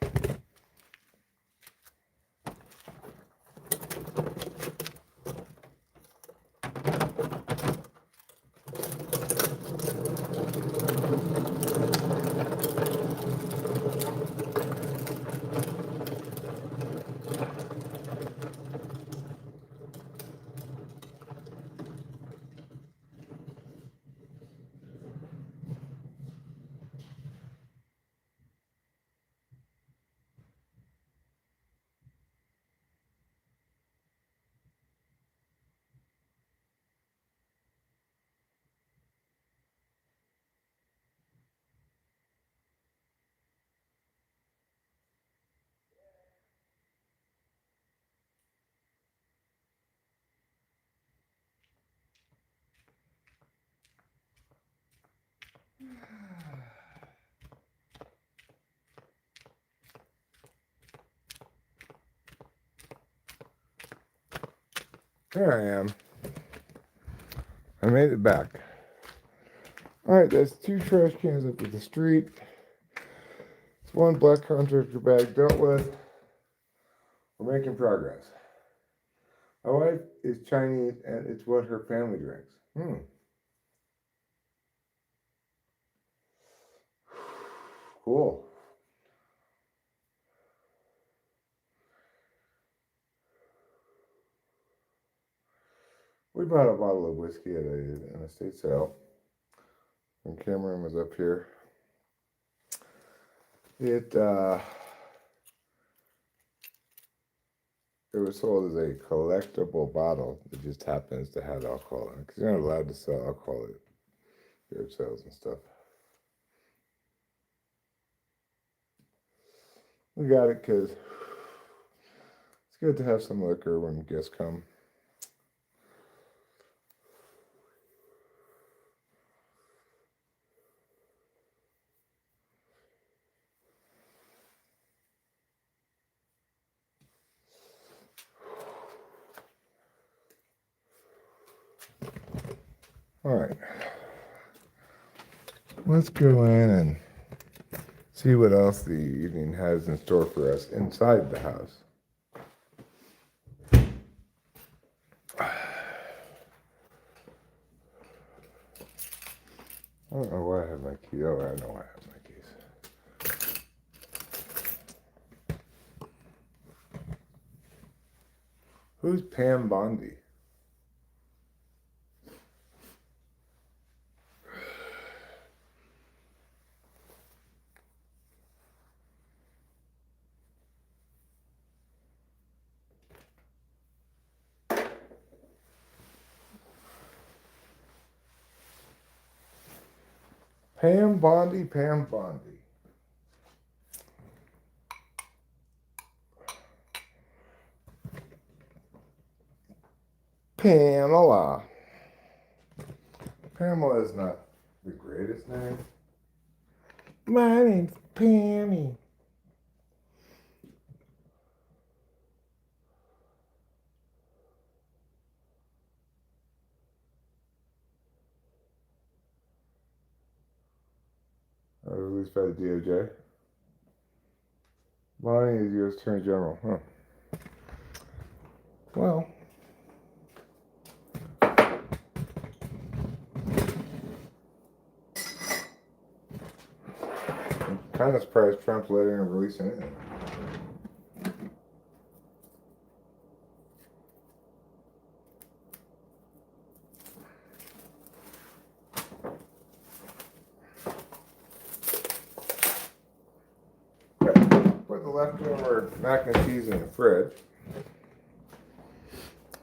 There I am. I made it back. Alright, that's 2 trash cans up to the street. It's 1 black contractor bag dealt with. We're making progress. My wife is Chinese and it's what her family drinks. Cool. We bought a bottle of whiskey at an estate sale. And Cameron was up here. It was sold as a collectible bottle that just happens to have alcohol in it. Because you're not allowed to sell alcohol at beer sales and stuff. We got it because it's good to have some liquor when guests come. All right. Let's go in and see what else the evening has in store for us inside the house. I don't know why I have my key. Oh, I know why I have my keys. Who's Pam Bondi? Pam Bondi, Pam Bondi. Pamela. Pamela is not the greatest name. My name's Pammy. Released by the DOJ. Bonnie is U.S. Attorney General. Huh. Well. I'm kind of surprised Trump's letting him release anything. Put the leftover mac and cheese in the fridge.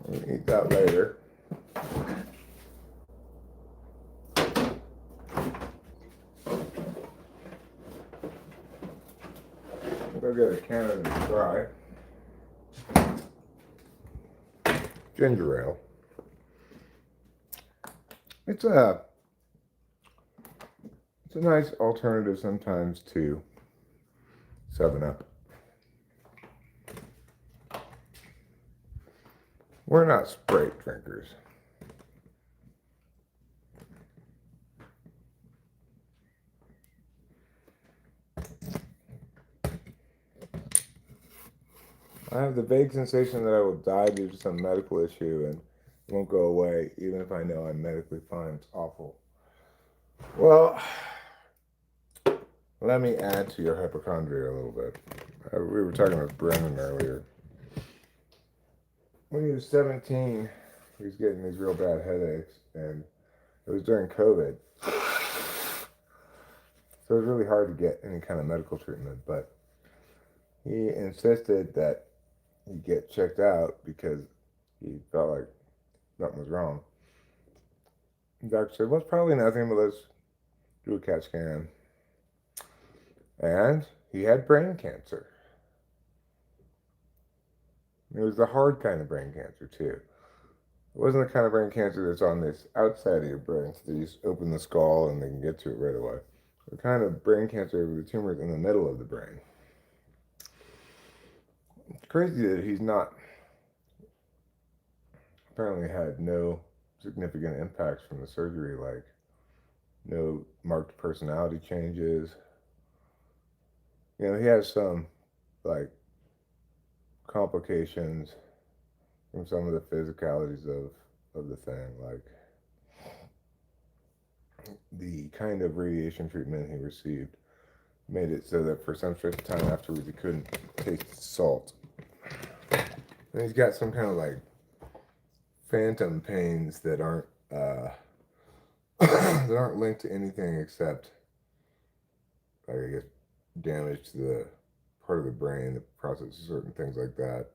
We'll eat that later. Go get a can of dry ginger ale. It's a nice alternative sometimes to 7-Up. We're not Sprite drinkers. I have the vague sensation that I will die due to some medical issue and it won't go away, even if I know I'm medically fine. It's awful. Well, let me add to your hypochondria a little bit. We were talking about Brennan earlier. When he was 17, he was getting these real bad headaches, and it was during COVID. So it was really hard to get any kind of medical treatment, but he insisted that he get checked out because he felt like nothing was wrong. The doctor said, well, it's probably nothing, but let's do a CAT scan. And he had brain cancer. It was the hard kind of brain cancer, too. It wasn't the kind of brain cancer that's on this outside of your brain, so you just open the skull and they can get to it right away. The kind of brain cancer where the tumor is in the middle of the brain. It's crazy that he's not apparently had no significant impacts from the surgery, like no marked personality changes. He has some like complications from some of the physicalities of the thing, like the kind of radiation treatment he received made it so that for some stretch of time afterwards he couldn't taste salt. And he's got some kind of like phantom pains that aren't that aren't linked to anything except, like, I guess, damage to the part of the brain that processes certain things like that,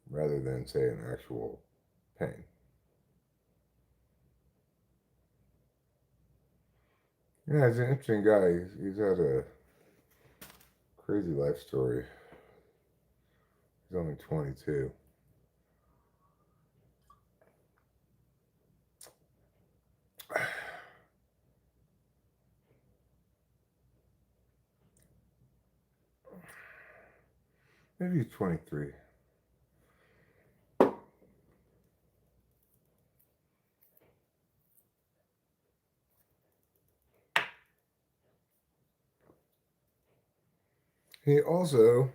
rather than say an actual pain. Yeah, he's an interesting guy. He's had a crazy life story. He's only 22. Maybe he's 23. He also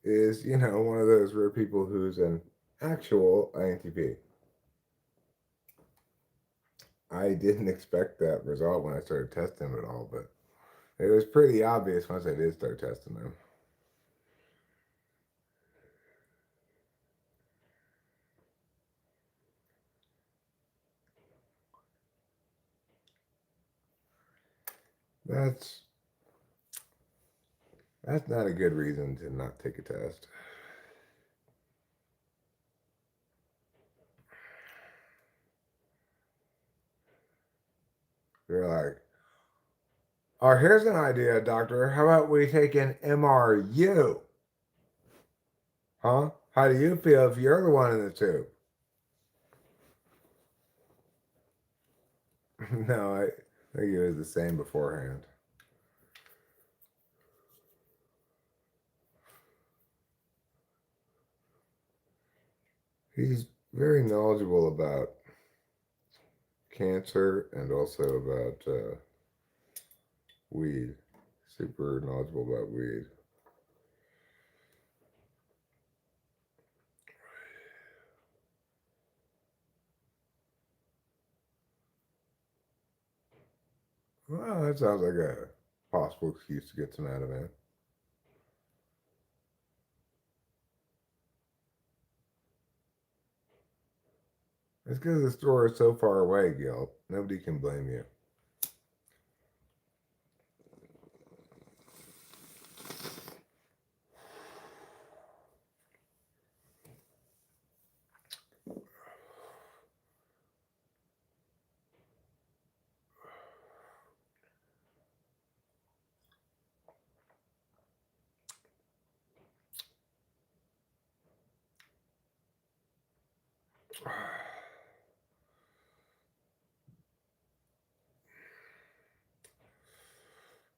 is, one of those rare people who's an actual INTP. I didn't expect that result when I started testing him at all, but it was pretty obvious once I did start testing him. That's that's not a good reason to not take a test. They're like, oh, here's an idea, doctor. How about we take an MRU? Huh? How do you feel if you're the one in the tube? No, I think it was the same beforehand. He's very knowledgeable about cancer and also about weed. Super knowledgeable about weed. Well, that sounds like a possible excuse to get some out of it. It's because the store is so far away, Gil. Nobody can blame you.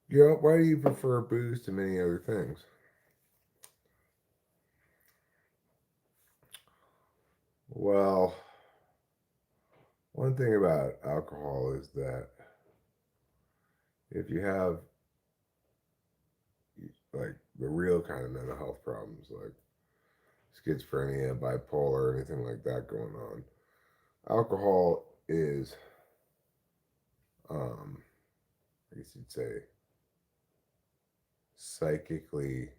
Gil, why do you prefer booze to many other things? Well, one thing about alcohol is that if you have like the real kind of mental health problems, like schizophrenia, bipolar, anything like that going on, alcohol is, I guess you'd say, psychically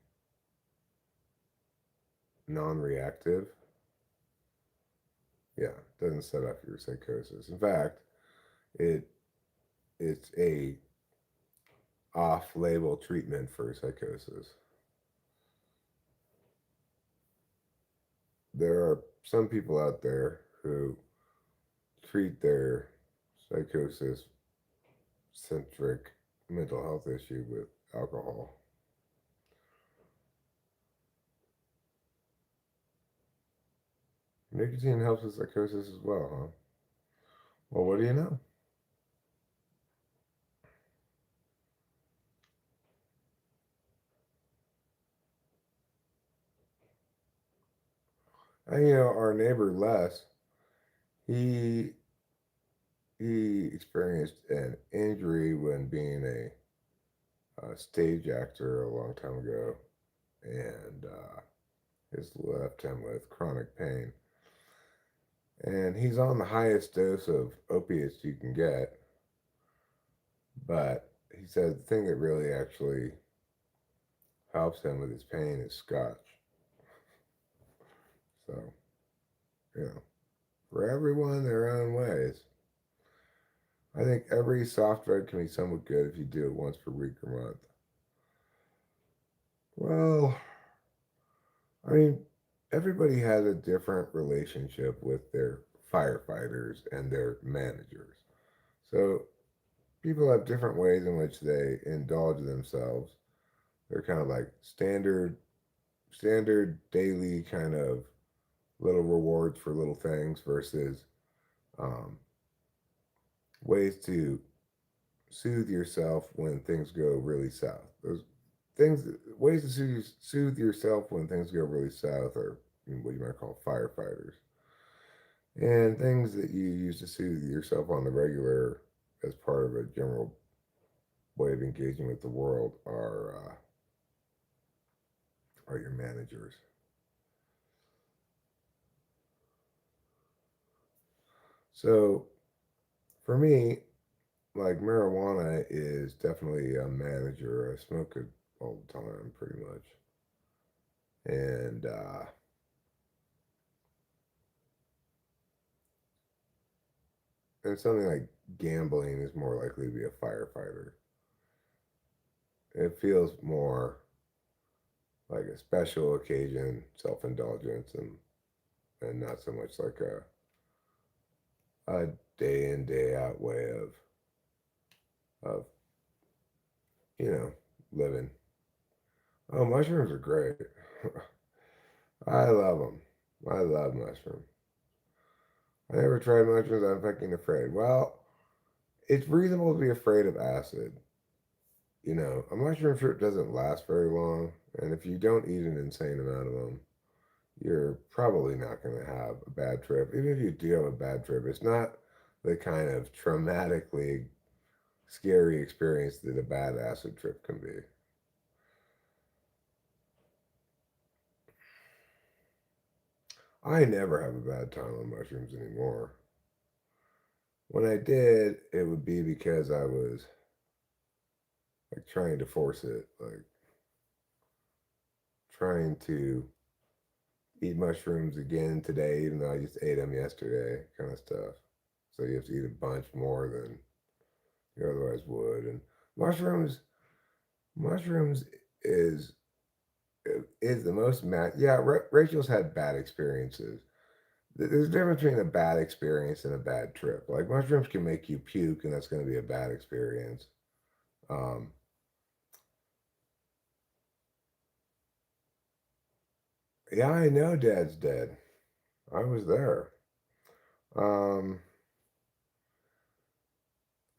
non-reactive. Yeah, doesn't set up your psychosis. In fact, it it's a off-label treatment for psychosis. There are some people out there who treat their psychosis centric mental health issue with alcohol. Nicotine helps with psychosis as well, huh? Well, what do you know? our neighbor Les, he he experienced an injury when being a stage actor a long time ago, and has left him with chronic pain. And he's on the highest dose of opiates you can get, but he said the thing that really actually helps him with his pain is scotch. So, you know, for everyone their own ways. I think every soft drug can be somewhat good if you do it once per week or month. Well, I mean, everybody has a different relationship with their firefighters and their managers. So people have different ways in which they indulge themselves. They're kind of like standard daily kind of little rewards for little things versus um, ways to soothe yourself when things go really south. Those ways to soothe yourself when things go really south are what you might call firefighters. And things that you use to soothe yourself on the regular as part of a general way of engaging with the world are your managers. So for me, like marijuana is definitely a manager. I smoke it all the time, pretty much, and something like gambling is more likely to be a firefighter. It feels more like a special occasion, self indulgence, and not so much like a day in day out way of living. Oh, mushrooms are great. I love them. I love mushrooms. I never tried mushrooms. I'm fucking afraid. Well, it's reasonable to be afraid of acid. A mushroom trip doesn't last very long, and if you don't eat an insane amount of them, you're probably not going to have a bad trip. Even if you do have a bad trip, it's not the kind of traumatically scary experience that a bad acid trip can be. I never have a bad time on mushrooms anymore. When I did, it would be because I was like trying to force it, like trying to eat mushrooms again today, even though I just ate them yesterday, kind of stuff. So you have to eat a bunch more than you otherwise would. And mushrooms, mushrooms is is the most yeah. Rachel's had bad experiences. There's a difference between a bad experience and a bad trip. Like mushrooms can make you puke, and that's going to be a bad experience. Um, yeah, I know Dad's dead. I was there. Um,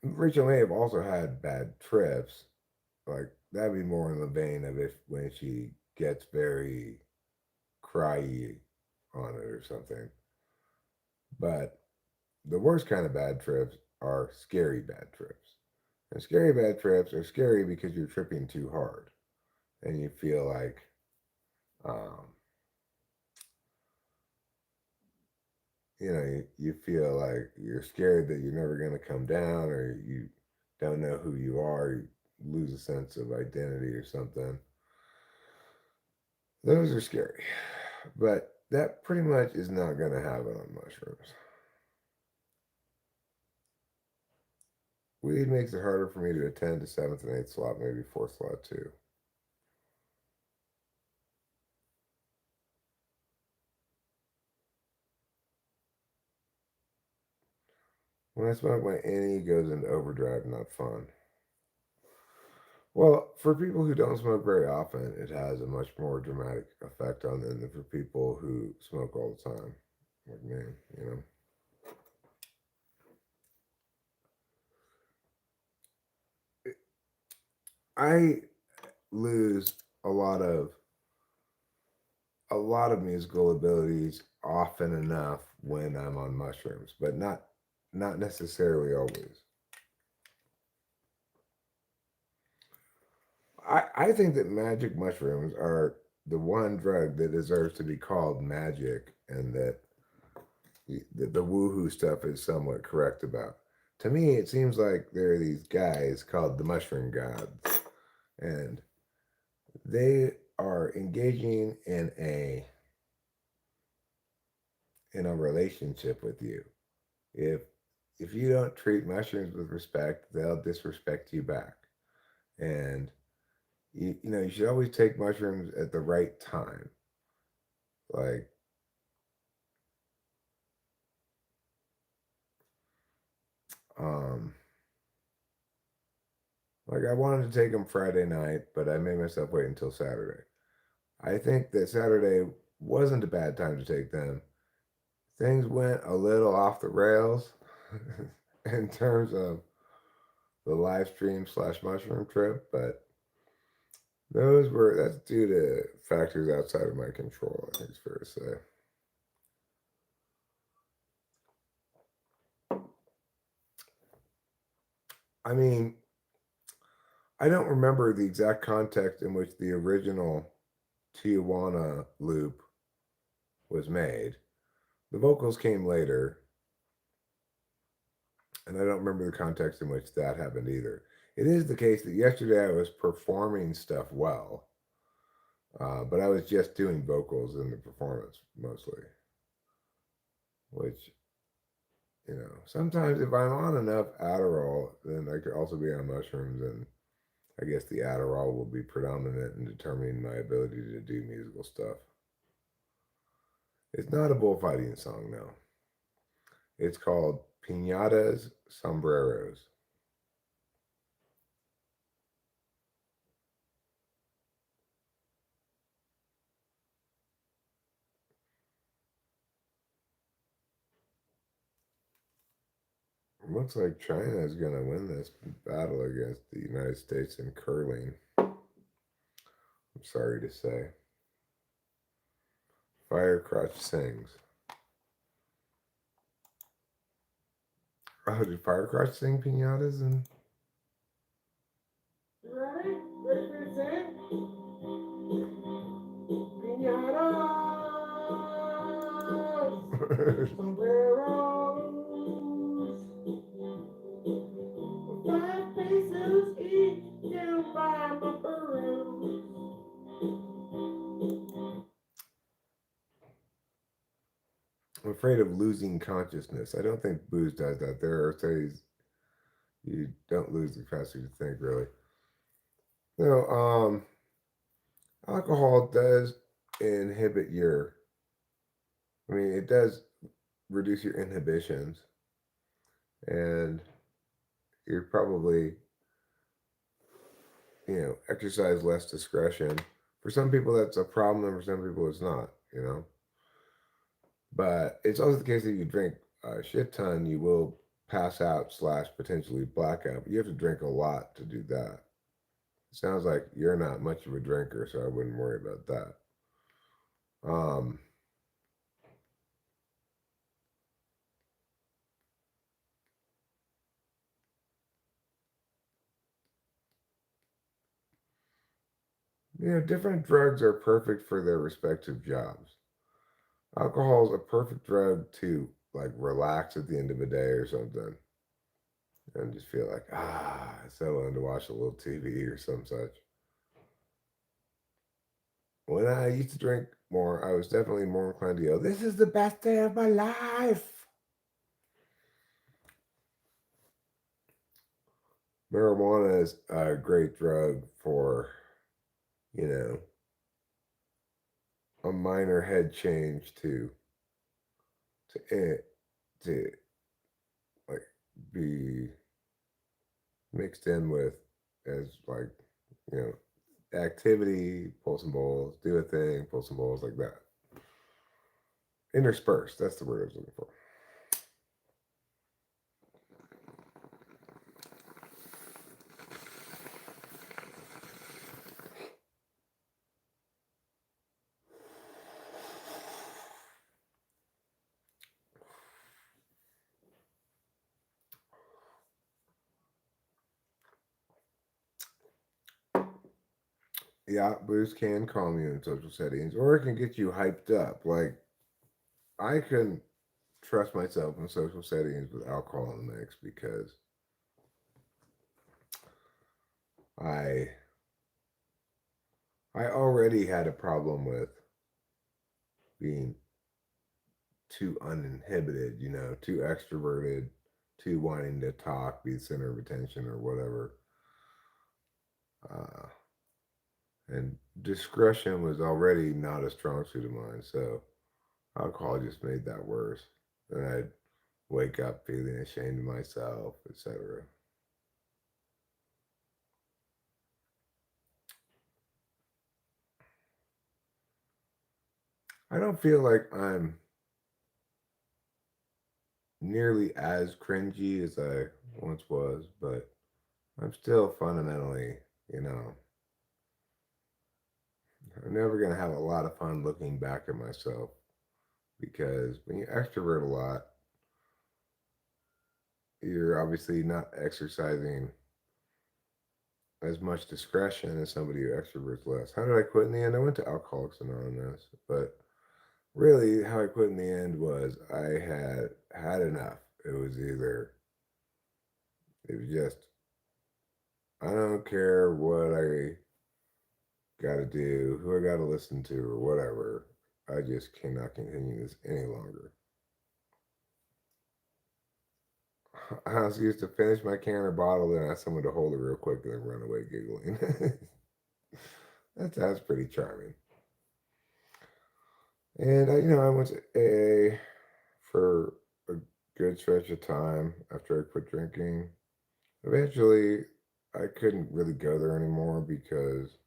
Rachel may have also had bad trips. Like that'd be more in the vein of if when she gets very cryy on it or something. But the worst kind of bad trips are scary bad trips. And scary bad trips are scary because you're tripping too hard and you feel like um, you feel like you're scared that you're never going to come down or you don't know who you are, you lose a sense of identity or something. Those are scary. But that pretty much is not going to happen on mushrooms. Weed makes it harder for me to attend to seventh and eighth slot, maybe fourth slot too. When I smoke, my any goes into overdrive, not fun. Well, for people who don't smoke very often, it has a much more dramatic effect on them than for people who smoke all the time, like me, you know. I lose a lot of musical abilities often enough when I'm on mushrooms, but not necessarily always. I think that magic mushrooms are the one drug that deserves to be called magic, and that the woohoo stuff is somewhat correct about. To me, it seems like there are these guys called the mushroom gods, and they are engaging in a relationship with you. If if you don't treat mushrooms with respect, they'll disrespect you back. And you should always take mushrooms at the right time. Like um like I wanted to take them Friday night, but I made myself wait until Saturday. I think that Saturday wasn't a bad time to take them. Things went a little off the rails in terms of the live stream slash mushroom trip, but that's due to factors outside of my control, I think it's fair to say. I mean, I don't remember the exact context in which the original Tijuana loop was made. The vocals came later, and I don't remember the context in which that happened either. It is the case that yesterday I was performing stuff well, but I was just doing vocals in the performance mostly, which, sometimes if I'm on enough Adderall, then I could also be on mushrooms, and I guess the Adderall will be predominant in determining my ability to do musical stuff. It's not a bullfighting song, no. It's called Piñatas Sombreros. It looks like China is going to win this battle against the United States in curling. I'm sorry to say. Firecrotch sings. Oh, did Firecrotch sing Piñatas? And Ready? Ready for the sing? Piñatas, sombreros, 5 pesos each, you buy my burros. I'm afraid of losing consciousness. I don't think booze does that. There are studies you don't lose the capacity to think, really. You know, alcohol does inhibit it does reduce your inhibitions, and you're probably, exercise less discretion. For some people, that's a problem, and for some people, it's not. But it's also the case that you drink a shit ton, you will pass out slash potentially blackout. But you have to drink a lot to do that. It sounds like you're not much of a drinker, so I wouldn't worry about that. Um, different drugs are perfect for their respective jobs. Alcohol is a perfect drug to like relax at the end of a day or something, and just feel like settle in to watch a little TV or some such. When I used to drink more, I was definitely more inclined to go, "This is the best day of my life." Marijuana is a great drug for, you know, a minor head change to it to like be mixed in with as like, you activity, pull some bowls, do a thing, pull some bowls like that. Interspersed, that's the word I was looking for. yacht boost can calm you in social settings, or it can get you hyped up. Like I couldn't trust myself in social settings with alcohol in the mix because I I already had a problem with being too uninhibited, too extroverted, too wanting to talk, be the center of attention or whatever. Uh, and discretion was already not a strong suit of mine, so alcohol just made that worse. Then I'd wake up feeling ashamed of myself, etc. I don't feel like I'm nearly as cringy as I once was, but I'm still fundamentally, you know, I'm never going to have a lot of fun looking back at myself because when you extrovert a lot, you're obviously not exercising as much discretion as somebody who extroverts less. How did I quit in the end? I went to Alcoholics Anonymous, but really how I quit in the end was I had had enough. It was just, I don't care what I got to do, who I got to listen to, or whatever. I just cannot continue this any longer. I was used to finish my can or bottle, then ask someone to hold it real quick, and then run away giggling. That's pretty charming. And I went to AA for a good stretch of time after I quit drinking. Eventually, I couldn't really go there anymore because,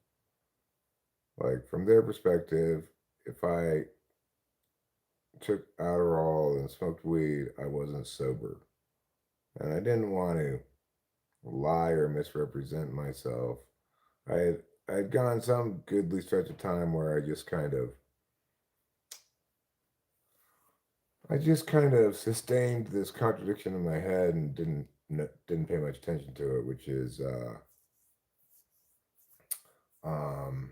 like, from their perspective, if I took Adderall and smoked weed, I wasn't sober. And I didn't want to lie or misrepresent myself. I had I'd gone some goodly stretch of time where I just kind of sustained this contradiction in my head and didn't pay much attention to it, which is um,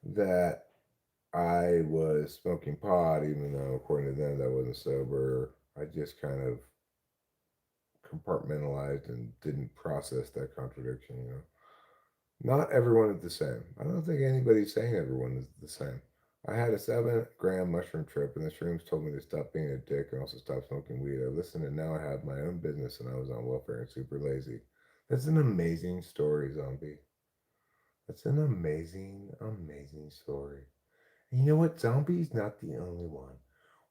that I was smoking pot, even though according to them that wasn't sober. I just kind of compartmentalized and didn't process that contradiction. Not everyone is the same. I don't think anybody's saying everyone is the same. I had a 7-gram mushroom trip, and the shrooms told me to stop being a dick and also stop smoking weed. I listened, and now I have my own business, and I was on welfare and super lazy. That's an amazing story, Zombie. That's an amazing, amazing story. And you know what? Zombie's not the only one.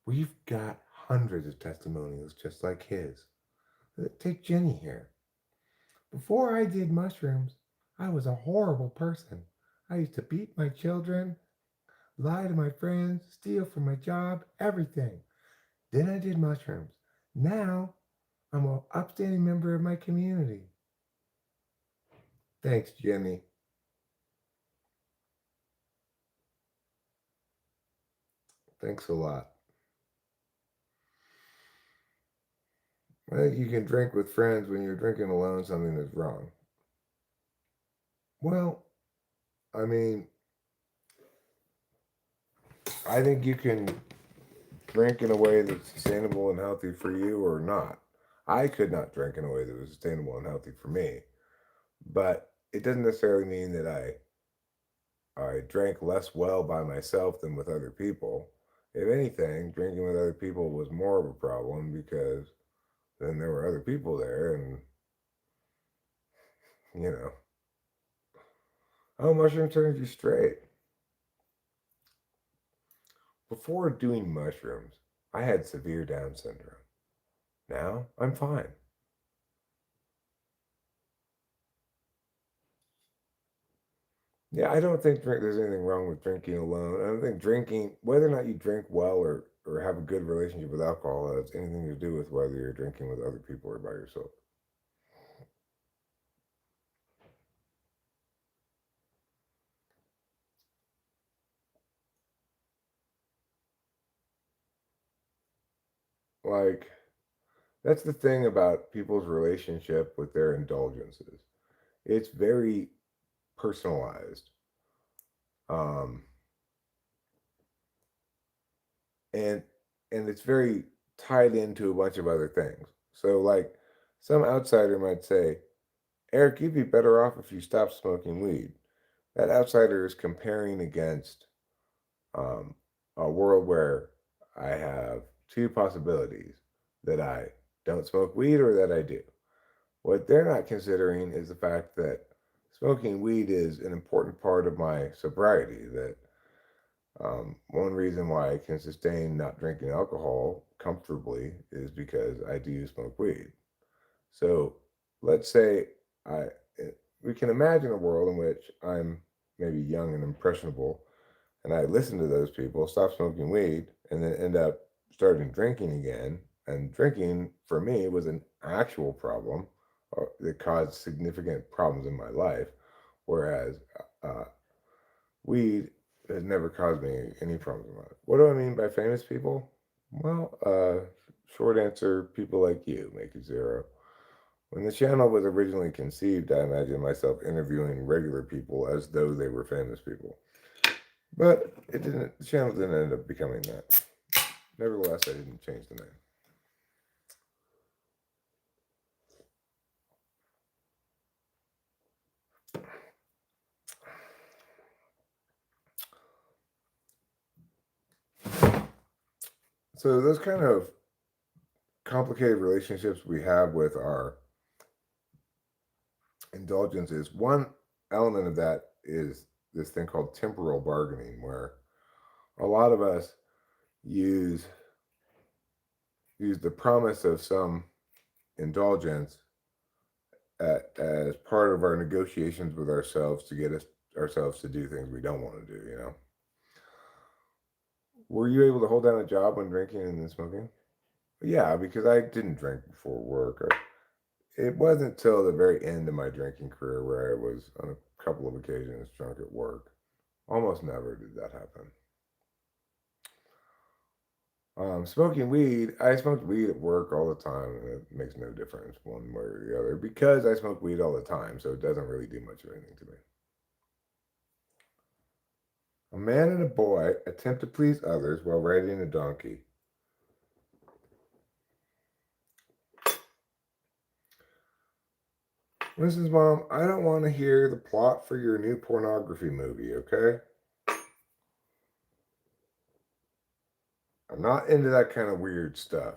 We've got hundreds of testimonials just like his. Take Jenny here. Before I did mushrooms, I was a horrible person. I used to beat my children, lie to my friends, steal from my job, everything. Then I did mushrooms. Now I'm an upstanding member of my community. Thanks, Jenny. Thanks a lot. I think you can drink with friends when you're drinking alone, something is wrong. Well, I mean, I think you can drink in a way that's sustainable and healthy for you or not. I could not drink in a way that was sustainable and healthy for me, but it doesn't necessarily mean that I drank less well by myself than with other people. If anything, drinking with other people was more of a problem because then there were other people there, and you know, oh, mushroom turns you straight. Before doing mushrooms, I had severe Down syndrome. Now I'm fine. Yeah, I don't think there's anything wrong with drinking alone. I don't think drinking, whether or not you drink well or have a good relationship with alcohol, has anything to do with whether you're drinking with other people or by yourself. Like, that's the thing about people's relationship with their indulgences. It's very personalized. Um, and and it's very tied into a bunch of other things. So like some outsider might say, Eric, you'd be better off if you stopped smoking weed. That outsider is comparing against um, a world where I have two possibilities, that I don't smoke weed or that I do. What they're not considering is the fact that smoking weed is an important part of my sobriety. That one reason why I can sustain not drinking alcohol comfortably is because I do smoke weed. So let's say I we can imagine a world in which I'm maybe young and impressionable, and I listen to those people, stop smoking weed, and then end up starting drinking again. And drinking for me was an actual problem that caused significant problems in my life, whereas uh, weed has never caused me any problems in my life. What do I mean by famous people? Well, short answer, people like you make it zero. When the channel was originally conceived, I imagined myself interviewing regular people as though they were famous people. But it didn't. The channel didn't end up becoming that. Nevertheless, I didn't change the name. So those kind of complicated relationships we have with our indulgences. One element of that is this thing called temporal bargaining, where a lot of us use use the promise of some indulgence as part of our negotiations with ourselves to get us ourselves to do things we don't want to do. Were you able to hold down a job when drinking and then smoking? Yeah, because I didn't drink before work. It wasn't till the very end of my drinking career where I was on a couple of occasions drunk at work. Almost never did that happen. Smoking weed, I smoked weed at work all the time, and it makes no difference one way or the other because I smoke weed all the time, so it doesn't really do much of anything to me. A man and a boy attempt to please others while riding a donkey. Mrs. Mom, I don't want to hear the plot for your new pornography movie, okay? I'm not into that kind of weird stuff.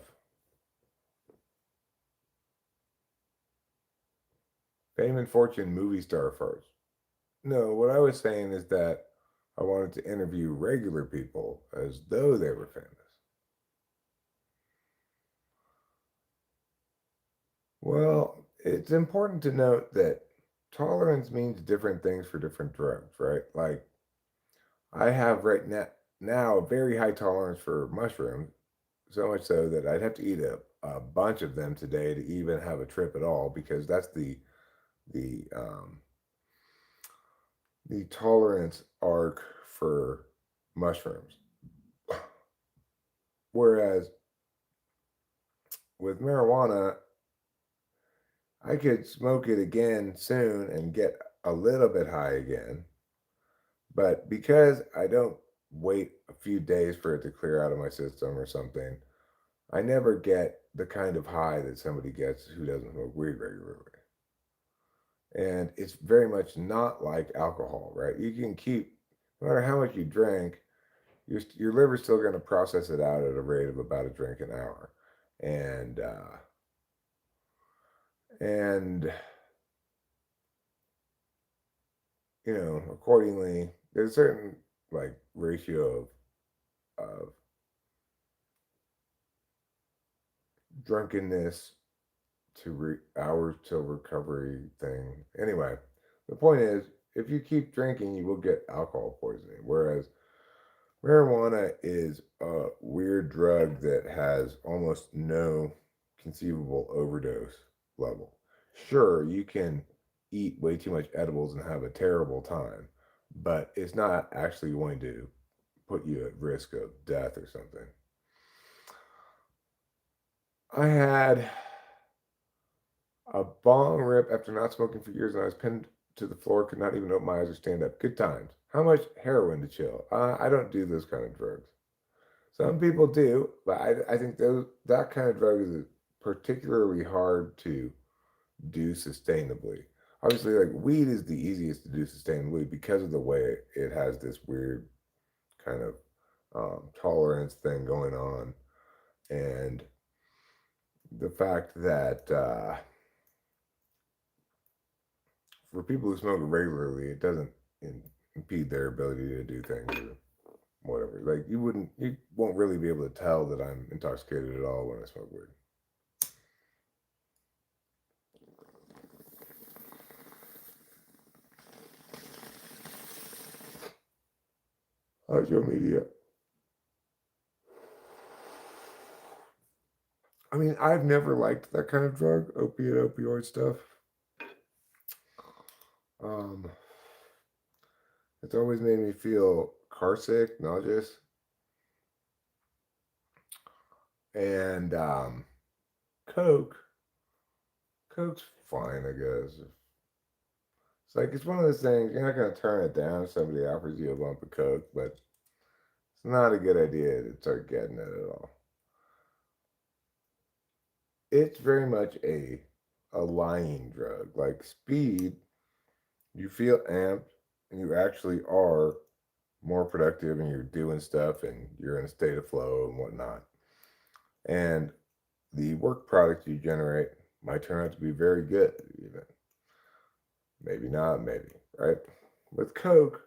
Fame and fortune movie star first. No, what I was saying is that I wanted to interview regular people as though they were famous. Well, it's important to note that tolerance means different things for different drugs, right? Like I have now a very high tolerance for mushrooms, so much so that I'd have to eat a bunch of them today to even have a trip at all because that's the the tolerance arc for mushrooms. Whereas with marijuana, I could smoke it again soon and get a little bit high again. But because I don't wait a few days for it to clear out of my system or something, I never get the kind of high that somebody gets who doesn't smoke weed regularly. And it's very much not like alcohol, right? You can keep, no matter how much you drink, your liver's still going to process it out at a rate of about a drink an hour. And, uh, and, accordingly, there's a certain like ratio of drunkenness to hours till recovery thing. Anyway, the point is, if you keep drinking, you will get alcohol poisoning. Whereas marijuana is a weird drug that has almost no conceivable overdose level. Sure, you can eat way too much edibles and have a terrible time, but it's not actually going to put you at risk of death or something. I had a bong rip after not smoking for years, and I was to the floor, could not even open my eyes or stand up. Good times. How much heroin to chill? I don't do those kind of drugs. Some people do, but I think that kind of drug is particularly hard to do sustainably. Obviously, like weed is the easiest to do sustainably because of the way it has this weird kind of tolerance thing going on, and the fact that for people who smoke it regularly, it doesn't impede their ability to do things or whatever. Like you won't really be able to tell that I'm intoxicated at all when I smoke weed. How's your media? I mean, I've never liked that kind of drug, opioid stuff. Um, it's always made me feel car sick, nauseous, and Coke. Coke's fine, I guess. It's like it's one of those things you're not gonna turn it down if somebody offers you a bump of Coke, but it's not a good idea to start getting it at all. It's very much a lying drug. Like speed, you feel amped and you actually are more productive and you're doing stuff and you're in a state of flow and whatnot. And the work product you generate might turn out to be very good, even. Maybe not, maybe, right? With Coke,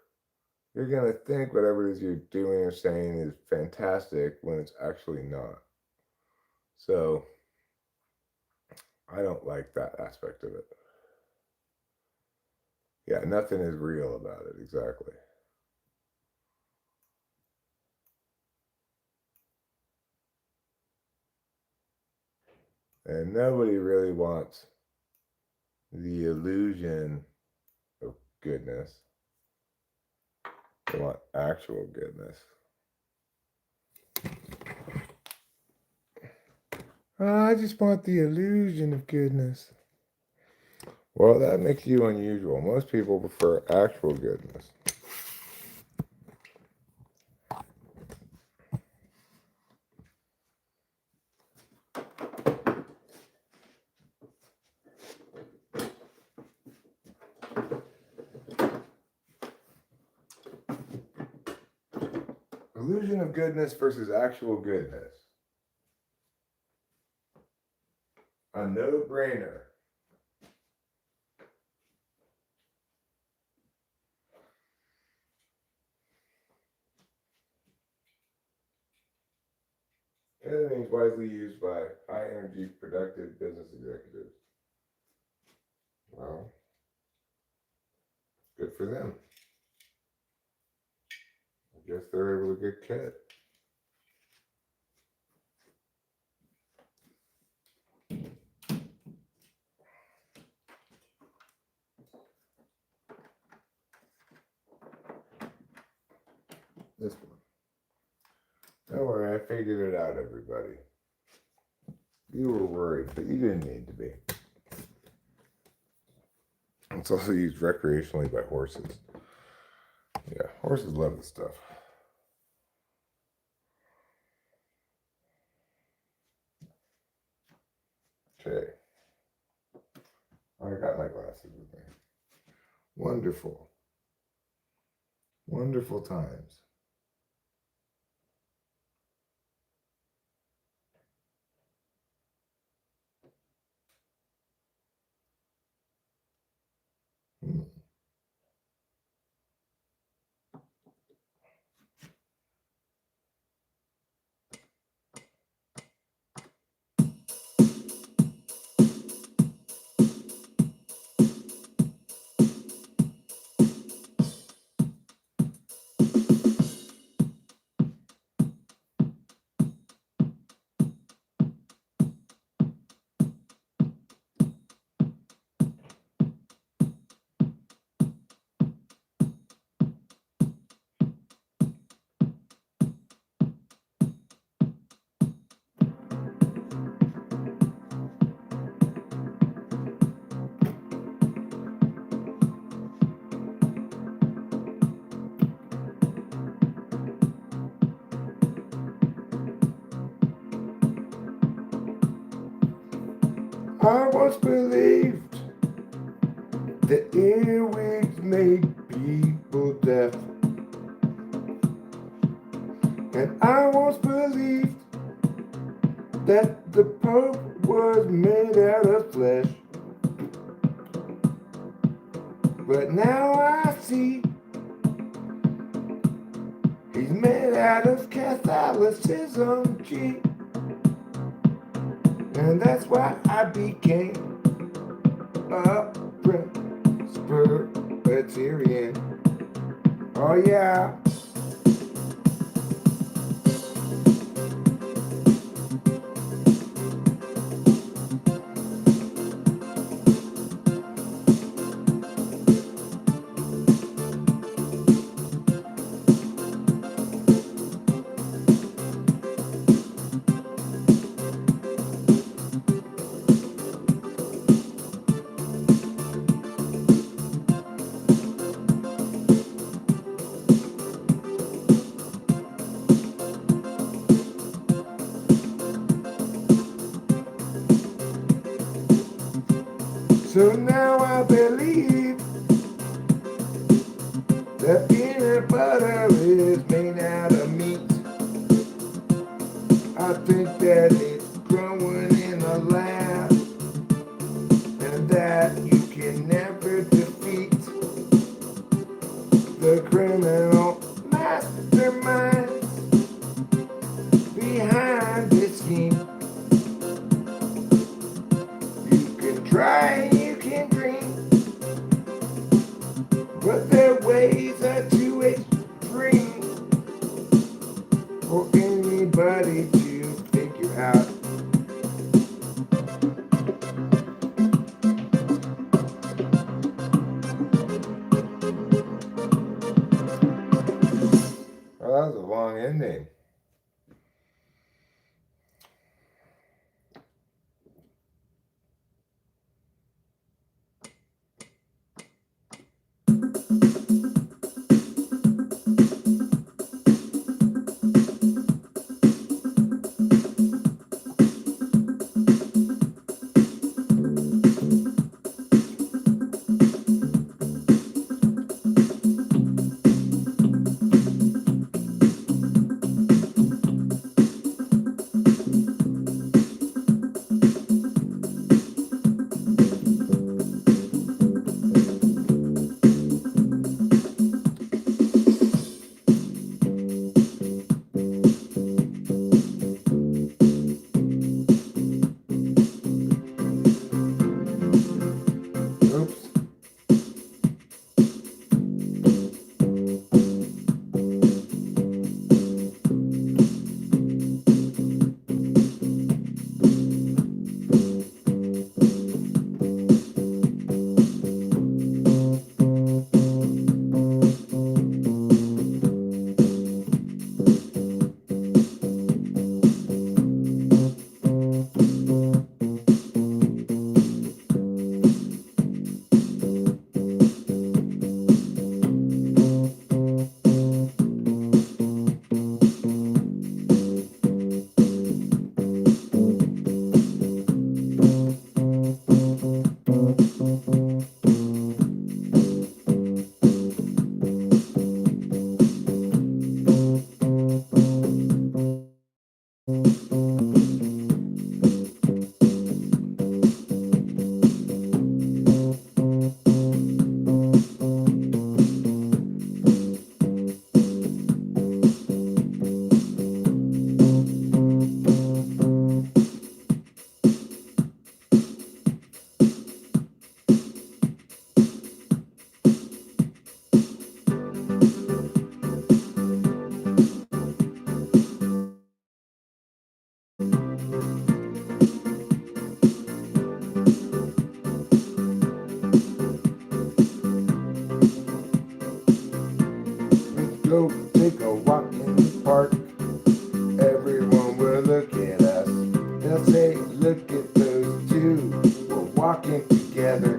you're going to think whatever it is you're doing or saying is fantastic when it's actually not. So, I don't like that aspect of it. Yeah, nothing is real about it, exactly. And nobody really wants the illusion of goodness. They want actual goodness. I just want the illusion of goodness. Well, that makes you unusual. Most people prefer actual goodness. Illusion of goodness versus actual goodness. A no-brainer. And it means widely used by high-energy, productive business executives. Well, good for them. I guess they're able to get cut. This one. Don't worry, I figured it out, everybody. You were worried, but you didn't need to be. It's also used recreationally by horses. Yeah, horses love this stuff. Okay. I got my glasses with me. Wonderful. Wonderful times. Hmm. I once believed that earwigs made people deaf. And I once believed that the Pope was made out of flesh. But now I see he's made out of Catholicism, gee. And that's why I became a Presbyterian. Oh yeah. So now I believe that peanut butter is made out of meat. I think that it's growing in a lab, and that you can never defeat the criminal masterminds behind this scheme. You can try, you can dream, but their ways are too extreme for anybody to figure out. Well, that was a long ending. Oops. Go take a walk in the park. Everyone will look at us. They'll say, look at those two. We're walking together.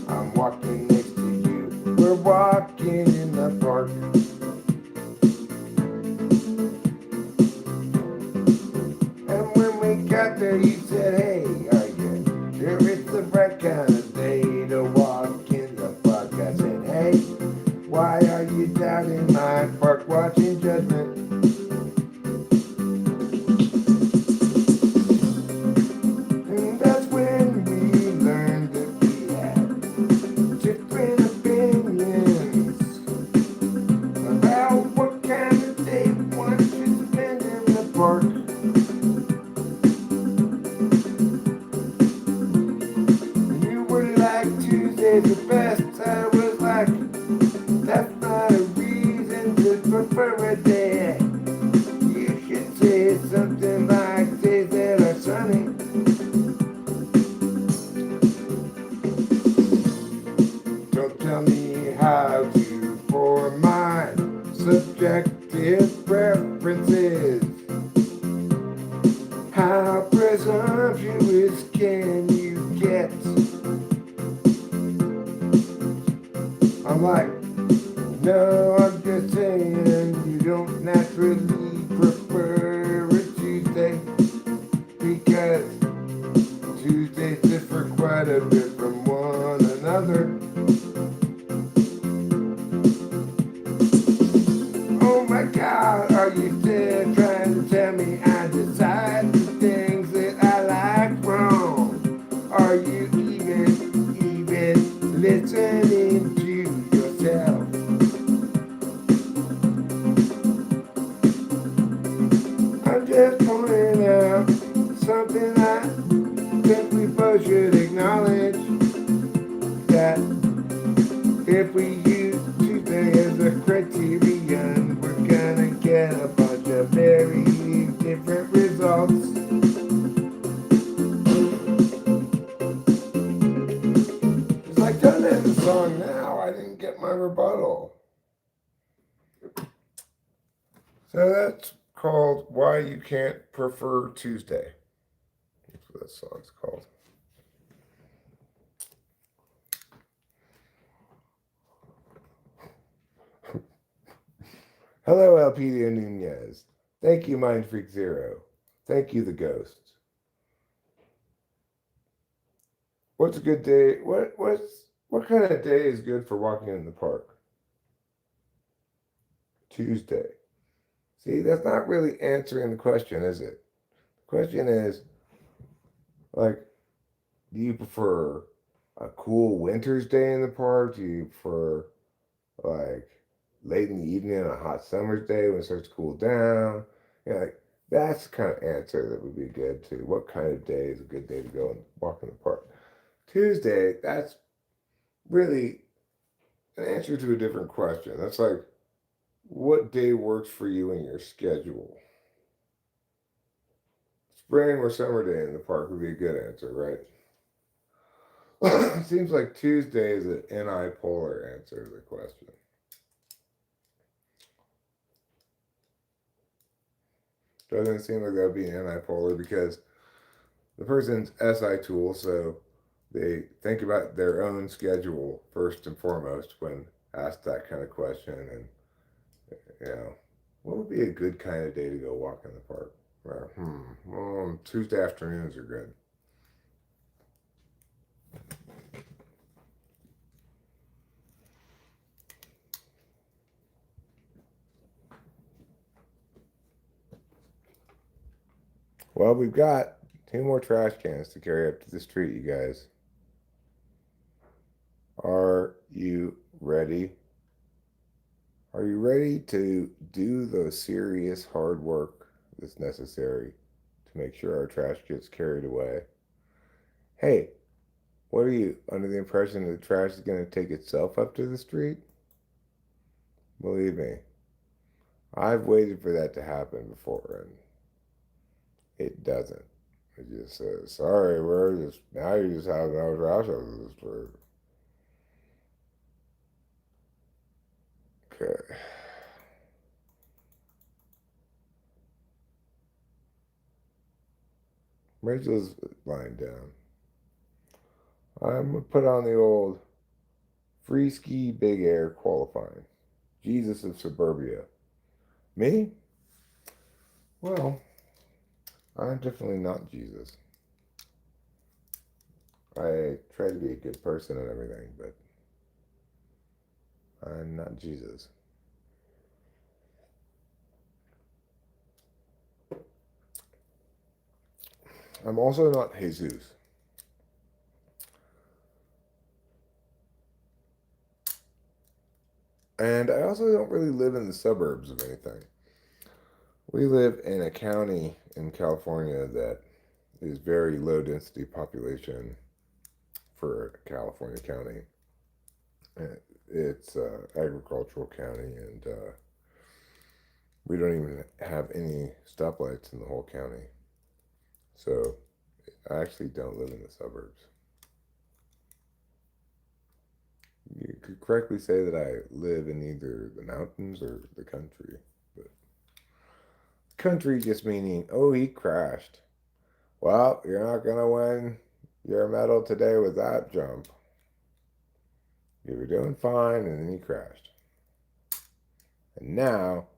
I'm walking next to you. We're walking in the park. And when we got there, you said, hey, are you Sure, it's the right kind of day to walk in the park. I said, hey, why are you down in my park watching Judgment? And that's when we learned that we had different opinions about what kind of day one should spend in the park. You were like Tuesday's the best. I was like, that's not a reason to prefer a day. You should say something like days that are sunny. Don't tell me how to form my subjective preferences. How presumptuous can you get? I'm like, no, I'm just saying you don't naturally prefer a Tuesday because Tuesdays differ quite a bit from one another. Oh my God, are you still trying to tell me I decide the things that I like wrong? Are you even listening to yourself? I'm just pointing out something I think we both should acknowledge, that if we use Tuesday as a criterion, we're gonna get a bunch of very different results. It's like, don't end the song now. I didn't get my rebuttal. So that's called Why You Can't Prefer Tuesday. That's what that song's called. Hello, Elpidio Nunez. Thank you, Mind Freak Zero. Thank you, The Ghost. What's a good day? What kind of day is good for walking in the park? Tuesday. See, that's not really answering the question, is it? The question is, like, do you prefer a cool winter's day in the park? Do you prefer, like, late in the evening on a hot summer's day when it starts to cool down? Yeah, like, that's the kind of answer that would be good to what kind of day is a good day to go and walk in the park. Tuesday, that's really an answer to a different question. That's like, what day works for you in your schedule? Spring or summer day in the park would be a good answer, right? Seems like Tuesday is an anti-polar answer to the question. Doesn't it seem like that would be anti-polar because the person's SI tool, so they think about their own schedule first and foremost when asked that kind of question, and what would be a good kind of day to go walk in the park? Well, Tuesday afternoons are good. Well, we've got 2 more trash cans to carry up to the street, you guys. Are you ready? Are you ready to do the serious hard work that's necessary to make sure our trash gets carried away? Hey, what are you, under the impression that the trash is going to take itself up to the street? Believe me, I've waited for that to happen before, and it doesn't. It just says, sorry, we're just, now you just have no trash up to the street. Okay. Rachel's lying down. I'm going to put on the old free ski big air qualifying. Jesus of suburbia. Me? Well, I'm definitely not Jesus. I try to be a good person and everything, but I'm not Jesus. I'm also not Jesus. And I also don't really live in the suburbs of anything. We live in a county in California that is very low density population for a California county. It's agricultural county, and we don't even have any stoplights in the whole county. So I actually don't live in the suburbs. You could correctly say that I live in either the mountains or the country. But country just meaning, oh, he crashed. Well, you're not going to win your medal today with that jump. You were doing fine, and then you crashed. And now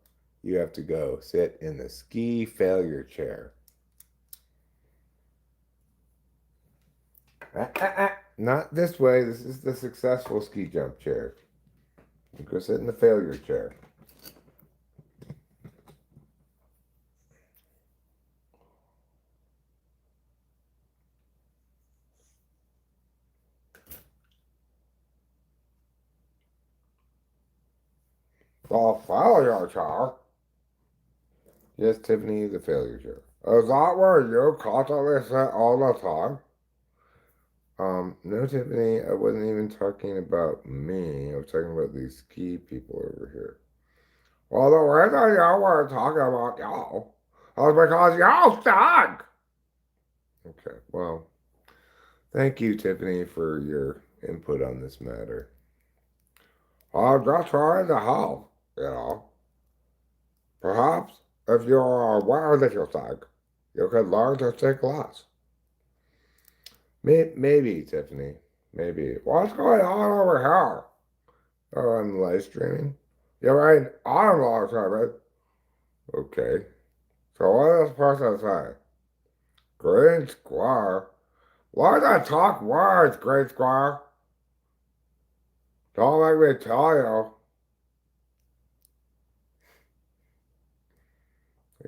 you have to go sit in the ski failure chair. Not this way. This is the successful ski jump chair. You go sit in the failure chair. The failure chair? Yes, Tiffany, the failure chair. Is that where you constantly sit all the time? No, Tiffany, I wasn't even talking about me. I was talking about these ski people over here. Well, the reason you were talking about y'all is because y'all suck. Okay, well, thank you, Tiffany, for your input on this matter. I'm just trying to help, you know. Perhaps if you're aware that you're sick, you could learn to take less. Maybe, Tiffany. Maybe. What's going on over here? Oh, I'm live streaming. You're right. I'm live streaming. Okay. So what does this person say? Green square. Why did I talk words, Green Square? Don't make me tell you.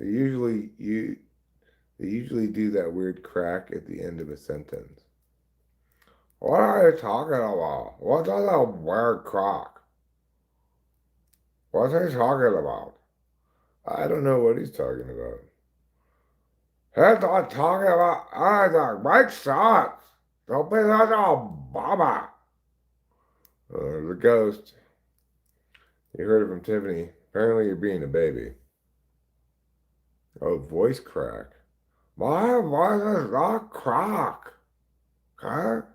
You they usually do that weird crack at the end of a sentence. What are you talking about? What's that weird crack? What's he talking about? I don't know what he's talking about. He's not talking about anything. Make sense. Don't be such a baba. The ghost. You heard it from Tiffany. Apparently you're being a baby. Oh, voice crack. My voice is not crack. Okay?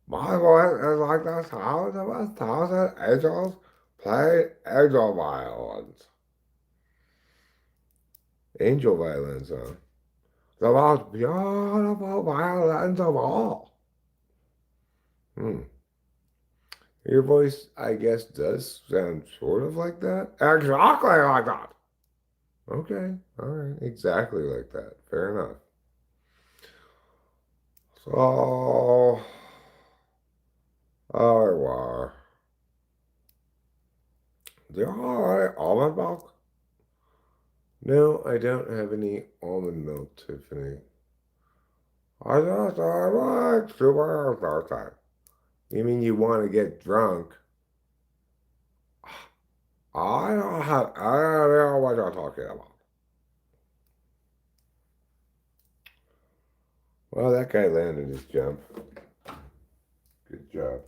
My voice is like the sound of 1,000 angels playing angel violins. Angel violins, huh? The most beautiful violins of all. Your voice, I guess, does sound sort of like that. Exactly like that. Okay, all right, exactly like that. Fair enough. So, au revoir. Do you have any almond milk? No, I don't have any almond milk, Tiffany. I just like super birthday. You mean you want to get drunk? I don't know what you're talking about. Well, that guy landed his jump. Good job.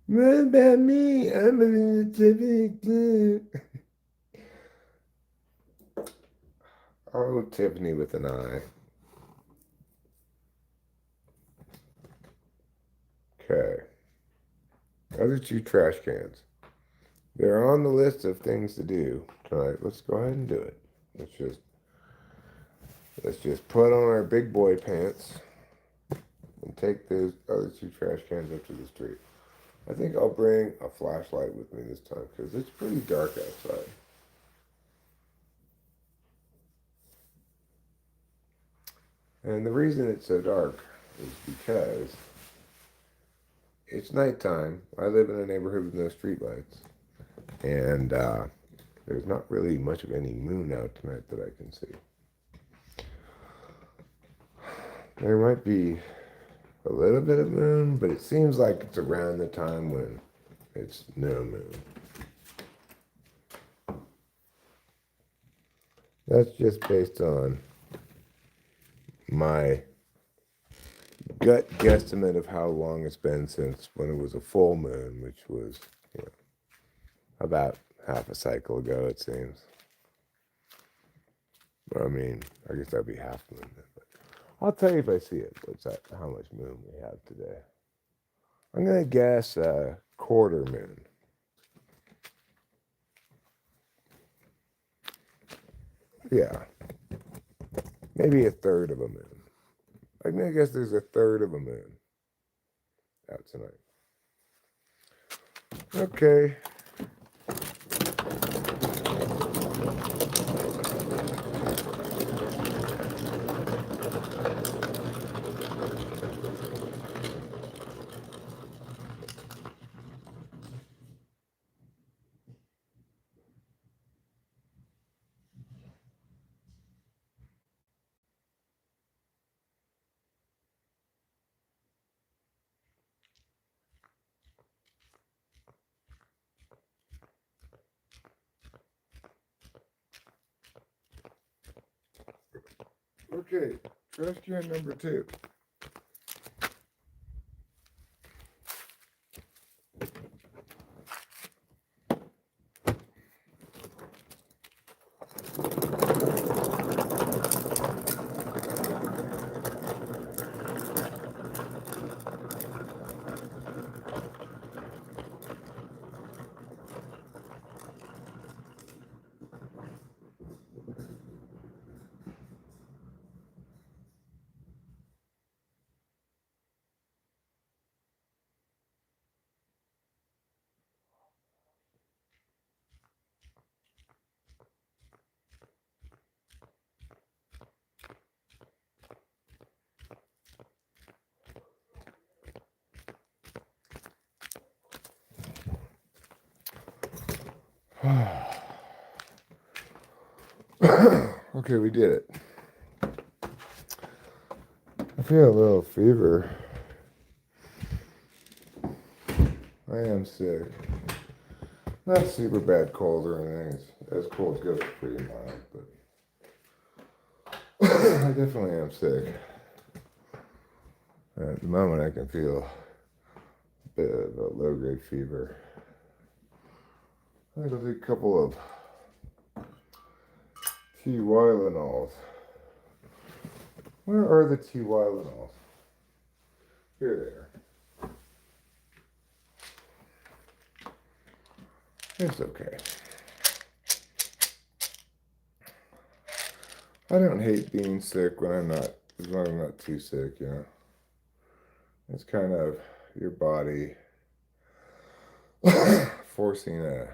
What about me? I'm a Tiffany too. Oh, Tiffany with an eye. Okay. Other two trash cans. They're on the list of things to do tonight. Let's go ahead and do it. Let's just put on our big boy pants and take those other two trash cans up to the street. I think I'll bring a flashlight with me this time because it's pretty dark outside. And the reason it's so dark is because it's nighttime. I live in a neighborhood with no streetlights. And there's not really much of any moon out tonight that I can see. There might be a little bit of moon, but it seems like it's around the time when it's no moon. That's just based on my gut guesstimate of how long it's been since when it was a full moon, which was, you know, about half a cycle ago, it seems. I mean, I guess that'd be half moon then. But I'll tell you if I see it. What's that? How much moon we have today? I'm gonna guess quarter moon. Yeah, maybe a third of a moon. I'm gonna guess there's a third of a moon out tonight. Okay. Okay, question number 2. Okay, we did it. I feel a little fever. I am sick. Not super bad cold or anything. It's as cold as goes, pretty mild, but I definitely am sick. At the moment, I can feel a bit of a low-grade fever. I think I'll do a couple of Tylenols. Where are the Tylenols? Here they are. It's okay. I don't hate being sick when I'm not, as long as I'm not too sick, you know. It's kind of your body forcing a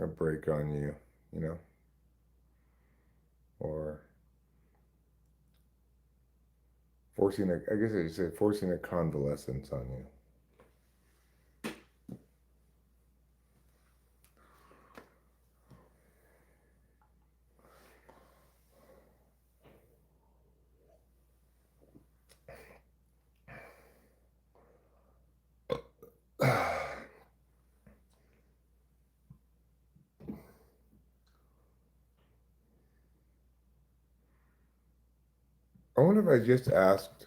break on you, you know, or forcing I guess I should say forcing a convalescence on you. I wonder if I just asked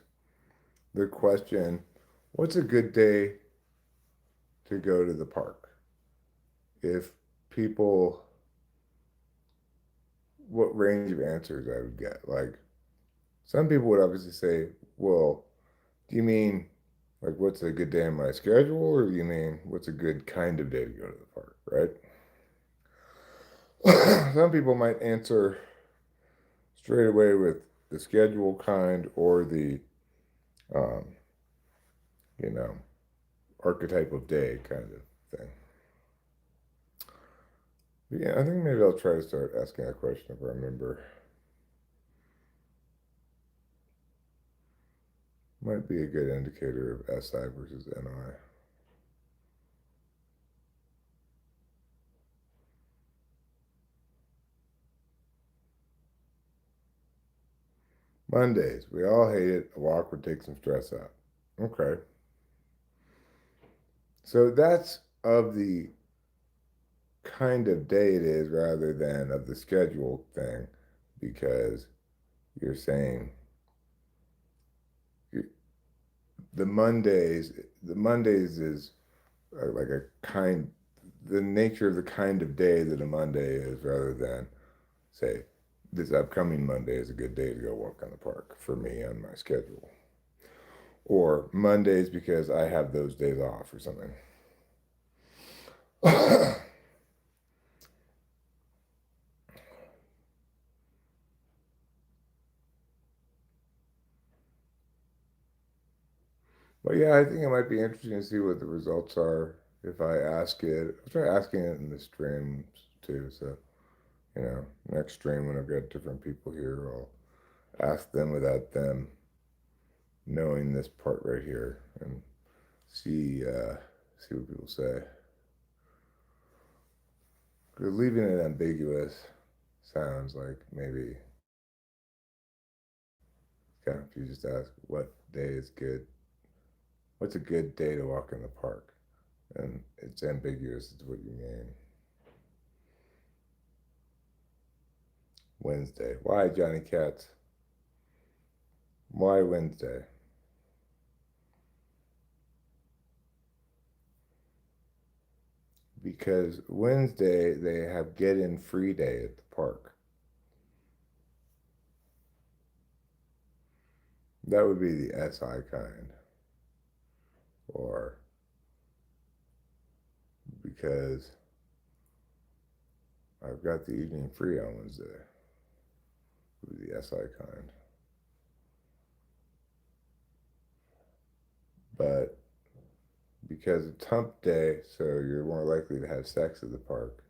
the question, what's a good day to go to the park? If people, what range of answers I would get? Like, some people would obviously say, well, do you mean like what's a good day in my schedule, or do you mean what's a good kind of day to go to the park, right? Some people might answer straight away with the schedule kind or the, um, you know, archetype of day kind of thing. But yeah, I think maybe I'll try to start asking that question if I remember. Might be a good indicator of SI versus NI. Mondays. We all hate it. A walk would take some stress out. Okay. So that's of the kind of day it is rather than of the scheduled thing, because you're saying you, the Mondays is like a kind, the nature of the kind of day that a Monday is rather than say this upcoming Monday is a good day to go walk in the park for me on my schedule. Or Mondays because I have those days off or something. But yeah, I think it might be interesting to see what the results are if I ask it. I'll try asking it in the streams too. So, next stream when I've got different people here, I'll ask them without them knowing this part right here and see what people say. Because leaving it ambiguous sounds like maybe kind of if you just ask what day is good, what's a good day to walk in the park, and it's ambiguous as to what you mean. Wednesday. Why, Johnny Katz? Why Wednesday? Because Wednesday they have get in free day at the park. That would be the SI kind. Or because I've got the evening free on Wednesday. Would be the SI kind. But because it's hump day, so you're more likely to have sex at the park.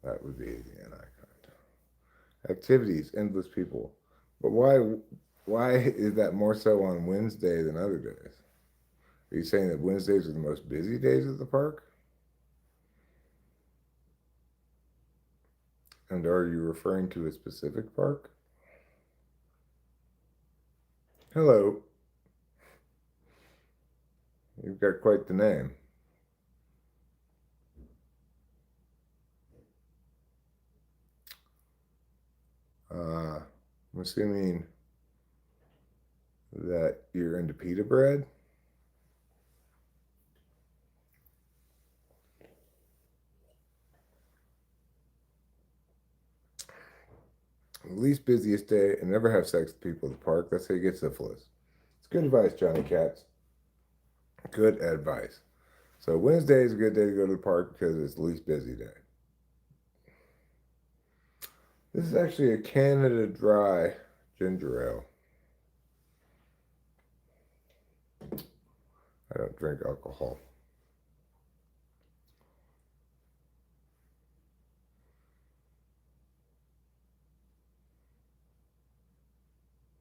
That would be the NI kind. Activities, endless people. But why is that more so on Wednesday than other days? Are you saying that Wednesdays are the most busy days at the park? And are you referring to a specific park? Hello. You've got quite the name. I'm assuming that you're into pita bread. The least busiest day and never have sex with people at the park. That's how you get syphilis. It's good advice, Johnny Katz. Good advice. So Wednesday is a good day to go to the park because it's the least busy day. This is actually a Canada Dry ginger ale. I don't drink alcohol.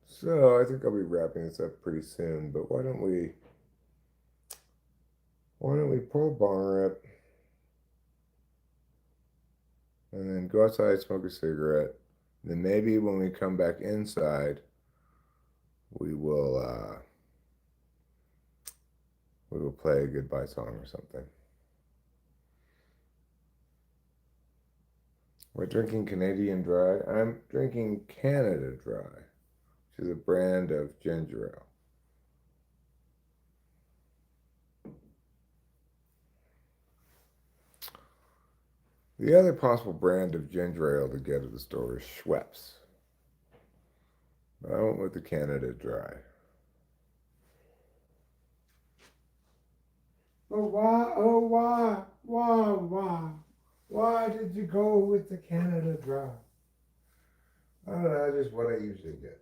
So I think I'll be wrapping this up pretty soon, but why don't we pull a bar up and then go outside, smoke a cigarette. Then maybe when we come back inside, we will play a goodbye song or something. We're drinking Canadian Dry. I'm drinking Canada Dry, which is a brand of ginger ale. The other possible brand of ginger ale to get at the store is Schweppes. But I went with the Canada Dry. Why did you go with the Canada Dry? I don't know, just what I usually get.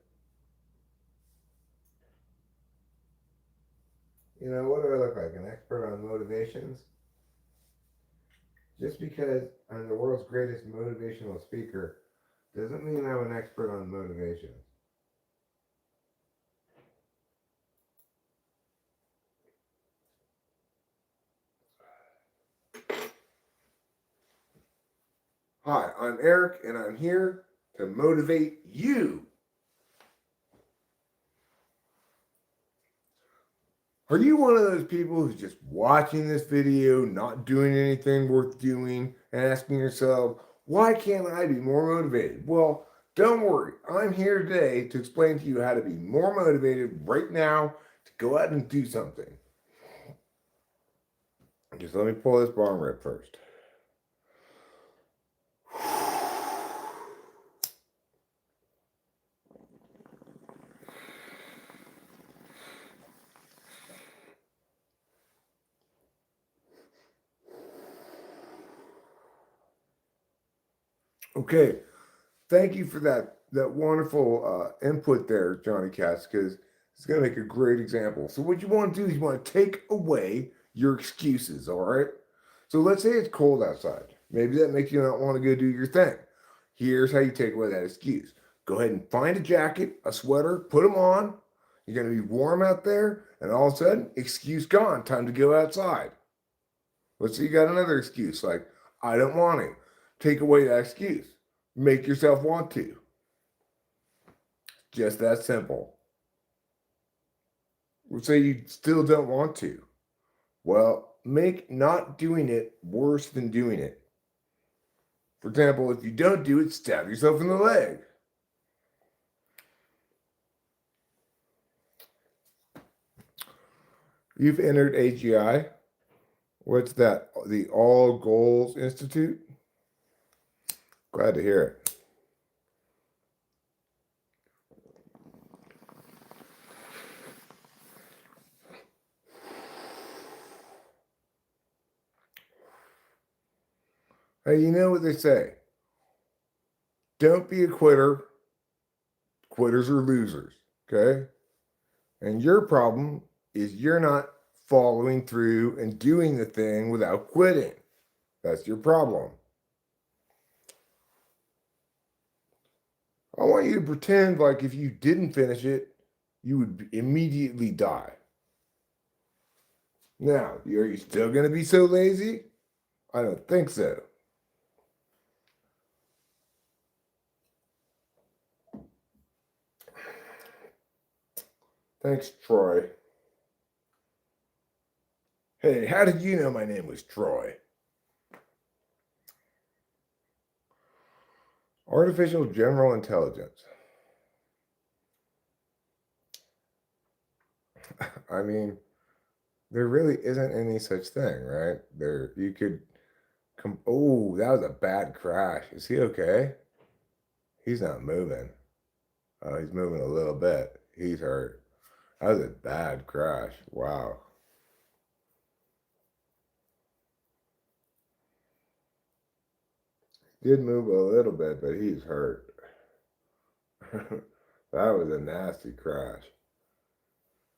What do I look like? An expert on motivations? Just because I'm the world's greatest motivational speaker doesn't mean I'm an expert on motivation. Hi, I'm Eric, and I'm here to motivate you. Are you one of those people who's just watching this video, not doing anything worth doing, and asking yourself, why can't I be more motivated? Well, don't worry. I'm here today to explain to you how to be more motivated right now to go out and do something. Just let me pull this bong rip first. Okay, thank you for that wonderful input there, Johnny Katz, because it's going to make a great example. So what you want to do is you want to take away your excuses, all right? So let's say it's cold outside. Maybe that makes you not want to go do your thing. Here's how you take away that excuse. Go ahead and find a jacket, a sweater, put them on. You're going to be warm out there, and all of a sudden, excuse gone. Time to go outside. Let's say you got another excuse like, I don't want to. Take away that excuse. Make yourself want to. Just that simple. Let's say you still don't want to. Well, make not doing it worse than doing it. For example, if you don't do it, stab yourself in the leg. You've entered AGI. What's that? The All Goals Institute? Glad to hear it. Hey, you know what they say? Don't be a quitter. Quitters are losers. Okay? And your problem is you're not following through and doing the thing without quitting. That's your problem. I want you to pretend like if you didn't finish it, you would immediately die. Now, are you still going to be so lazy? I don't think so. Thanks, Troy. Hey, how did you know my name was Troy? Artificial general intelligence. I mean, there really isn't any such thing, right? There, you could come. Oh, that was a bad crash. Is he okay? He's not moving. Oh, he's moving a little bit. He's hurt. That was a bad crash. Wow. Did move a little bit, but he's hurt. That was a nasty crash.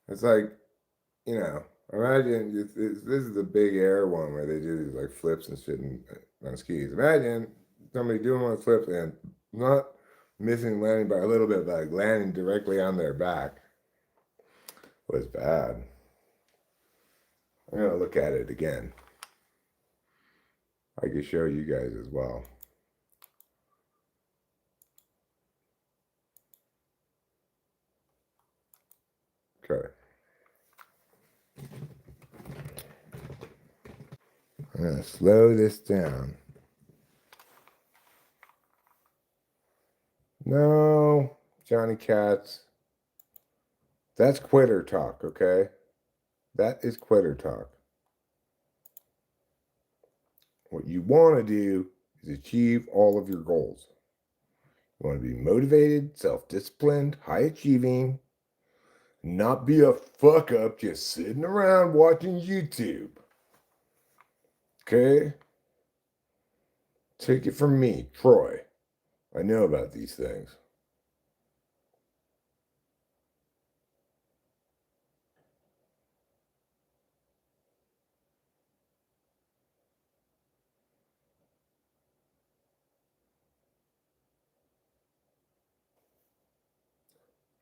It's like, imagine this is the big air one where they do these like flips and shit on skis. Imagine somebody doing one flip and not missing landing by a little bit, but like landing directly on their back. Was bad. I'm gonna look at it again. I can show you guys as well. Okay. I'm gonna slow this down. No, Johnny Katz. That's quitter talk, okay? That is quitter talk. What you want to do is achieve all of your goals. You want to be motivated, self-disciplined, high achieving, not be a fuck up just sitting around watching YouTube. Okay? Take it from me, Troy. I know about these things.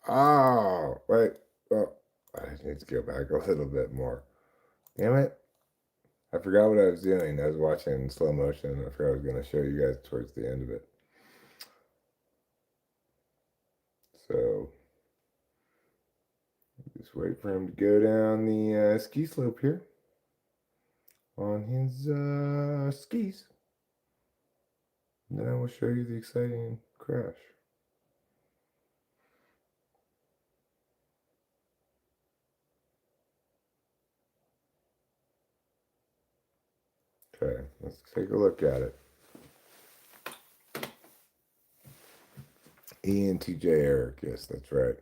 Oh, wait. Oh, I need to go back a little bit more. Damn it. I forgot what I was doing. I was watching in slow motion. I forgot I was going to show you guys towards the end of it. So just wait for him to go down the ski slope here on his skis. And then I will show you the exciting crash. Okay, let's take a look at it. ENTJ Eric, yes, that's right.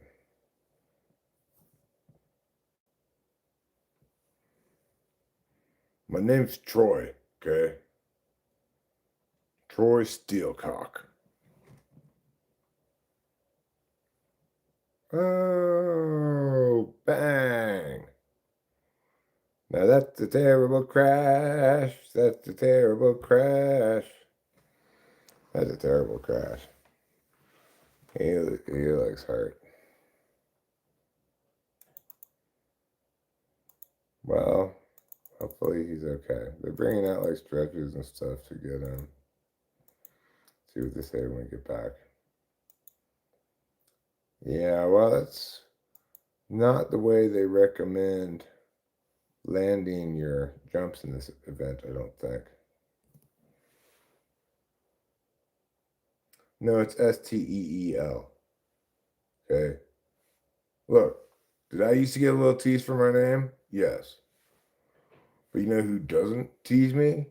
My name's Troy, okay? Troy Steelcock. Oh, bang. Now that's a terrible crash. That's a terrible crash. That's a terrible crash. He looks hurt. Well, hopefully he's okay. They're bringing out like stretchers and stuff to get him. See what they say when we get back. Yeah, well, that's not the way they recommend landing your jumps in this event, I don't think. No, it's STEEL. Okay. Look, did I used to get a little tease for my name? Yes. But you know who doesn't tease me?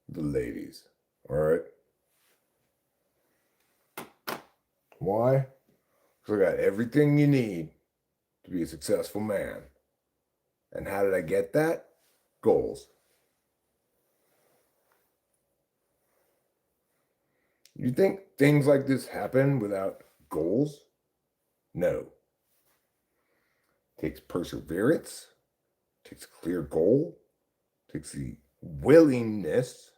The ladies. All right. Why? Because I got everything you need to be a successful man. And how did I get that? Goals. You think things like this happen without goals? No. It takes perseverance, takes a clear goal, takes the willingness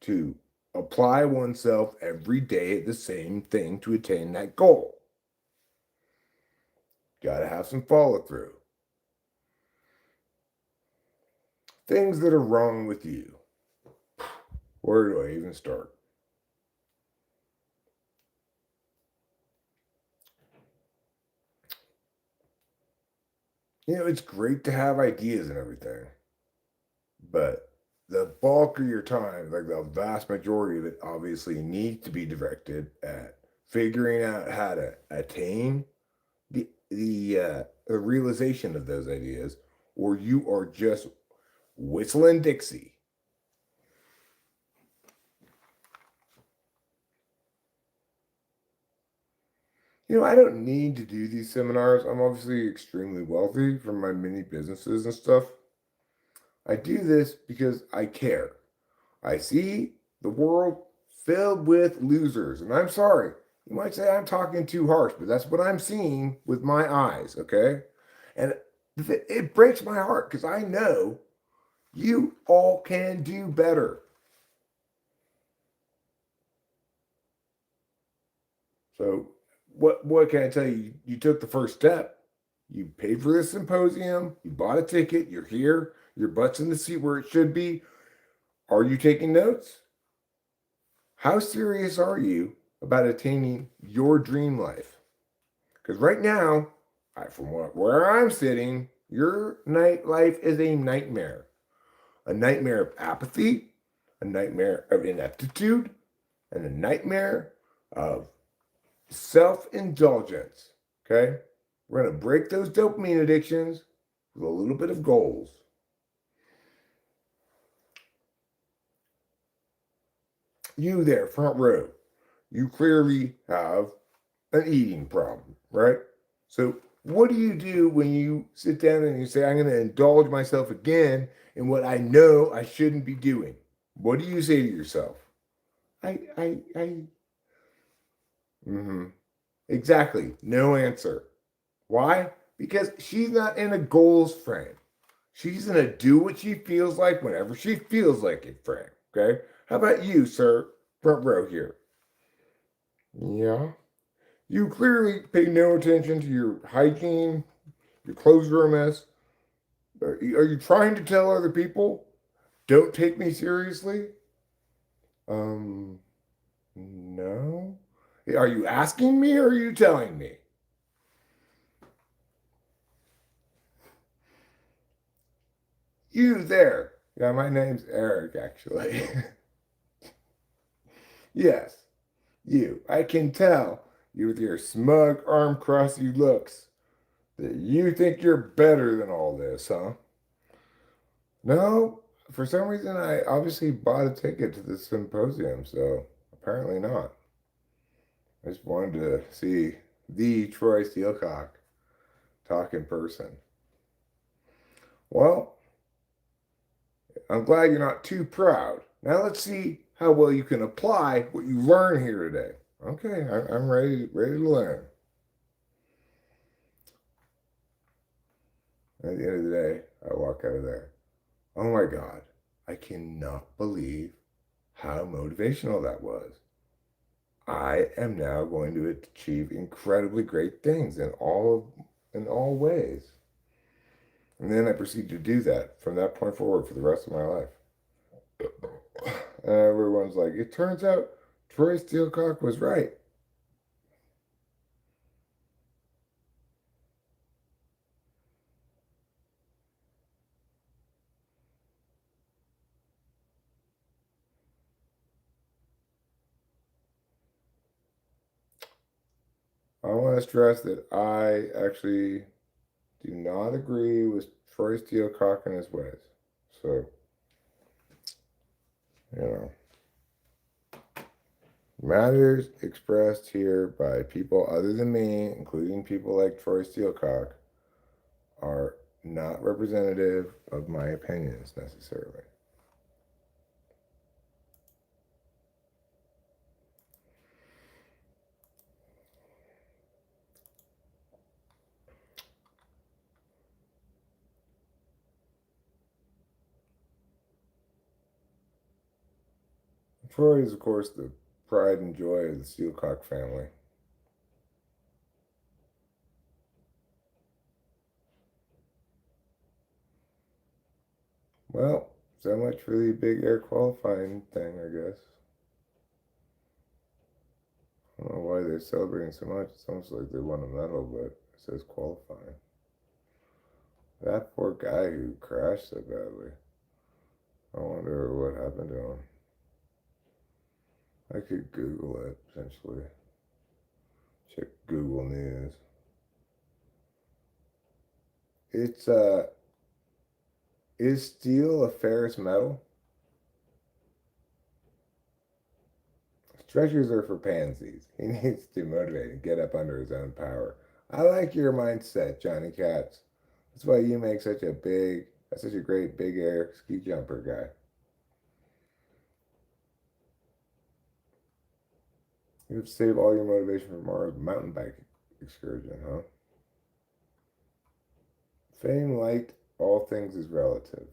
to apply oneself every day at the same thing to attain that goal. Gotta have some follow through. Things that are wrong with you. Where do I even start? You know, it's great to have ideas and everything, but the bulk of your time, like the vast majority of it, obviously needs to be directed at figuring out how to attain the realization of those ideas, or you are just whistling Dixie. You know, I don't need to do these seminars. I'm obviously extremely wealthy from my many businesses and stuff. I do this because I care. I see the world filled with losers. And I'm sorry, you might say I'm talking too harsh, but that's what I'm seeing with my eyes, okay? And it breaks my heart because I know you all can do better. So, what can I tell you? You took the first step. You paid for this symposium. You bought a ticket. You're here. Your butt's in the seat where it should be. Are you taking notes? How serious are you about attaining your dream life? Because right now, from where I'm sitting, your night life is a nightmare of apathy, a nightmare of ineptitude, and a nightmare of self-indulgence. Okay? We're going to break those dopamine addictions with a little bit of goals. You there, front row, you clearly have an eating problem, right? So what do you do when you sit down and you say, I'm going to indulge myself again in what I know I shouldn't be doing? What do you say to yourself? Mm-hmm. Exactly. No answer. Why? Because she's not in a goals frame. She's going to do what she feels like whenever she feels like it frame. Okay? How about you, sir? Front row here. Yeah. You clearly pay no attention to your hygiene. Your clothes are a mess. Are you trying to tell other people don't take me seriously? No. Are you asking me or are you telling me? You there. Yeah, my name's Eric, actually. Yes, you. I can tell you with your smug, arm-crossy looks that you think you're better than all this, huh? No, for some reason I obviously bought a ticket to the symposium, so apparently not. I just wanted to see the Troy Steelcock talk in person. Well, I'm glad you're not too proud. Now let's see how well you can apply what you learn here today. Okay, I'm ready to learn. At the end of the day, I walk out of there. Oh my God, I cannot believe how motivational that was. I am now going to achieve incredibly great things in all ways. And then I proceed to do that from that point forward for the rest of my life. And everyone's like, it turns out Troy Steelcock was right. I want to stress that I actually do not agree with Troy Steelcock and his ways. So, you know, matters expressed here by people other than me, including people like Troy Steelcock, are not representative of my opinions necessarily. Troy is, of course, the pride and joy of the Steelcock family. Well, so much for the big air qualifying thing, I guess. I don't know why they're celebrating so much. It's almost like they won a medal, but it says qualifying. That poor guy who crashed so badly. I wonder what happened to him. I could Google it, potentially. Check Google News. It's, is steel a ferrous metal? Treasures are for pansies. He needs to motivate and get up under his own power. I like your mindset, Johnny Katz. That's why you make such a great big air ski jumper guy. You have to save all your motivation for Mars mountain bike excursion, huh? Fame, light, all things is relative.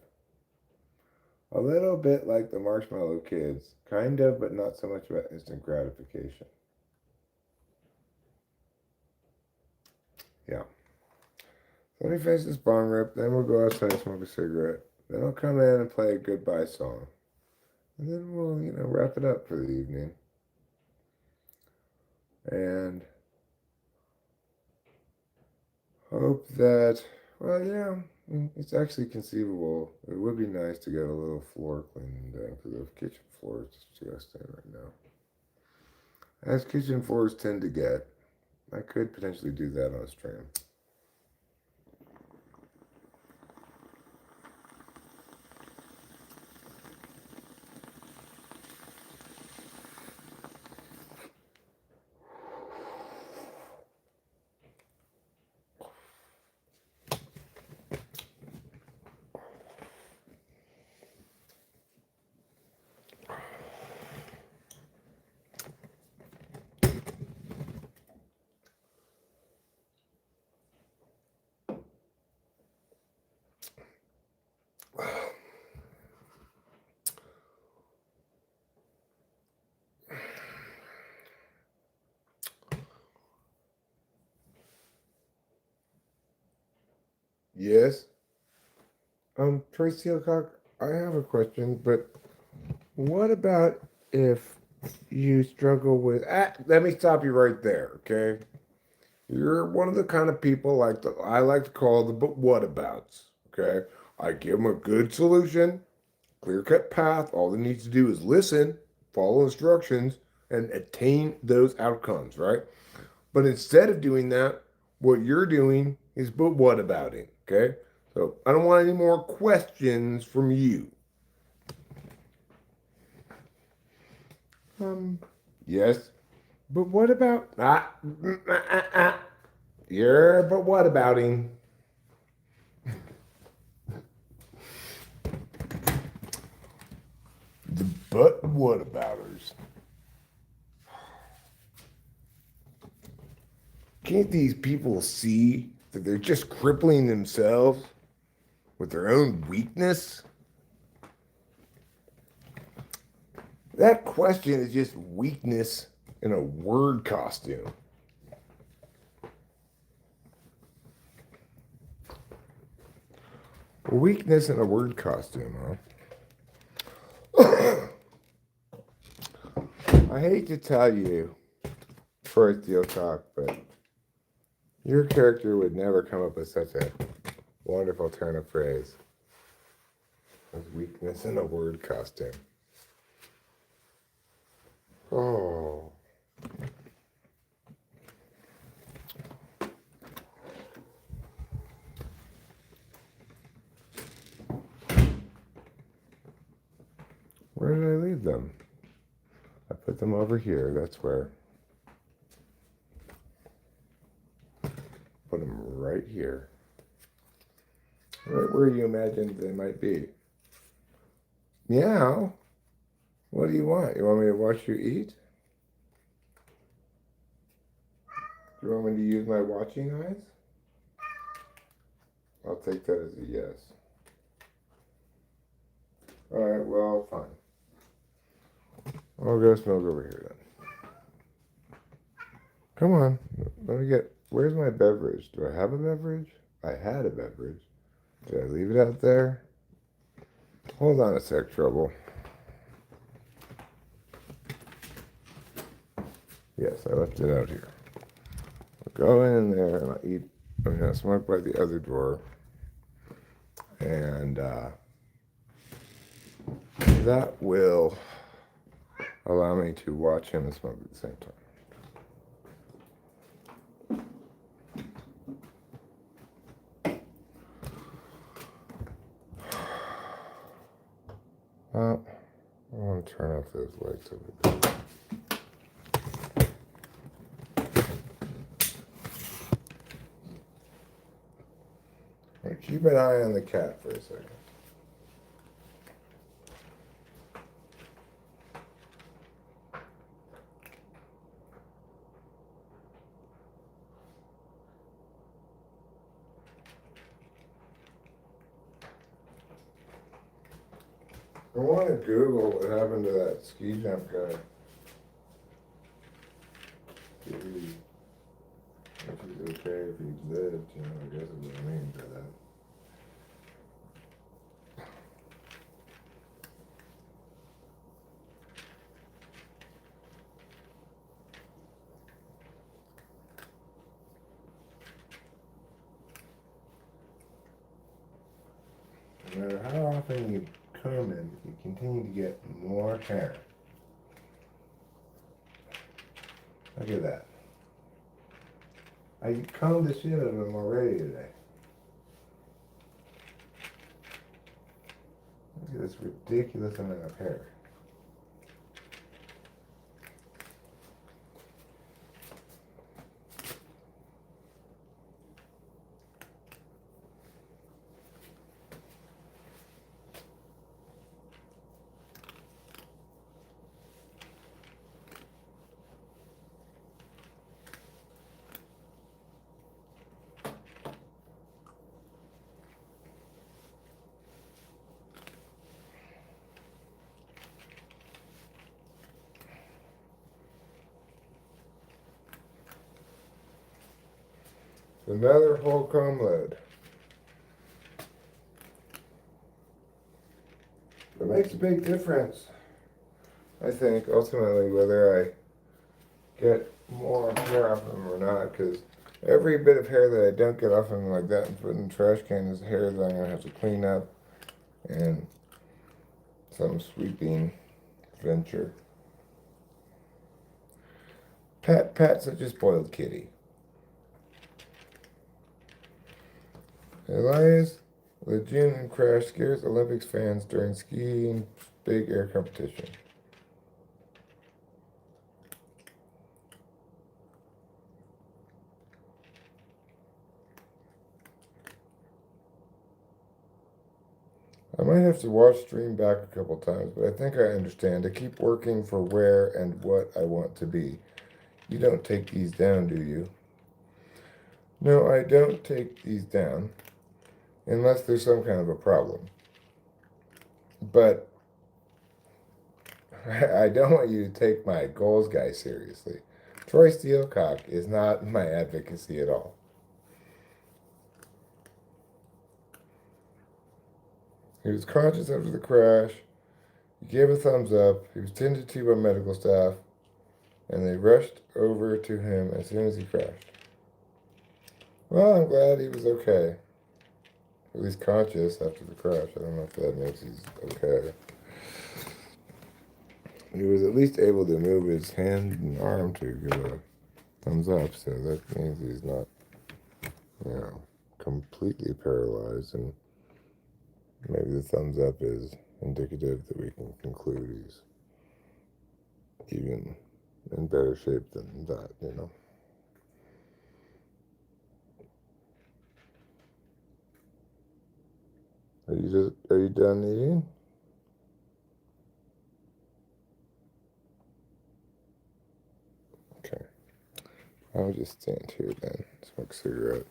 A little bit like the Marshmallow Kids, kind of, but not so much about instant gratification. Yeah. Let me finish this bong rip, then we'll go outside and smoke a cigarette. Then I'll come in and play a goodbye song. And then we'll, wrap it up for the evening. And hope that, well, yeah, it's actually conceivable. It would be nice to get a little floor cleaned because the kitchen floor is disgusting right now. As kitchen floors tend to get, I could potentially do that on a stream. Yes. Troy Steelcock, I have a question, but what about if you struggle with? Let me stop you right there, okay? You're one of the kind of people I like to call the but whatabouts. Okay, I give them a good solution, clear cut path. All they need to do is listen, follow instructions, and attain those outcomes. Right. But instead of doing that, what you're doing is but whatabouting. Okay. So I don't want any more questions from you. Yes. But what about You're but whatabouting. The but whatabouters. Can't these people see that they're just crippling themselves with their own weakness? That question is just weakness in a word costume. Weakness in a word costume, huh? I hate to tell you, Troy Steel Talk, but your character would never come up with such a wonderful turn of phrase as weakness in a word costume. Oh. Where did I leave them? I put them over here. That's where. Put them right here. Right where you imagined they might be. Meow. What do you want? You want me to watch you eat? Do you want me to use my watching eyes? I'll take that as a yes. Alright, well, fine. I'll go smoke over here then. Come on. Let me get. Where's my beverage? Do I have a beverage? I had a beverage. Did I leave it out there? Hold on a sec, Trouble. Yes, I left it out here. I'll go in there and I'll eat. I'm going to smoke by the other drawer. And that will allow me to watch him and smoke at the same time. I want to turn off those lights over there. Right, keep an eye on the cat for a second. I want to Google what happened to that ski jump guy. If he's okay, if he lived, I guess is what I mean by that. No matter how often you comb it, you continue to get more hair. Look at that. I combed the shit out of him already today. Look at this ridiculous amount of hair. Another whole comb load. big difference, I think, ultimately, whether I get more hair off them or not, because every bit of hair that I don't get off them like that and put in the trash can is hair that I'm going to have to clean up and some sweeping venture. Pat's such a spoiled kitty. Elias Lejeune crash scares Olympics fans during skiing big air competition. I might have to watch stream back a couple times, but I think I understand. I keep working for where and what I want to be. You don't take these down, do you? No, I don't take these down, unless there's some kind of a problem. But I don't want you to take my goals guy seriously. Troy Steelcock is not my advocacy at all. He was conscious after the crash. He gave a thumbs up. He was tended to by medical staff, and they rushed over to him as soon as he crashed. Well, I'm glad he was okay. At least conscious after the crash. I don't know if that means he's okay. He was at least able to move his hand and arm to give a thumbs up, so that means he's not, completely paralyzed, and maybe the thumbs up is indicative that we can conclude he's even in better shape than that. Are you done eating? Okay. I'll just stand here then, smoke a cigarette.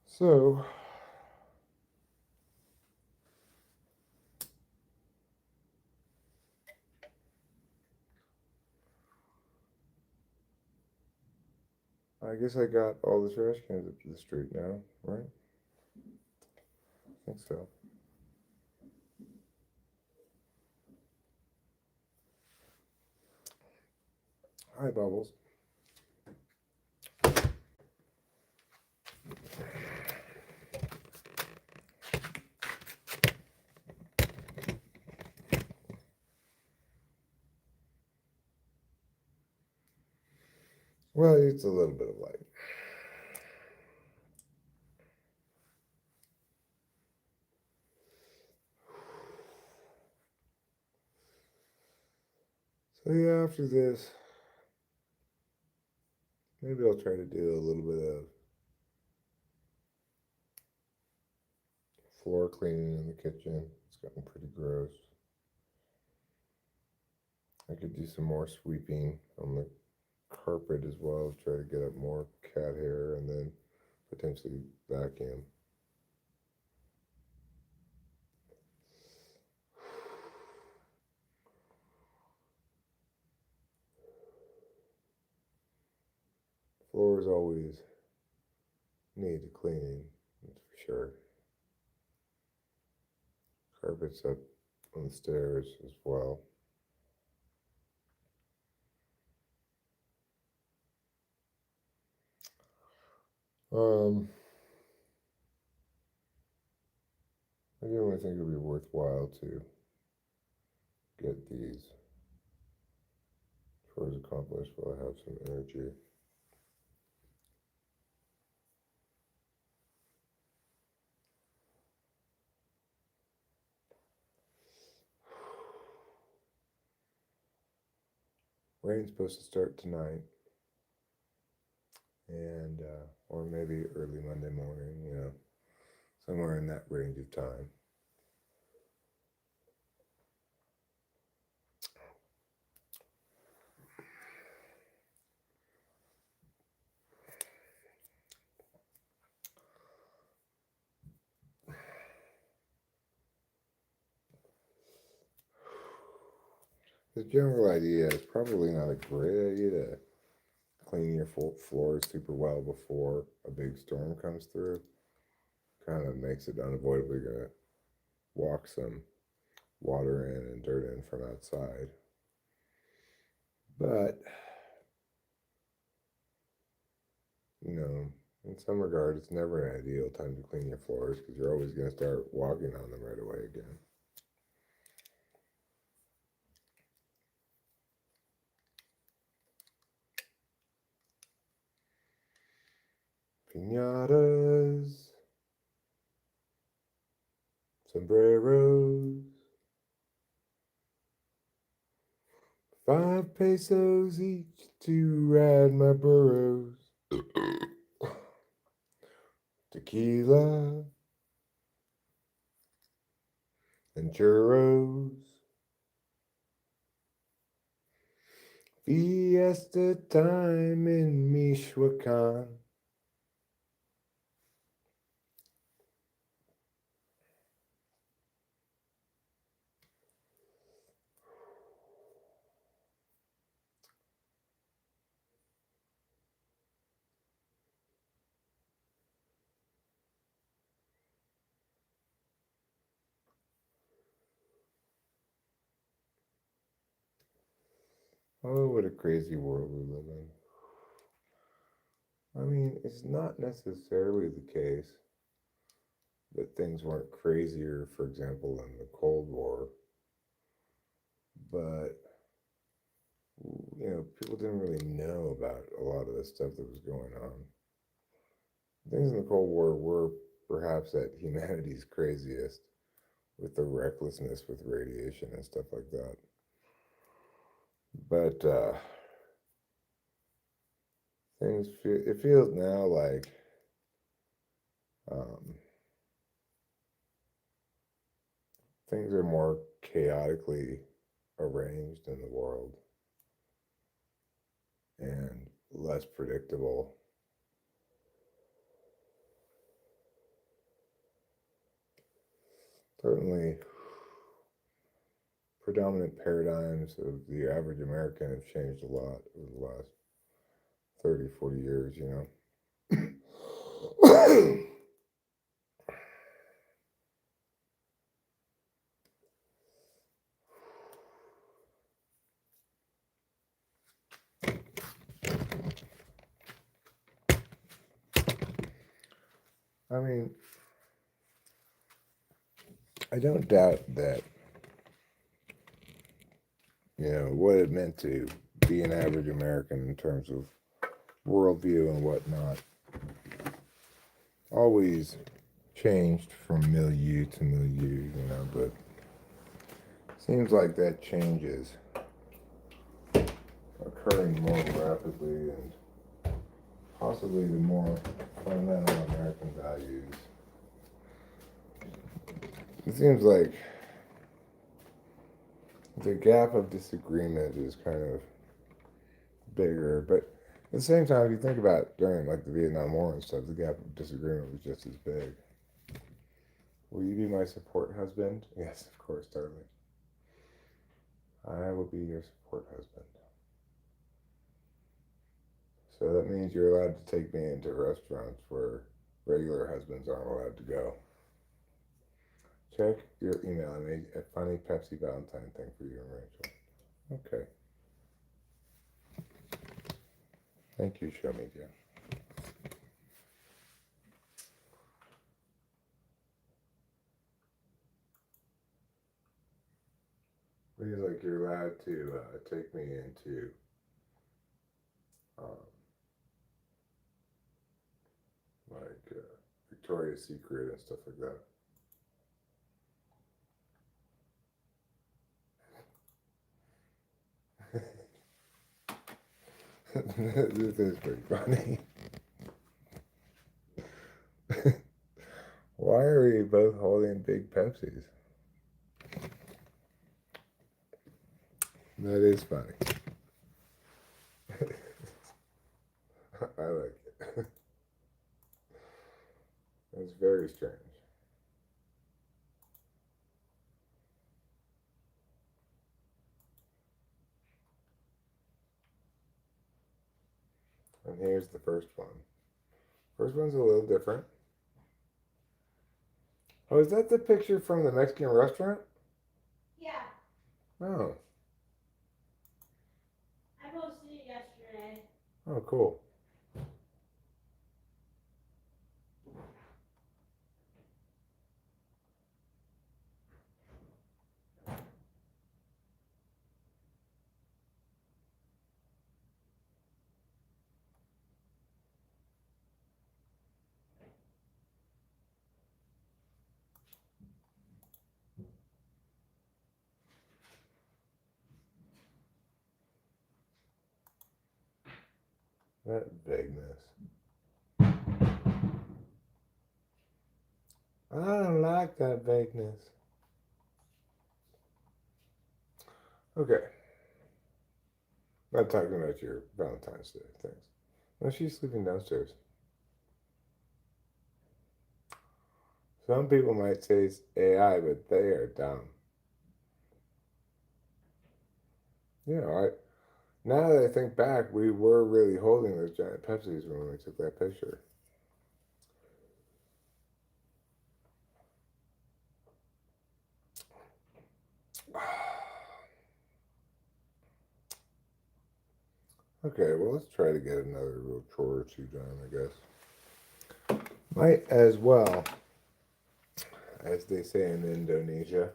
So, I guess I got all the trash cans up to the street now, right? I think so. Hi, Bubbles. Well, it's a little bit of light. So yeah, after this, maybe I'll try to do a little bit of floor cleaning in the kitchen. It's gotten pretty gross. I could do some more sweeping on the carpet as well, try to get up more cat hair, and then potentially vacuum. Floors always need cleaning, that's for sure. Carpets up on the stairs as well. I really think it would be worthwhile to get these chores accomplished while I have some energy. Rain's supposed to start tonight, and or maybe early Monday morning, somewhere in that range of time. the general idea is probably not a great idea to clean your floors super well before a big storm comes through. Kind of makes it unavoidably gonna walk some water in and dirt in from outside. But, in some regard, it's never an ideal time to clean your floors because you're always going to start walking on them right away again. Piñatas, sombreros, 5 pesos each to ride my burros. Tequila and churros. Fiesta time in Michoacan. Oh, what a crazy world we live in. I mean, it's not necessarily the case that things weren't crazier, for example, in the Cold War, but people didn't really know about a lot of the stuff that was going on. Things in the Cold War were perhaps at humanity's craziest, with the recklessness with radiation and stuff like that. But it feels now like things are more chaotically arranged in the world and less predictable. Certainly, predominant paradigms of the average American have changed a lot over the last 30, 40 years, I mean, I don't doubt that, what it meant to be an average American in terms of worldview and whatnot always changed from milieu to milieu, but seems like that change is occurring more rapidly and possibly the more fundamental American values. It seems like the gap of disagreement is kind of bigger, but at the same time, if you think about it, during like the Vietnam War and stuff, the gap of disagreement was just as big. Will you be my support husband? Yes, of course, totally. I will be your support husband. So that means you're allowed to take me into restaurants where regular husbands aren't allowed to go. Check your email. I made a funny Pepsi Valentine thing for you and Rachel. Okay. Thank you, Show Media. He's like, you're allowed to take me into Victoria's Secret and stuff like that. This is pretty funny. Why are we both holding big Pepsis? That is funny. I like it. It's very strange. here's the first one. First one's a little different. Oh, is that the picture from the Mexican restaurant? Yeah, Oh, I posted it yesterday. oh, cool. That vagueness. I don't like that vagueness. Okay. Not talking about your Valentine's Day things. No, she's sleeping downstairs. Some people might say it's AI, but they are dumb. You know, now that I think back, we were really holding those giant Pepsis when we took that picture. Okay, well, let's try to get another real chore or two done, I guess. Might as well, as they say in Indonesia.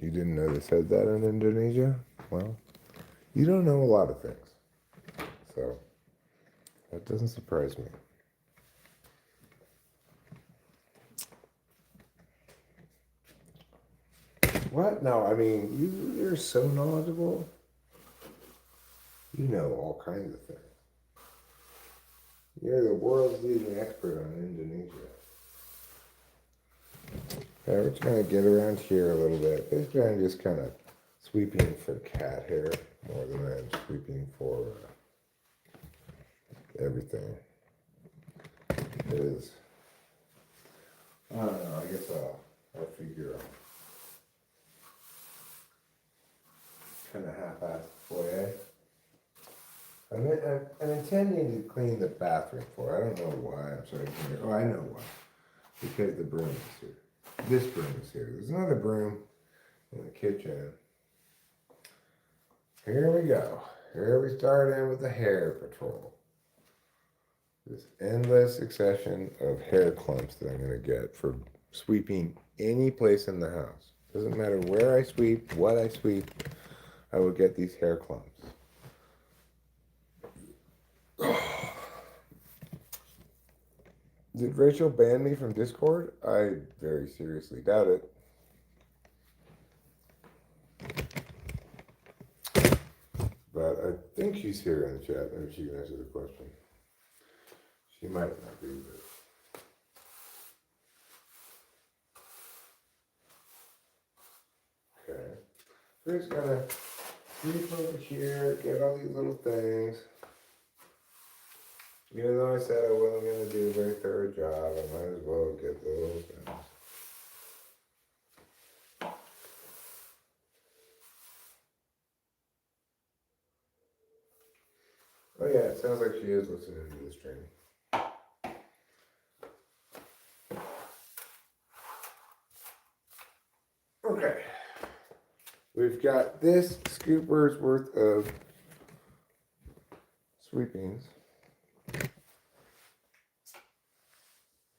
You didn't know they said that in Indonesia? Well, you don't know a lot of things. So, that doesn't surprise me. What? No, I mean, you're so knowledgeable. You know all kinds of things. You're the world's leading expert on Indonesia. Yeah, we're trying to get around here a little bit. Basically, I'm just kind of sweeping for cat hair more than I'm sweeping for everything. It is. I don't know. I guess I'll figure out. Kind of half-assed foyer. I'm intending to clean the bathroom floor. I don't know why I'm starting here. Oh, I know why. Because the broom is here. This broom is here. There's another broom in the kitchen. Here we go. Here we start in with the hair patrol. This endless succession of hair clumps that I'm going to get for sweeping any place in the house. Doesn't matter where I sweep, what I sweep, I will get these hair clumps. Did Rachel ban me from Discord? I very seriously doubt it. But I think she's here in the chat. Maybe she can answer the question. She might not be, but... Okay. We're just gonna sweep over here, get all these little things. Even though I said I wasn't gonna do a very thorough job, I might as well get the little things. Oh yeah, it sounds like she is listening to the stream. Okay. We've got this scooper's worth of sweepings.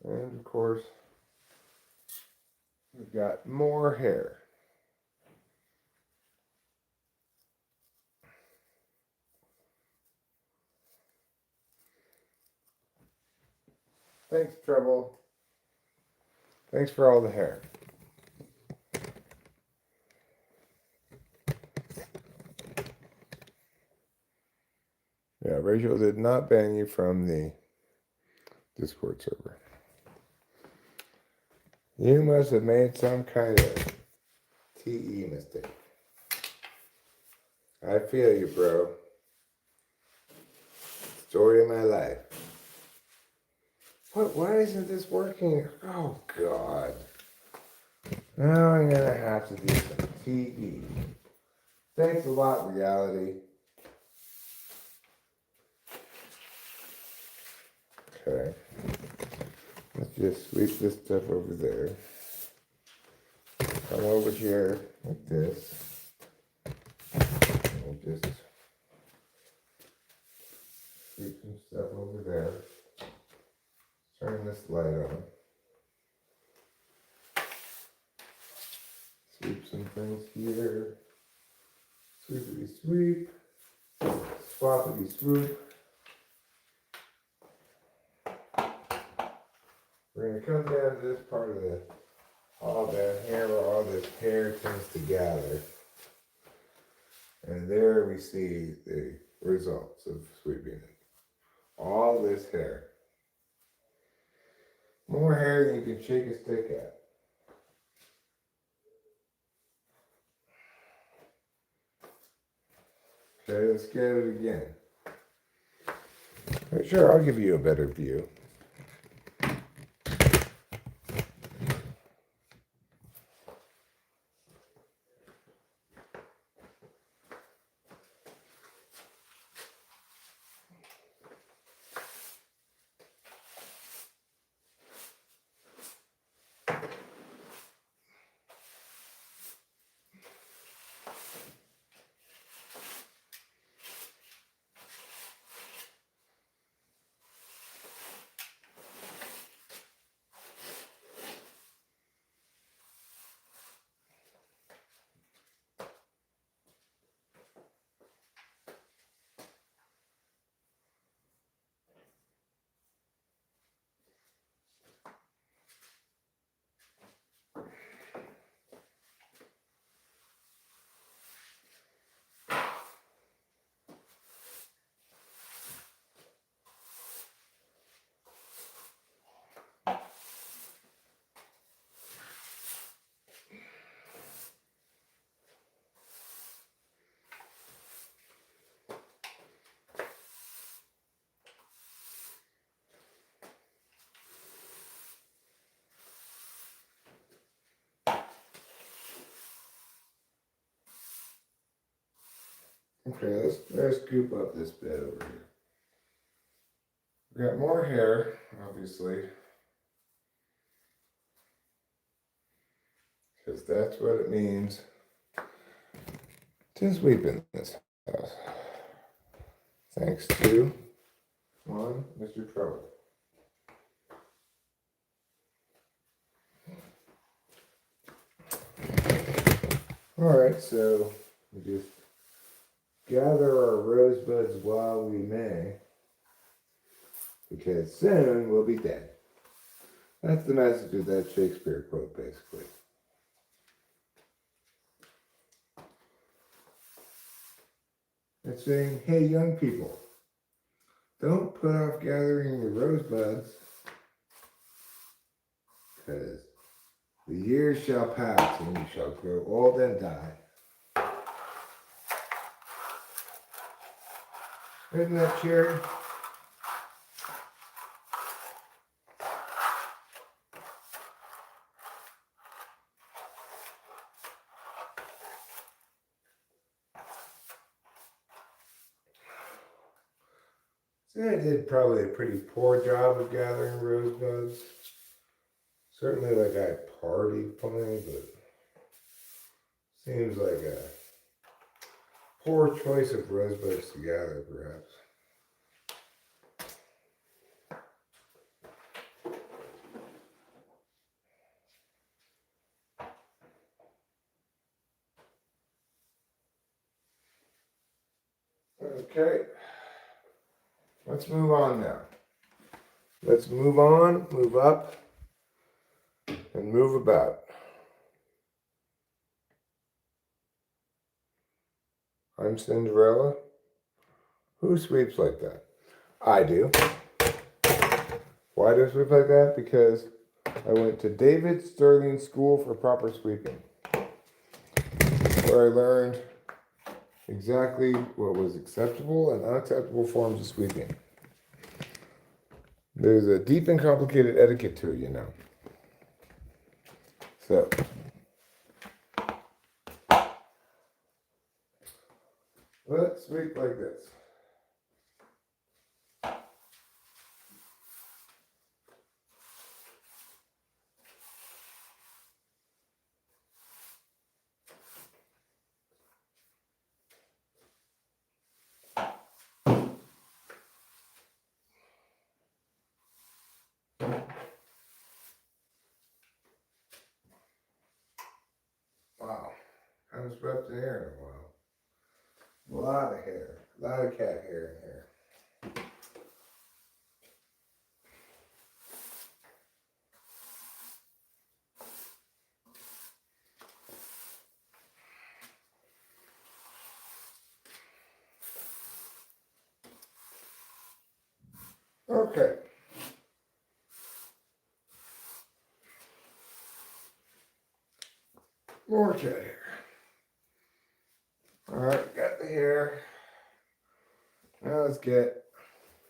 And of course, we've got more hair. Thanks, Treble. Thanks for all the hair. Yeah, Rachel did not ban you from the Discord server. You must have made some kind of TE mistake. I feel you, bro. Story of my life. What? Why isn't this working? Oh, God. Now I'm going to have to do some TE. Thanks a lot, reality. Okay. Let's just sweep this stuff over there. Come over here like this. And we'll just sweep some stuff over there. Turn this light on. Sweep some things here. Sweepity sweep. Swappity swoop. We're going to come down to this part of the hall down here where all this hair tends to gather. And there we see the results of sweeping it. All this hair. More hair than you can shake a stick at. Okay, let's get it again. Sure, I'll give you a better view. Okay, let's scoop up this bit over here. We got more hair, obviously, because that's what it means to sweep in this house. Thanks to one Mr. Trevor. All right, so we just gather our rosebuds while we may, because soon we'll be dead. That's the message of that Shakespeare quote, basically. It's saying, hey, young people, don't put off gathering your rosebuds, because the years shall pass and you shall grow old and die. Isn't that cherry? See, I did probably a pretty poor job of gathering rosebuds. Certainly like I partied plenty, but seems like a poor choice of rosebuds to gather, perhaps. Okay, let's move on now. Let's move on, move up, and move about. I'm Cinderella. Who sweeps like that? I do. Why do I sweep like that? Because I went to David Sterling School for Proper Sweeping, where I learned exactly what was acceptable and unacceptable forms of sweeping. There's a deep and complicated etiquette to it, you know. So, let's sweep like this. haven't swept in here in a while. A lot of hair. A lot of cat hair in here. Okay. More cat hair. Alright, got the hair. Now let's get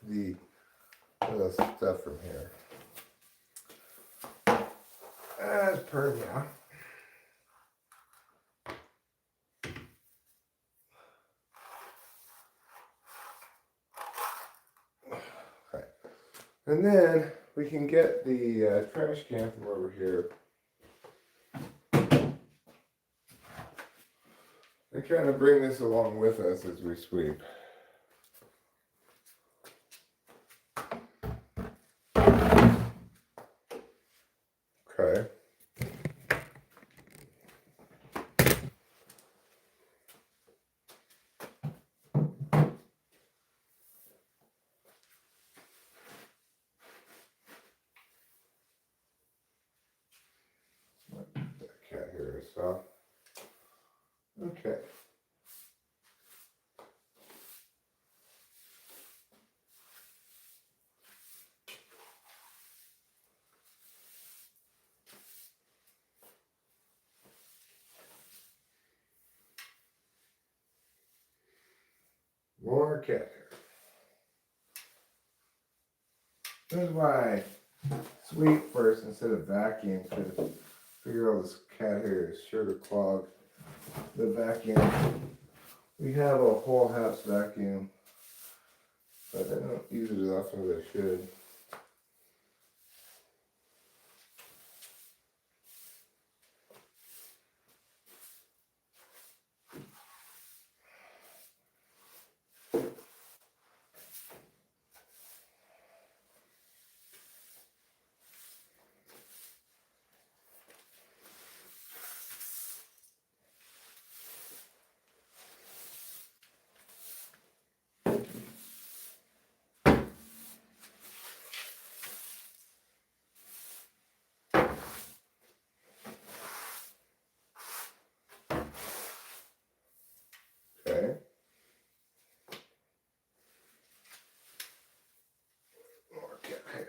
the little stuff from here. As per now. Okay. And then we can get the trash can from over here. And kind of bring this along with us as we sweep. Okay. That cat hair is soft. Okay. More cat hair. This is why I sweep first instead of vacuum, because I figure all this cat hair is sure to clog the vacuum. We have a whole house vacuum, but I don't use it as often as I should. Okay. More cat hair.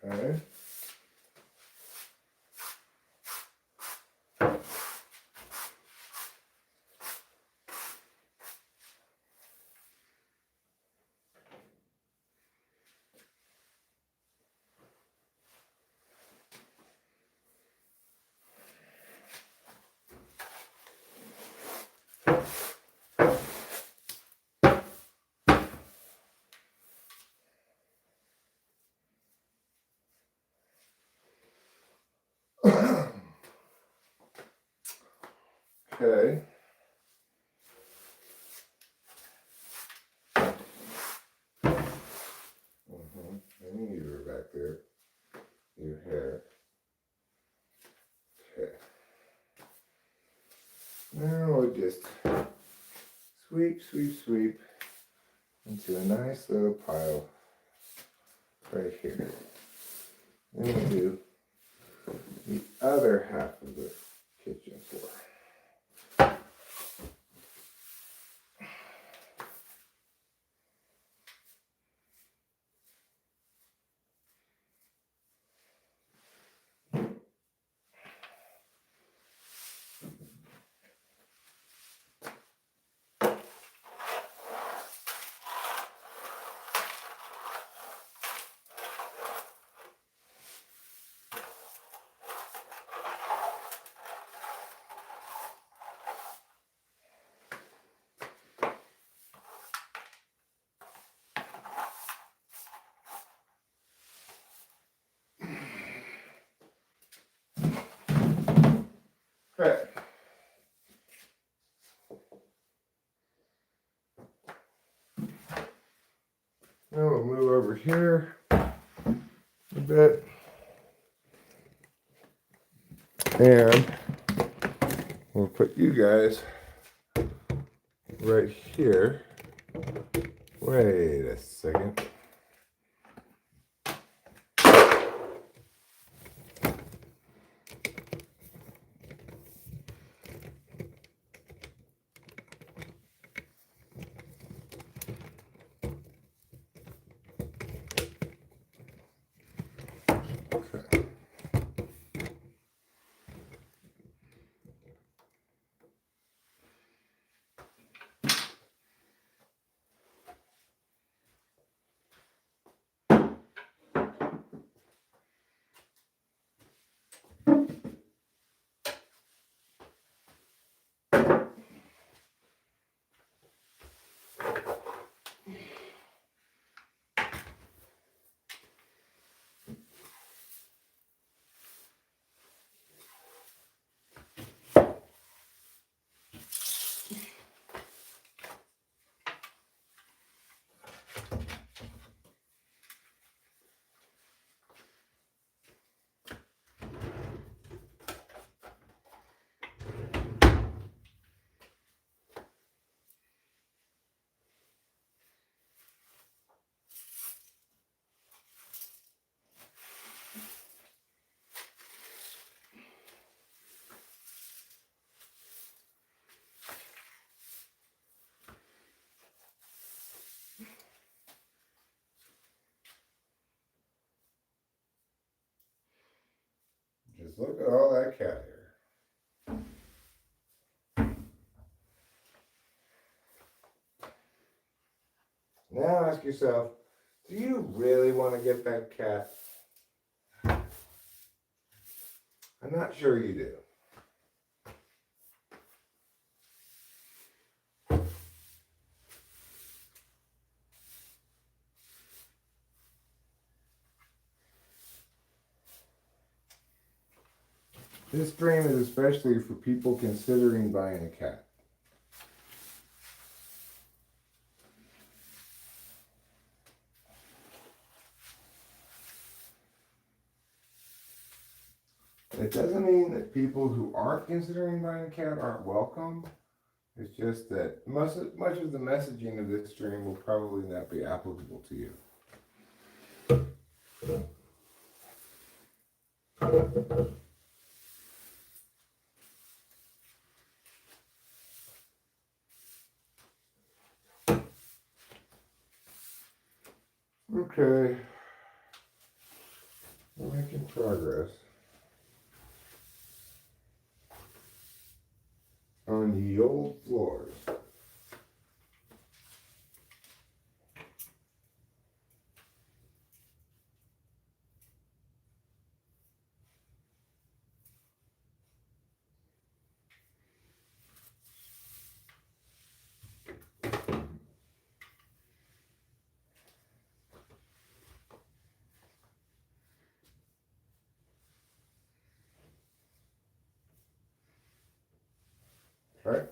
Okay. Okay. I knew you were back there. Your hair. Okay. Now we'll just sweep, sweep, sweep into a nice little pile right here. Then we'll do the other half of the kitchen floor. here a bit. And we'll put you guys right here. Wait a second. Okay. Just look at all that cat hair. Now ask yourself, do you really want to get that cat? I'm not sure you do. This stream is especially for people considering buying a cat. It doesn't mean that people who aren't considering buying a cat aren't welcome. It's just that much of the messaging of this stream will probably not be applicable to you. Okay. We're making progress on the old floors. Right?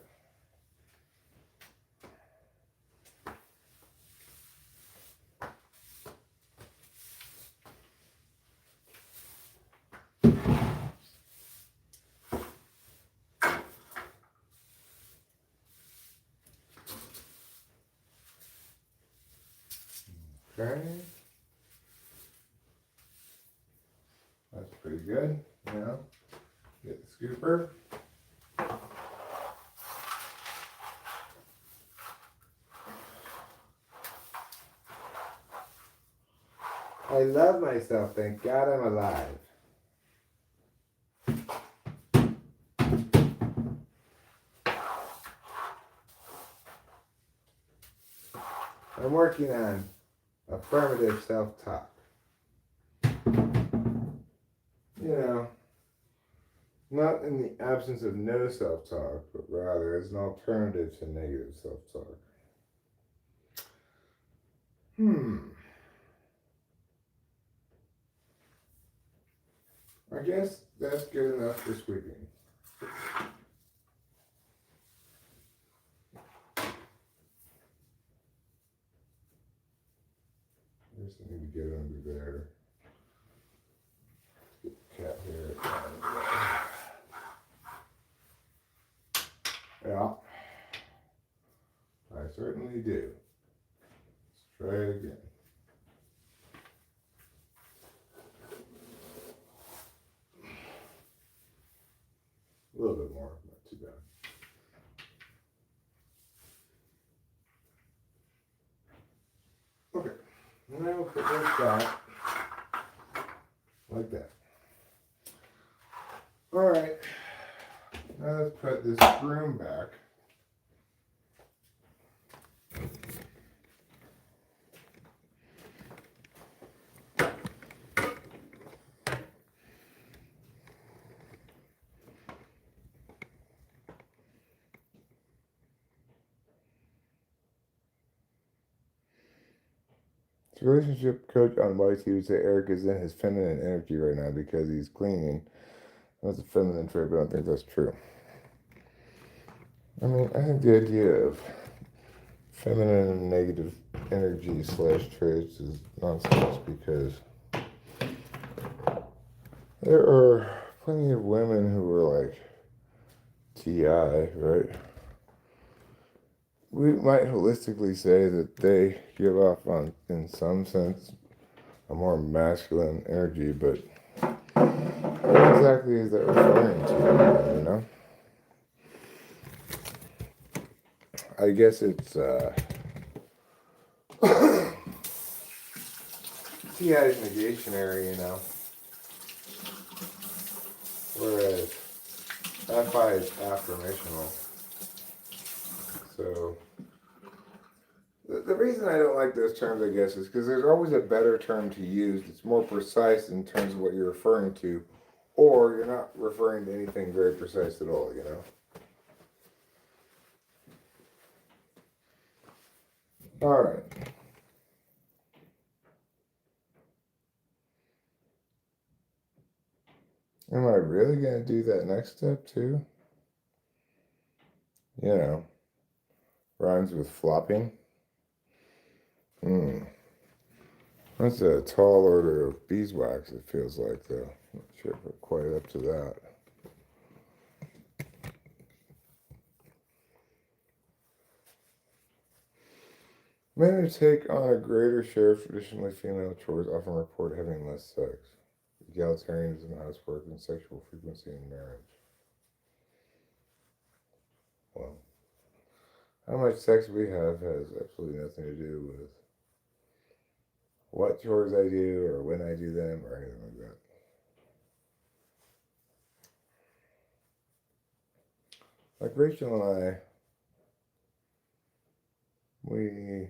Okay. That's pretty good. Now, get the scooper. I love myself, thank God I'm alive. I'm working on affirmative self-talk. You know, not in the absence of no self-talk, but rather as an alternative to negative self-talk. I guess that's good enough for sweeping. There's something to there. Get the cat here. Yeah, I certainly do. Let's try it again. A little bit more, not too bad. Okay, now we'll put this back like that. All right, now let's put this broom back. Relationship coach on YT would say Eric is in his feminine energy right now because he's cleaning. That's a feminine trait, but I don't think that's true. I mean, I think the idea of feminine and negative energy / traits is nonsense because there are plenty of women who are like TI, right? We might holistically say that they give off on, in some sense, a more masculine energy, but what exactly is that referring to, you know? I guess it's TI's negationary, you know, whereas FI is affirmational. So the reason I don't like those terms, I guess, is because there's always a better term to use that's more precise in terms of what you're referring to, or you're not referring to anything very precise at all, you know? All right. Am I really going to do that next step too? You know, rhymes with flopping. That's a tall order of beeswax, it feels like, though. Not sure if we're quite up to that. Men who take on a greater share of traditionally female chores often report having less sex. Egalitarianism, housework, and sexual frequency in marriage. Well, how much sex we have has absolutely nothing to do with what chores I do or when I do them or anything like that. Like Rachel and I, we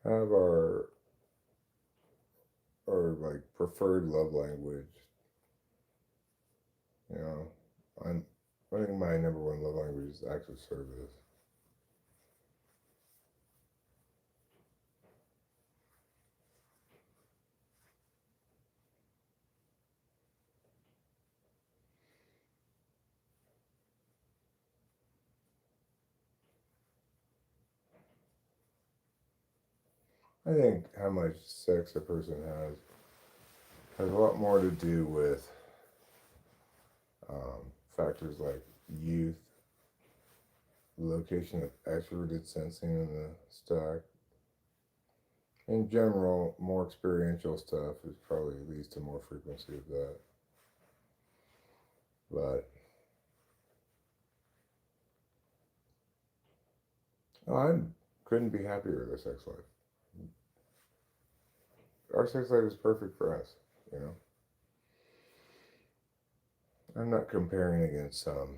have our like preferred love language. You know, I think my number one love language is acts of service. I think how much sex a person has a lot more to do with factors like youth, location of extroverted sensing in the stack. In general, more experiential stuff is probably leads to more frequency of that. But I couldn't be happier with our sex life. Our sex life is perfect for us, you know. I'm not comparing against some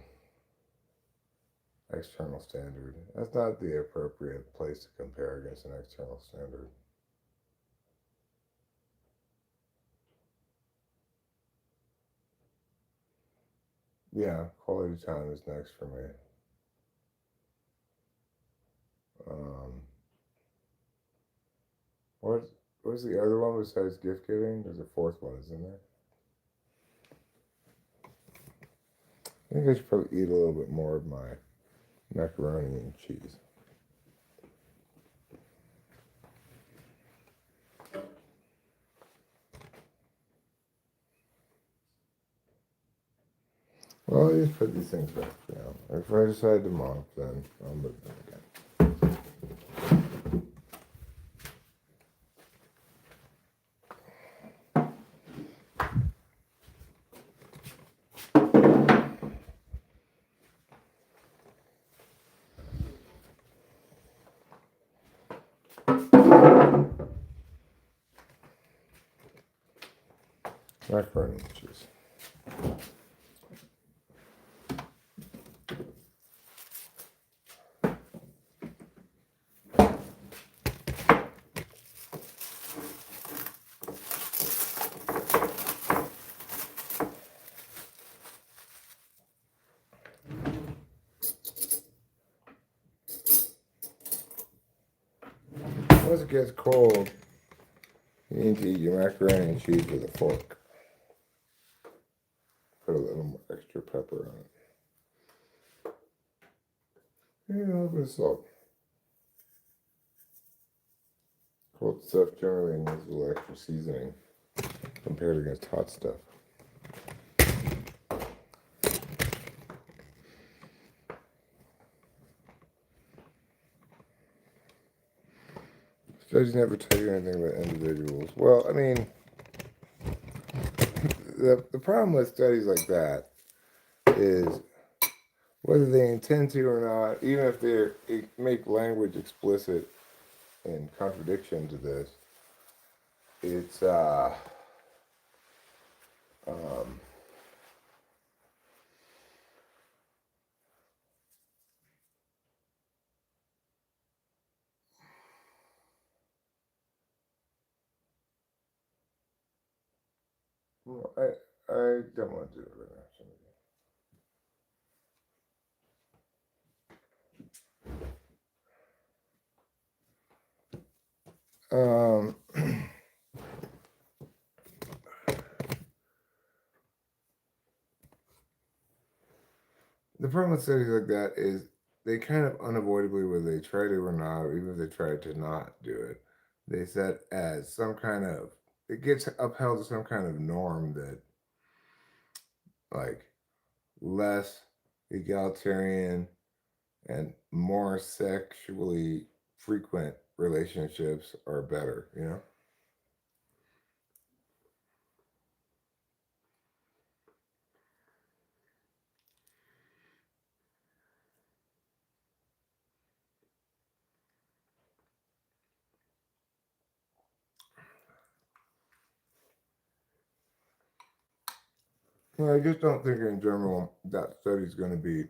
external standard. That's not the appropriate place to compare against an external standard. Yeah, quality time is next for me. What's the other one besides gift giving? There's a fourth one, isn't there? I think I should probably eat a little bit more of my macaroni and cheese. Well, I'll just put these things back down. If I decide to mop, then I'll move them again. Macaroni and cheese. Once it gets cold, you need to eat your macaroni and cheese with a fork. Put a little more extra pepper on it. And a little bit of salt. Cold stuff generally needs a little extra seasoning compared against hot stuff. Studies never tell you anything about individuals. Well, I mean, the problem with studies like that is whether they intend to or not, even if they make language explicit in contradiction to this, it's well, I don't want to do it right now. The problem with studies like that is they kind of unavoidably, whether they try to or not, or even if they try to not do it, they set as some kind of, it gets upheld to some kind of norm that, like, less egalitarian and more sexually frequent relationships are better, you know? Well, I just don't think in general that study's going to be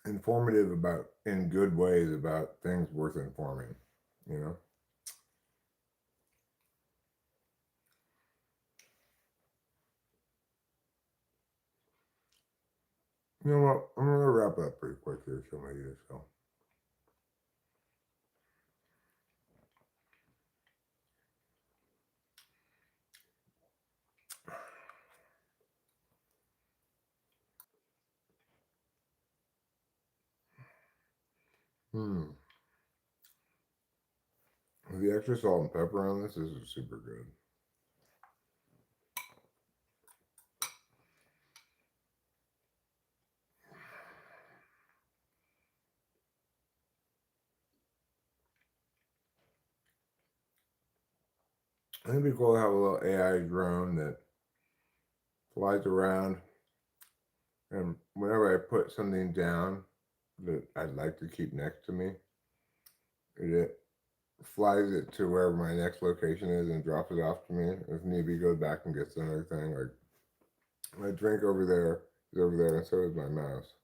informative about, in good ways, about things worth informing, you know? You know what? I'm going to wrap up pretty quick here, so maybe this go. The extra salt and pepper on this is super good. It'd be cool to have a little AI drone that flies around, and whenever I put something down that I'd like to keep next to me, it flies it to wherever my next location is and drops it off to me. If need be, goes back and gets another thing. Like my drink over there is over there, and so is my mouse.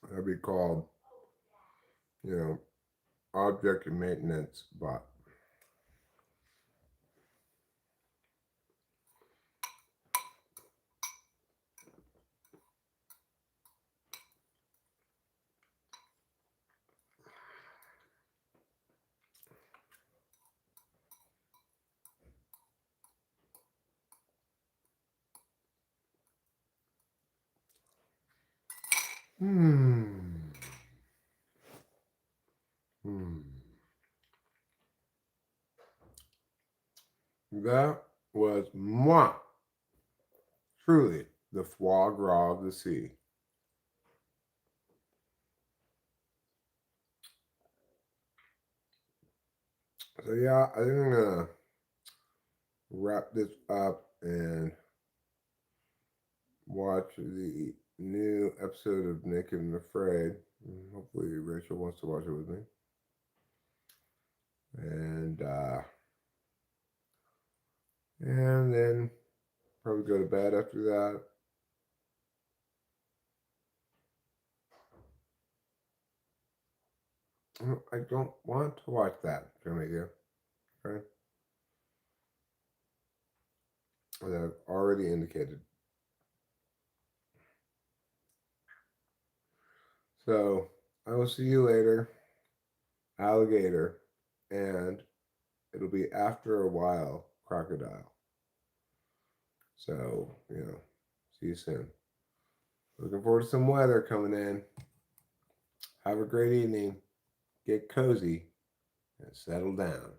That'd be called, you know, object maintenance bot. Hmm. Hmm. That was moi. Truly, the foie gras of the sea. So yeah, I think I'm gonna wrap this up and watch the new episode of Naked and Afraid. Hopefully Rachel wants to watch it with me. And then probably go to bed after that. I don't want to watch that, Jamaica. Okay? As I've already indicated. So I will see you later, alligator, and it'll be after a while, crocodile. So, see you soon. Looking forward to some weather coming in. Have a great evening. Get cozy and settle down.